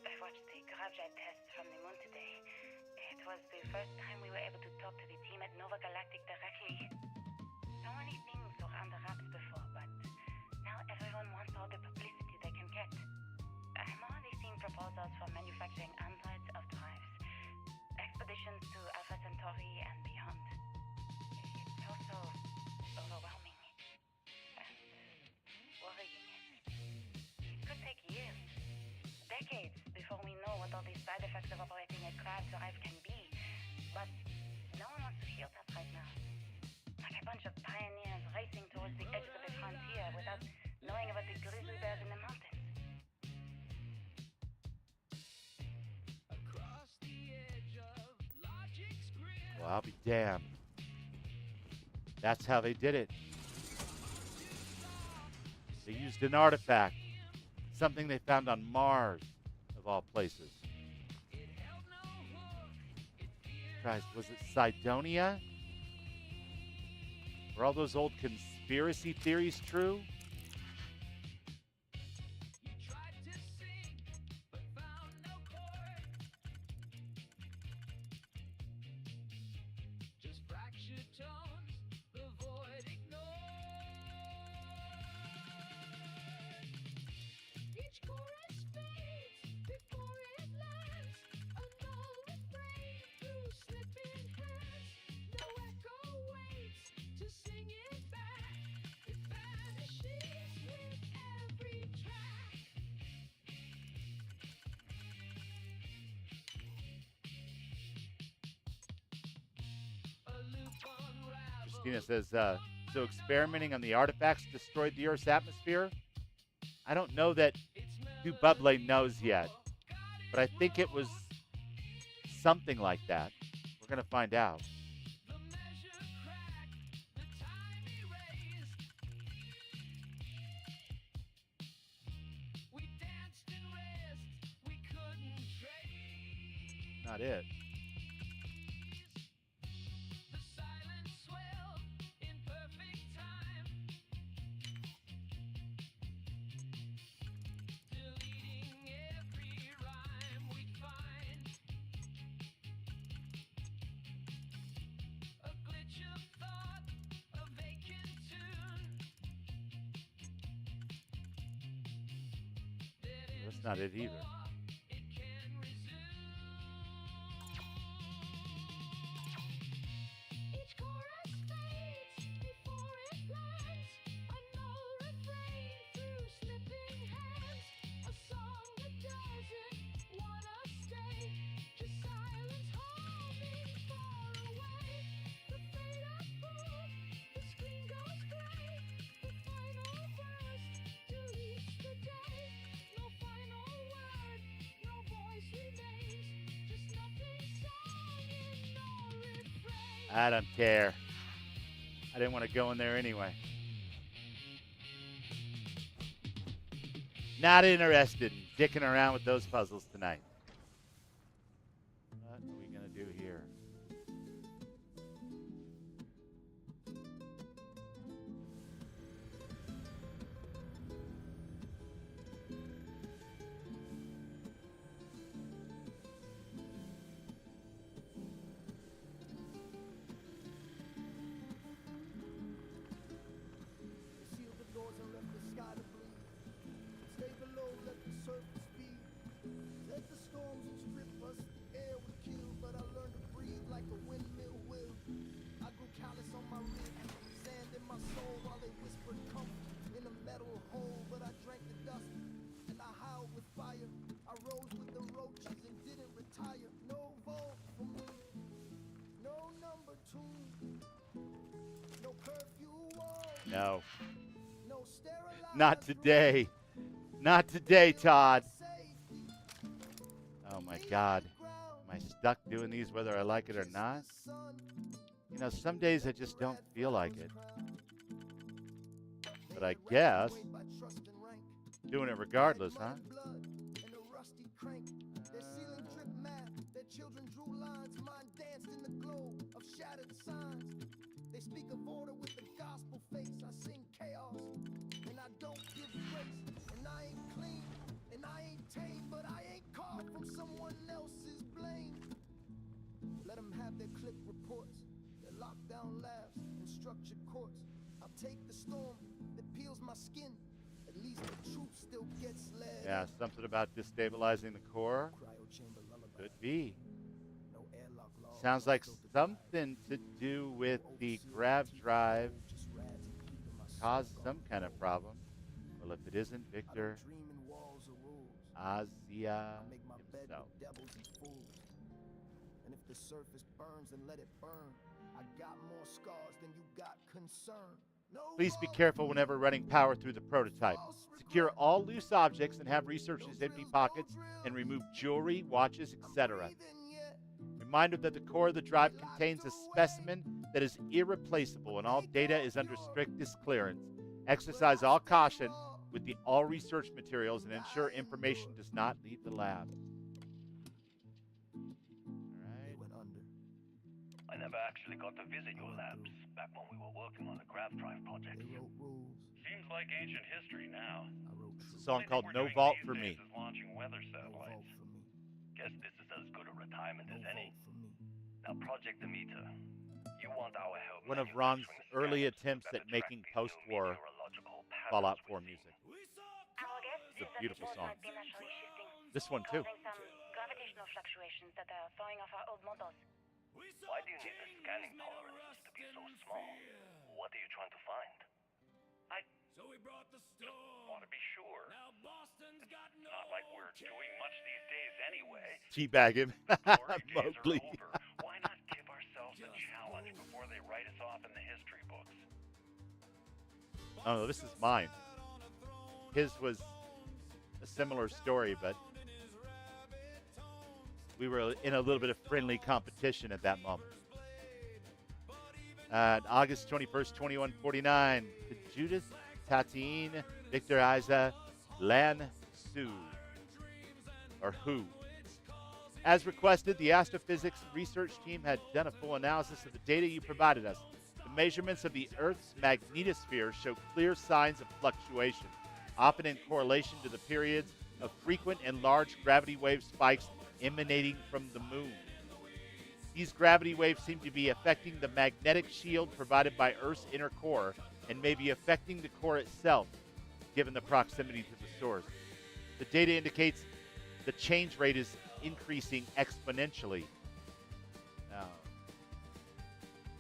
I watched the gravjet tests from the moon today. It was the first time we were able to talk to the team at Nova Galactic directly. So many things were under wraps before, but now everyone wants all the publicity they can get. I'm already seeing proposals for manufacturing androids of drives, expeditions to Alpha Centauri and beyond. It's also overwhelming and worrying. It could take years, decades, before we know what all these side effects of operating a Grav drive can be. But no one wants to hear that right now. Like a bunch of pioneers racing towards the edge of the frontier without knowing about the grizzly bears in the mountains. Well, I'll be damned. That's how they did it. They used an artifact, something they found on Mars, of all places. Christ, was it Cydonia? Were all those old conspiracy theories true? Christina says, so experimenting on the artifacts destroyed the Earth's atmosphere? I don't know that Buble knows yet, but I think it was something like that. We're going to find out. Not it. That's not it either. I don't care. I didn't want to go in there anyway. Not interested in dicking around with those puzzles tonight. What are we going to do here? No. Not today. Not today, Todd. Oh my God. Am I stuck doing these whether I like it or not? You know, some days I just don't feel like it. But I guess doing it regardless, huh? They speak of order with the gospel face. I sing chaos, and I don't give grace. And I ain't clean, and I ain't tame, but I ain't caught from someone else's blame. Let them have their clip reports, their lockdown labs, and structured courts. I'll take the storm that peels my skin. At least the truth still gets led. Yeah, something about destabilizing the core. Could be. Sounds like something to do with the grav drive caused some kind of problem. Well, if it isn't Victor, Azia himself. And if the surface burns, then let it burn. I got more scars than you got concern. Please be careful whenever running power through the prototype. Secure all loose objects and have researchers empty pockets and remove jewelry, watches, etc. Reminder that the core of the drive contains a specimen that is irreplaceable and all data is under strictest clearance. Exercise all caution with the all research materials and ensure information does not leave the lab. All right. actually got to visit your labs back when we were working on the grav drive project. Seems like ancient history now. It's a song called No Vault for Me. Is launching weather satellites. Guess this is as good a retirement as any. Now, Project Demeter, you want our help. One of Ron's early attempts at making post-war Fallout 4 music. Our guess It's a is that beautiful the song. might be naturally shifting, This one too. causing some gravitational fluctuations that are throwing off our old models. Why do you need the scanning tolerances to be so small? What are you trying to find? I want to be sure. It's not like we're doing much these days anyway. Teabag him. Mowgli. Why not give ourselves a challenge before they write us off in the history books? Oh, this is mine. His was a similar story, but we were in a little bit of friendly competition at that moment. August 21st, 2149, Judith Tatine Victor Isa Lan Su, or Who. As requested, the astrophysics research team had done a full analysis of the data you provided us. The measurements of the Earth's magnetosphere show clear signs of fluctuation, often in correlation to the periods of frequent and large gravity wave spikes emanating from the moon. These gravity waves seem to be affecting the magnetic shield provided by Earth's inner core and may be affecting the core itself, given the proximity to the source. The data indicates the change rate is increasing exponentially. Now,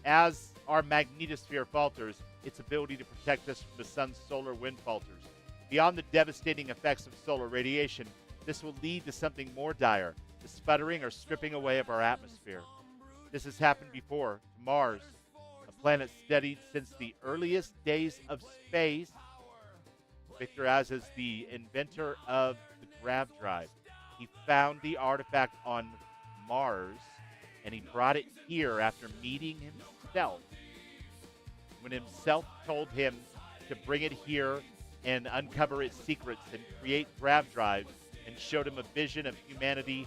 as our magnetosphere falters, its ability to protect us from the sun's solar wind falters. Beyond the devastating effects of solar radiation, this will lead to something more dire, the sputtering or stripping away of our atmosphere. This has happened before to Mars, a planet studied since the earliest days of space. Victor Az is the inventor of the grav drive. He found the artifact on Mars, and he brought it here after meeting himself. When himself told him to bring it here and uncover its secrets and create grav drives, and showed him a vision of humanity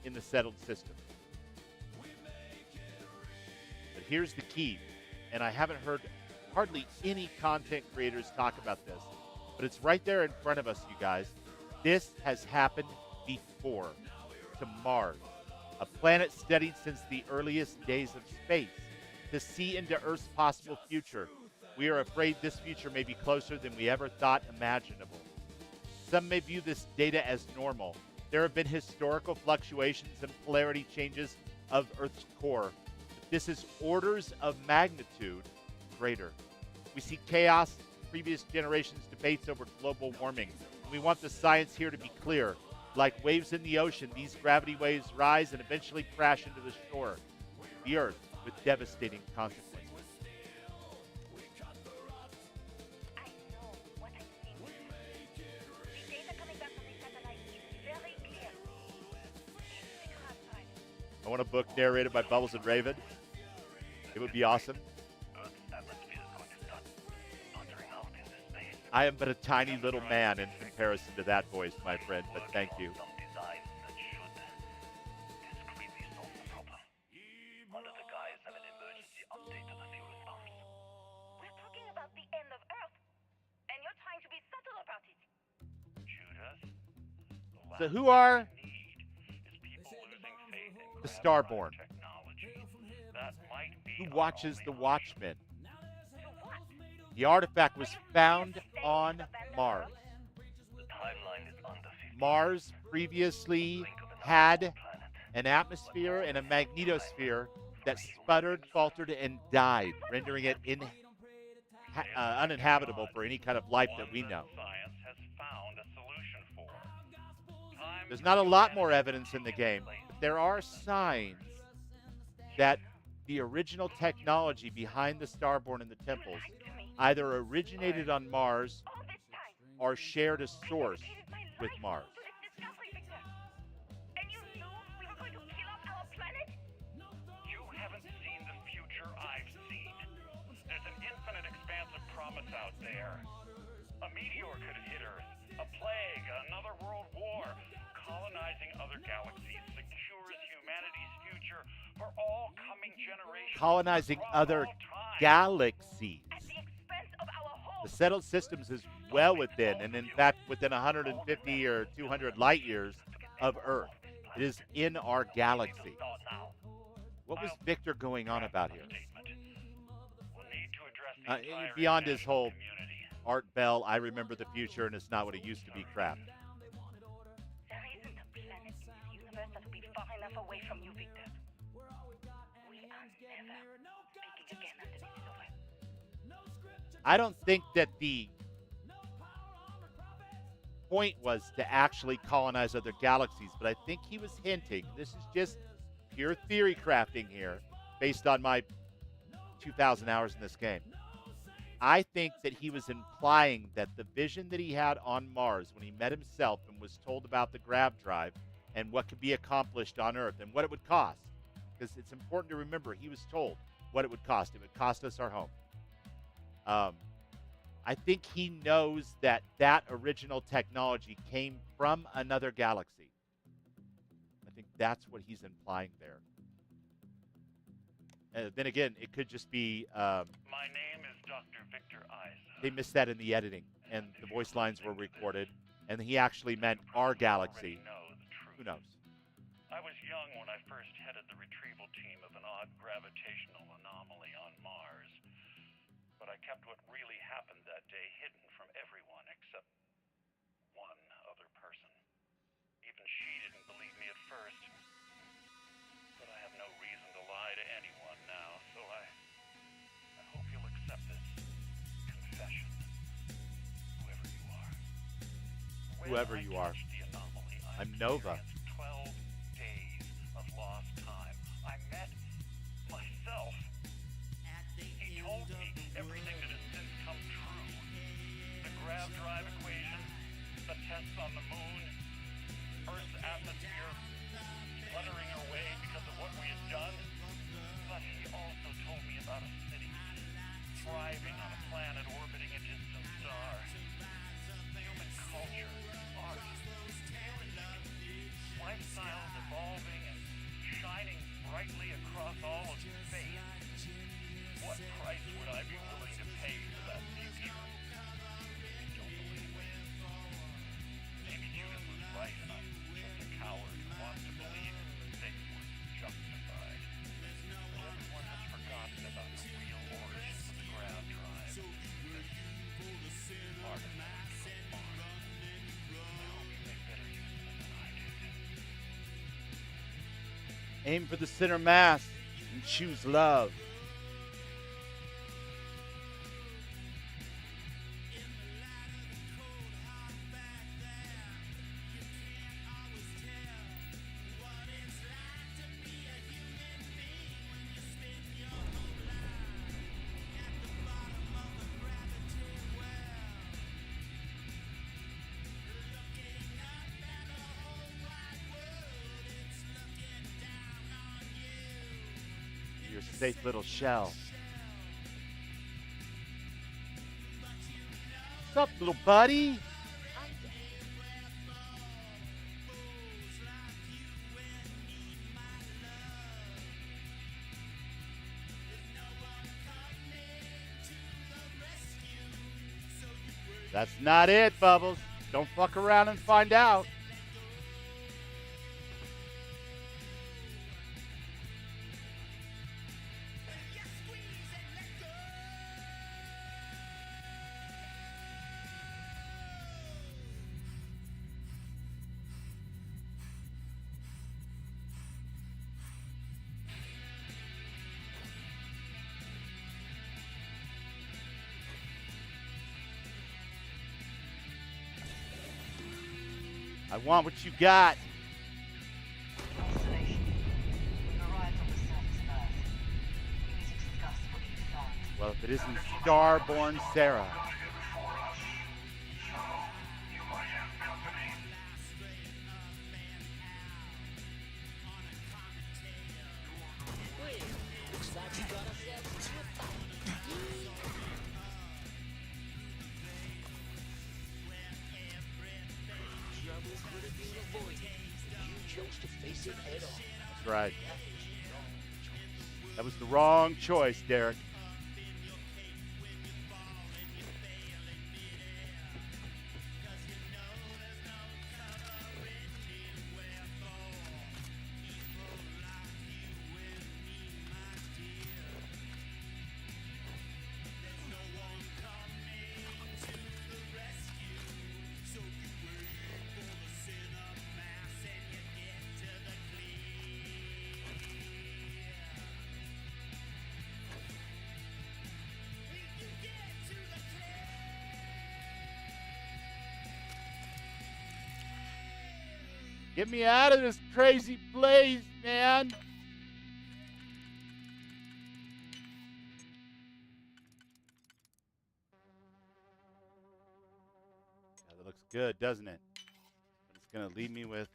in the settled system. But here's the key, and I haven't heard hardly any content creators talk about this, but it's right there in front of us, you guys. This has happened before to Mars, a planet studied since the earliest days of space, to see into Earth's possible future. We are afraid this future may be closer than we ever thought imaginable. Some may view this data as normal. There have been historical fluctuations and polarity changes of Earth's core, but this is orders of magnitude greater. We see chaos in previous generations' debates over global warming. We want the science here to be clear. Like waves in the ocean, these gravity waves rise and eventually crash into the shore, the Earth, with devastating consequences. I want a book narrated by Bubbles and Raven. It would be awesome. I am but a tiny little man in comparison to that voice, my friend, but thank you. We're talking about the end of Earth, and you're trying to be subtle about it. So who are the Starborn? Who watches the Watchmen? The artifact was found on Mars. Mars previously had an atmosphere and a magnetosphere that sputtered, faltered, and died, rendering it uninhabitable for any kind of life that we know. There's not a lot more evidence in the game, but there are signs that the original technology behind the Starborn and the temples either originated on Mars or shared a source with Mars. And you knew we were going to kill off our planet? You haven't seen the future I've seen. There's an infinite expanse of promise out there. A meteor could hit Earth, a plague, another world war. Colonizing other galaxies secures humanity's future for all coming generations. colonizing across other all time. galaxies. At the expense of our home. The settled systems is well within, and in fact, within 150 or 200 light years of Earth. It is in our galaxy. What was Victor going on about here? We'll need to address the entire Beyond his international whole community. Art Bell, I remember the future, and it's not what it used to be crap. There isn't a planet in this universe that will be far enough away from you, Victor. We are never speaking again after this is over. I don't think that the point was to actually colonize other galaxies, but I think he was hinting, this is just pure theory crafting here, based on my 2,000 hours in this game. I think that he was implying that the vision that he had on Mars when he met himself and was told about the grav drive and what could be accomplished on Earth and what it would cost, because it's important to remember he was told what it would cost. It would cost us our home. I think he knows that that original technology came from another galaxy. I think that's what he's implying there. Then again, it could just be My name is Dr. Victor Isa. they missed that in the editing, and the voice lines were recorded, and he actually meant our galaxy. Who knows? I was young when I first headed the retrieval team of an odd gravitational anomaly on Mars. But I kept what really happened that day hidden from everyone except one other person. Even she didn't believe me at first. But I have no reason to lie to anyone now, so I hope you'll accept this confession. Whoever you are. Whoever you are. I'm Nova. 12 days of lost time. I met myself. He told me everything that has since come true. The grav drive equation, the tests on the moon, Earth's atmosphere fluttering away because of what we had done. But he also told me about a city thriving on a planet orbiting a distant star. Human culture, art, lifestyles evolving and shining brightly across all of space. What price would I be willing to pay for that future? I don't believe it. Maybe Judith was right and I'm just a coward who wants to believe fate was justified. But everyone has forgotten about the real origins of the grav drive. This artifact from Mars. I hope you make better use of it than I did. Aim for the center mass and choose love. Your safe little shell. What's up, little buddy? That's not it, Bubbles. Don't fuck around and find out. I want what you got. Well, if it isn't Starborn Sarah. Looks like we got ourselves a fight. Troubles could have been avoided if you chose to face it head on. That's right. That was the wrong choice, Derek. Get me out of this crazy place, man. Yeah, that looks good, doesn't it? But it's going to leave me with...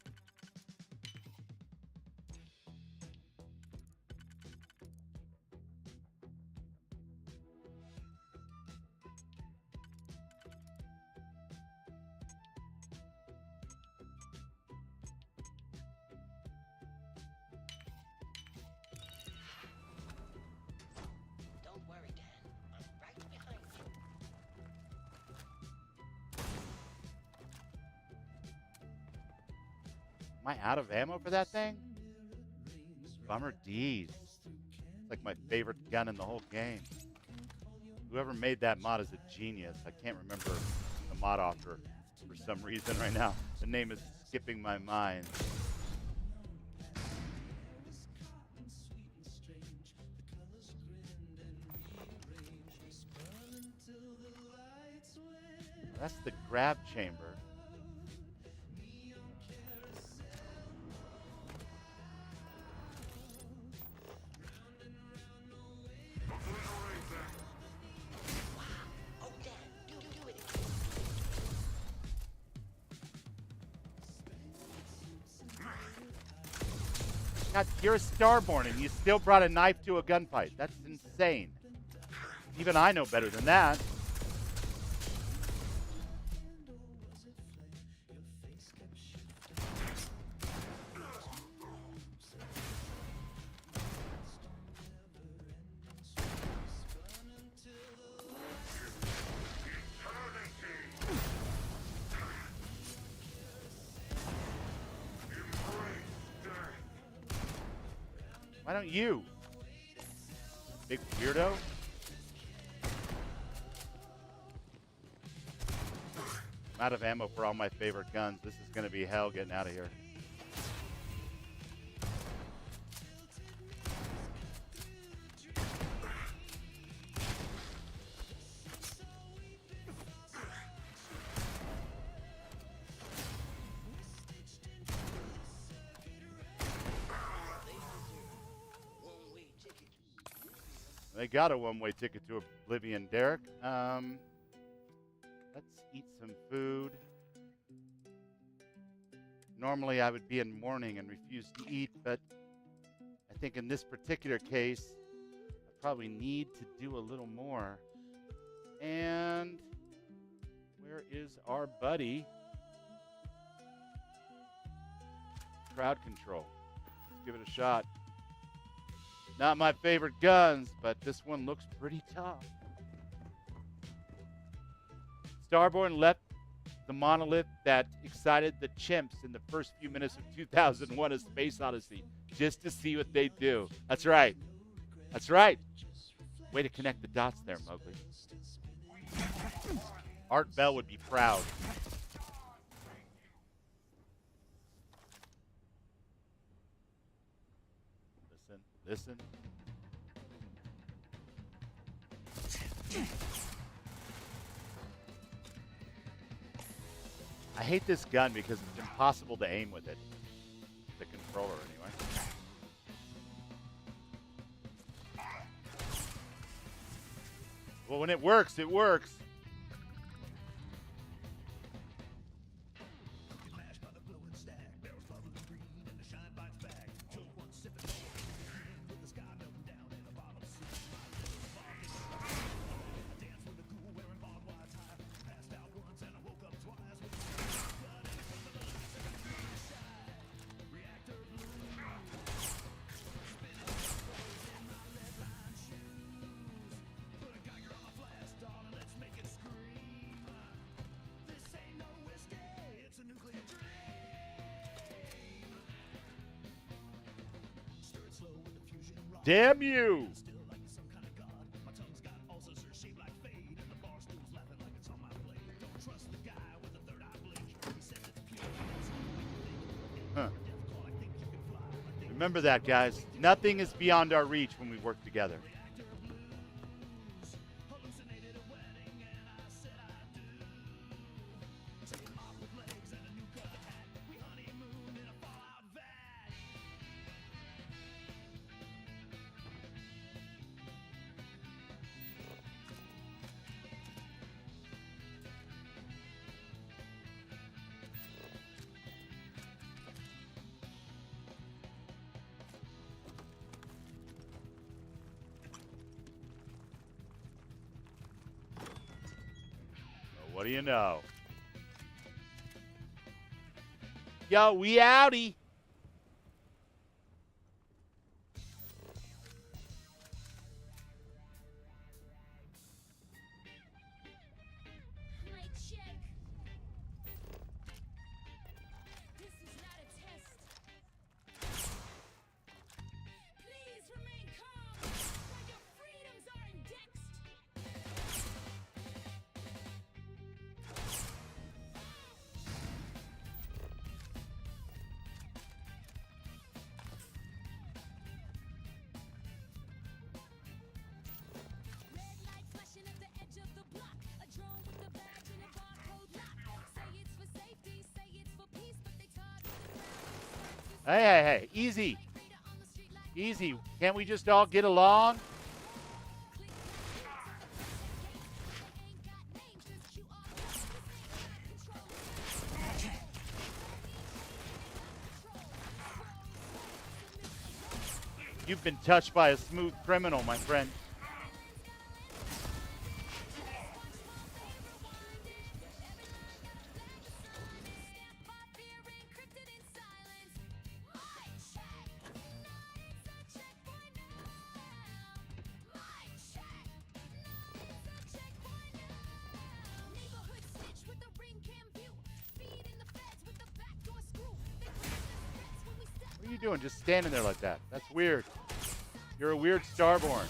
Don't worry, Dan. I'm right behind you. Am I out of ammo for that thing? Bummer D's. It's like my favorite gun in the whole game. Whoever made that mod is a genius. I can't remember the mod author for some reason right now. The name is skipping my mind. That's the grab chamber. Oh, Dan, do it again. God, you're a Starborn and you still brought a knife to a gunfight. That's insane. Even I know better than that. Why don't you? Big weirdo. I'm out of ammo for all my favorite guns. This is going to be hell getting out of here. They got a one-way ticket to oblivion, Derek. Let's eat some food. Normally, I would be in mourning and refuse to eat, but I think in this particular case, I probably need to do a little more. And where is our buddy? Crowd control. Let's give it a shot. Not my favorite guns, but this one looks pretty tough. Starborn left the monolith that excited the chimps in the first few minutes of 2001: A Space Odyssey, just to see what they do. That's right. That's right. Way to connect the dots there, Mowgli. Art Bell would be proud. Listen. I hate this gun because it's impossible to aim with it. The controller, anyway. Well, when it works, it works. Damn you! Huh. Remember that, guys. Nothing is beyond our reach when we work together. What do you know? Yo, we outie. Hey, easy. Easy. Can't we just all get along? You've been touched by a smooth criminal, my friend. What are you doing just standing there like that? That's weird. You're a weird starborn.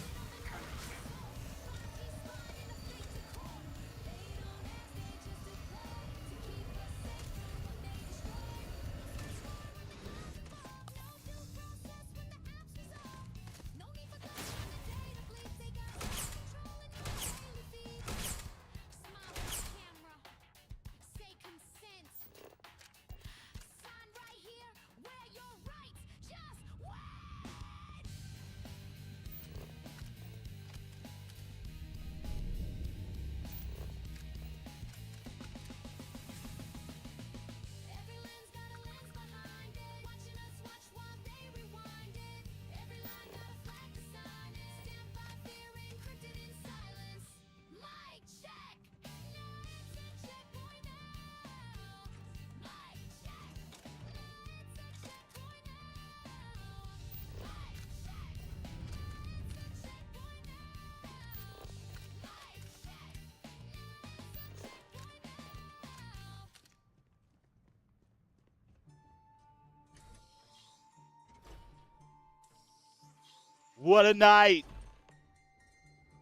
What a night.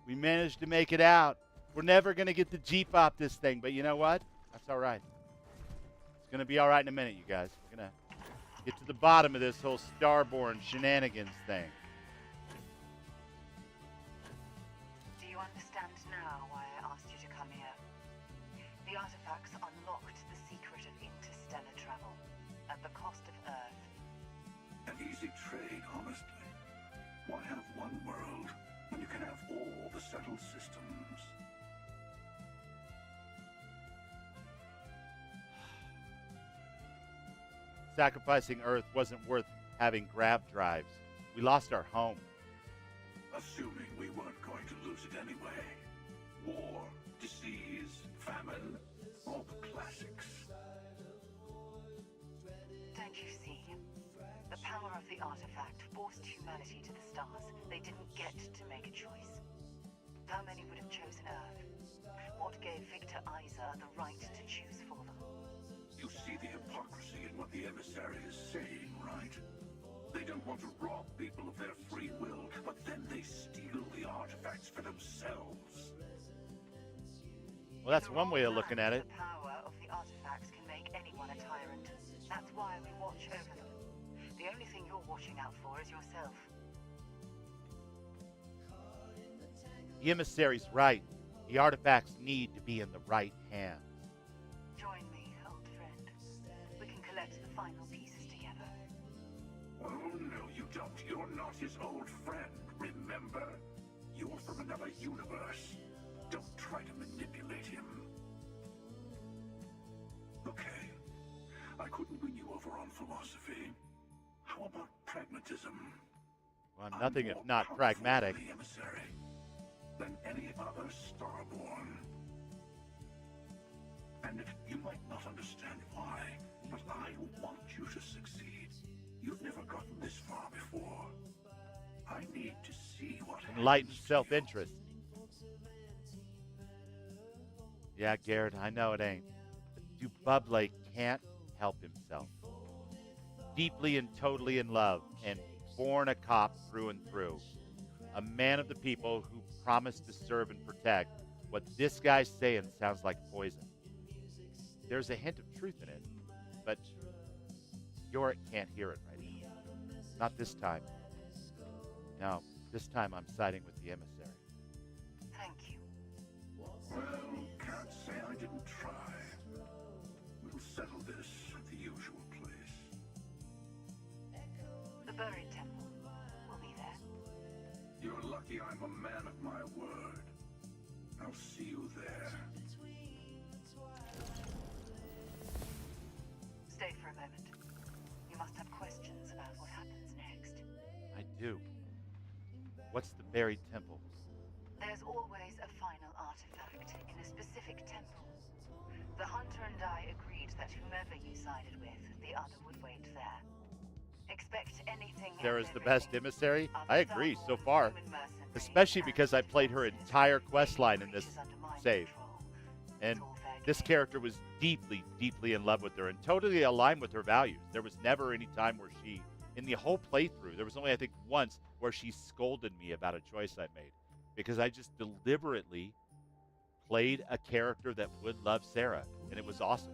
We managed to make it out. We're never going to get the Jeep off this thing, but you know what? That's all right. It's going to be all right in a minute, you guys. We're going to get to the bottom of this whole Starborn shenanigans thing. Do you understand now why I asked you to come here? The artifacts unlocked the secret of interstellar travel at the cost of Earth. An easy trade, honestly. Why have one world when you can have all the settled systems? Sacrificing Earth wasn't worth having grav drives. We lost our home. Assuming we weren't going to lose it anyway. War, disease, famine, all the classics. Don't you see? The power of the artifact forced humanity to the stars. They didn't get to make a choice. How many would have chosen Earth? What gave Victor Isa the right to choose for them? You see the hypocrisy in what the emissary is saying, right? They don't want to rob people of their free will, but then they steal the artifacts for themselves. Well, that's one way of looking at it. The power of the artifacts can make anyone a tyrant. That's why we watch over them. The only thing you're watching out for is yourself. The emissary's right. The artifacts need to be in the right hands. Join me, old friend. We can collect the final pieces together. Oh, no, you don't. You're not his old friend, remember? You're from another universe. Don't try to manipulate him. Okay. I couldn't win you over on philosophy. How about pragmatism? Well, I'm nothing if not pragmatic. The emissary than any other starborn. And you might not understand why, but I want you to succeed. You've never gotten this far before. I need to see what Enlightened self-interest. Yeah, Garrett, I know it ain't. But Dububle can't help himself. Deeply and totally in love, and born a cop through and through. A man of the people who promised to serve and protect. What this guy's saying sounds like poison. There's a hint of truth in it, but Yoryk can't hear it right now. Not this time. No, this time I'm siding with the emissary. Thank you. Well, can't say I didn't try. We'll settle this at the usual place. The buried temple will be there. You're lucky I'm a man of my word. I'll see you there. Stay for a moment. You must have questions about what happens next. I do. What's the buried temple? There's always a final artifact in a specific temple. The hunter and I agreed that whomever you sided with, the other would wait there. Expect anything. Sarah's the best emissary? I agree so far. Especially because I played her entire quest line in this save. And this character was deeply, deeply in love with her and totally aligned with her values. There was never any time where she, in the whole playthrough, there was only, I think, once where she scolded me about a choice I made. Because I just deliberately played a character that would love Sarah. And it was awesome.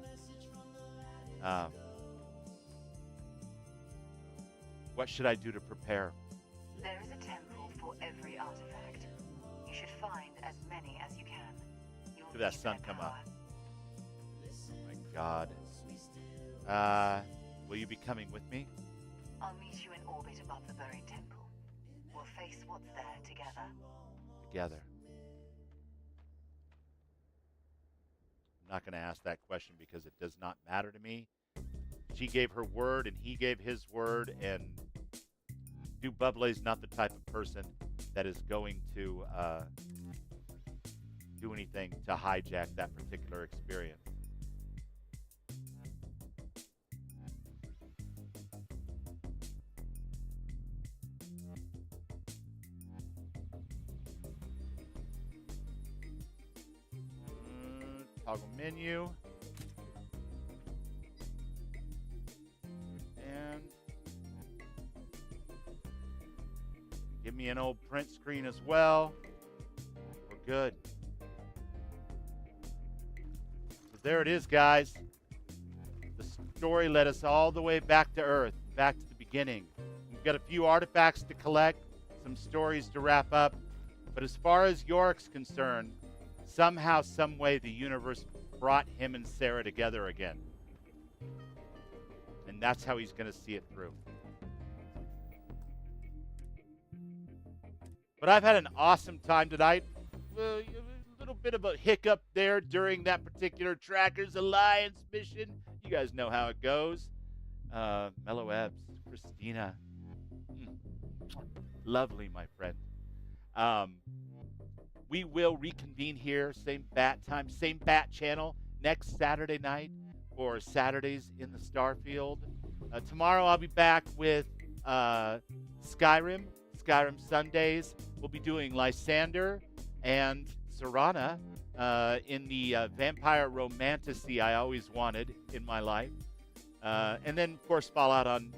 What should I do to prepare? There is a temple for every artifact. You should find as many as you can. You'll Look at that need sun their come power. up. Oh my God. Will you be coming with me? I'll meet you in orbit above the buried temple. We'll face what's there together. Together. I'm not going to ask that question because it does not matter to me. She gave her word and he gave his word, and Dububle's not the type of person that is going to do anything to hijack that particular experience. Toggle menu. And give me an old print screen as well. We're good. So there it is, guys. The story led us all the way back to Earth, back to the beginning. We've got a few artifacts to collect, some stories to wrap up. But as far as Yoryk's concerned, somehow, some way, the universe brought him and Sarah together again. And that's how he's going to see it through. But I've had an awesome time tonight. A little bit of a hiccup there during that particular Trackers Alliance mission. You guys know how it goes. Mellow Ebbs, Christina. Lovely, my friend. We will reconvene here, same bat time, same bat channel, next Saturday night for Saturdays in the Starfield. Tomorrow I'll be back with Skyrim Sundays. We'll be doing Lysander and Serana in the vampire romantasy I always wanted in my life. And then, of course, Fallout on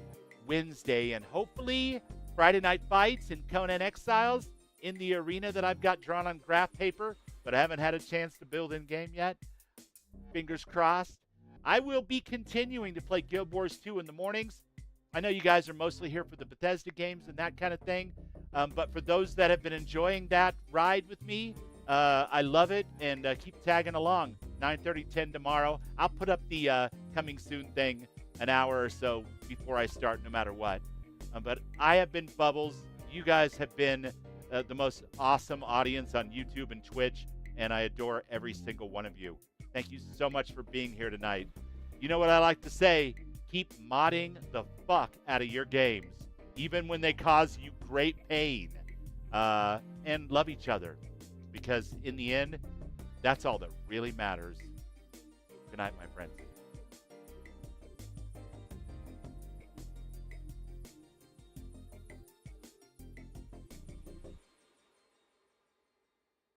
Wednesday, and hopefully Friday Night Fights and Conan Exiles in the arena that I've got drawn on graph paper, but I haven't had a chance to build in game yet. Fingers crossed. I will be continuing to play Guild Wars 2 in the mornings. I know you guys are mostly here for the Bethesda games and that kind of thing, but for those that have been enjoying that ride with me, I love it, and keep tagging along. 9:30, 10 tomorrow. I'll put up the coming soon thing an hour or so before I start, no matter what. But I have been Bubbles. You guys have been the most awesome audience on YouTube and Twitch, and I adore every single one of you. Thank you so much for being here tonight. You know what I like to say? Keep modding the fuck out of your games, even when they cause you great pain. And love each other, because in the end, that's all that really matters. Good night, my friends.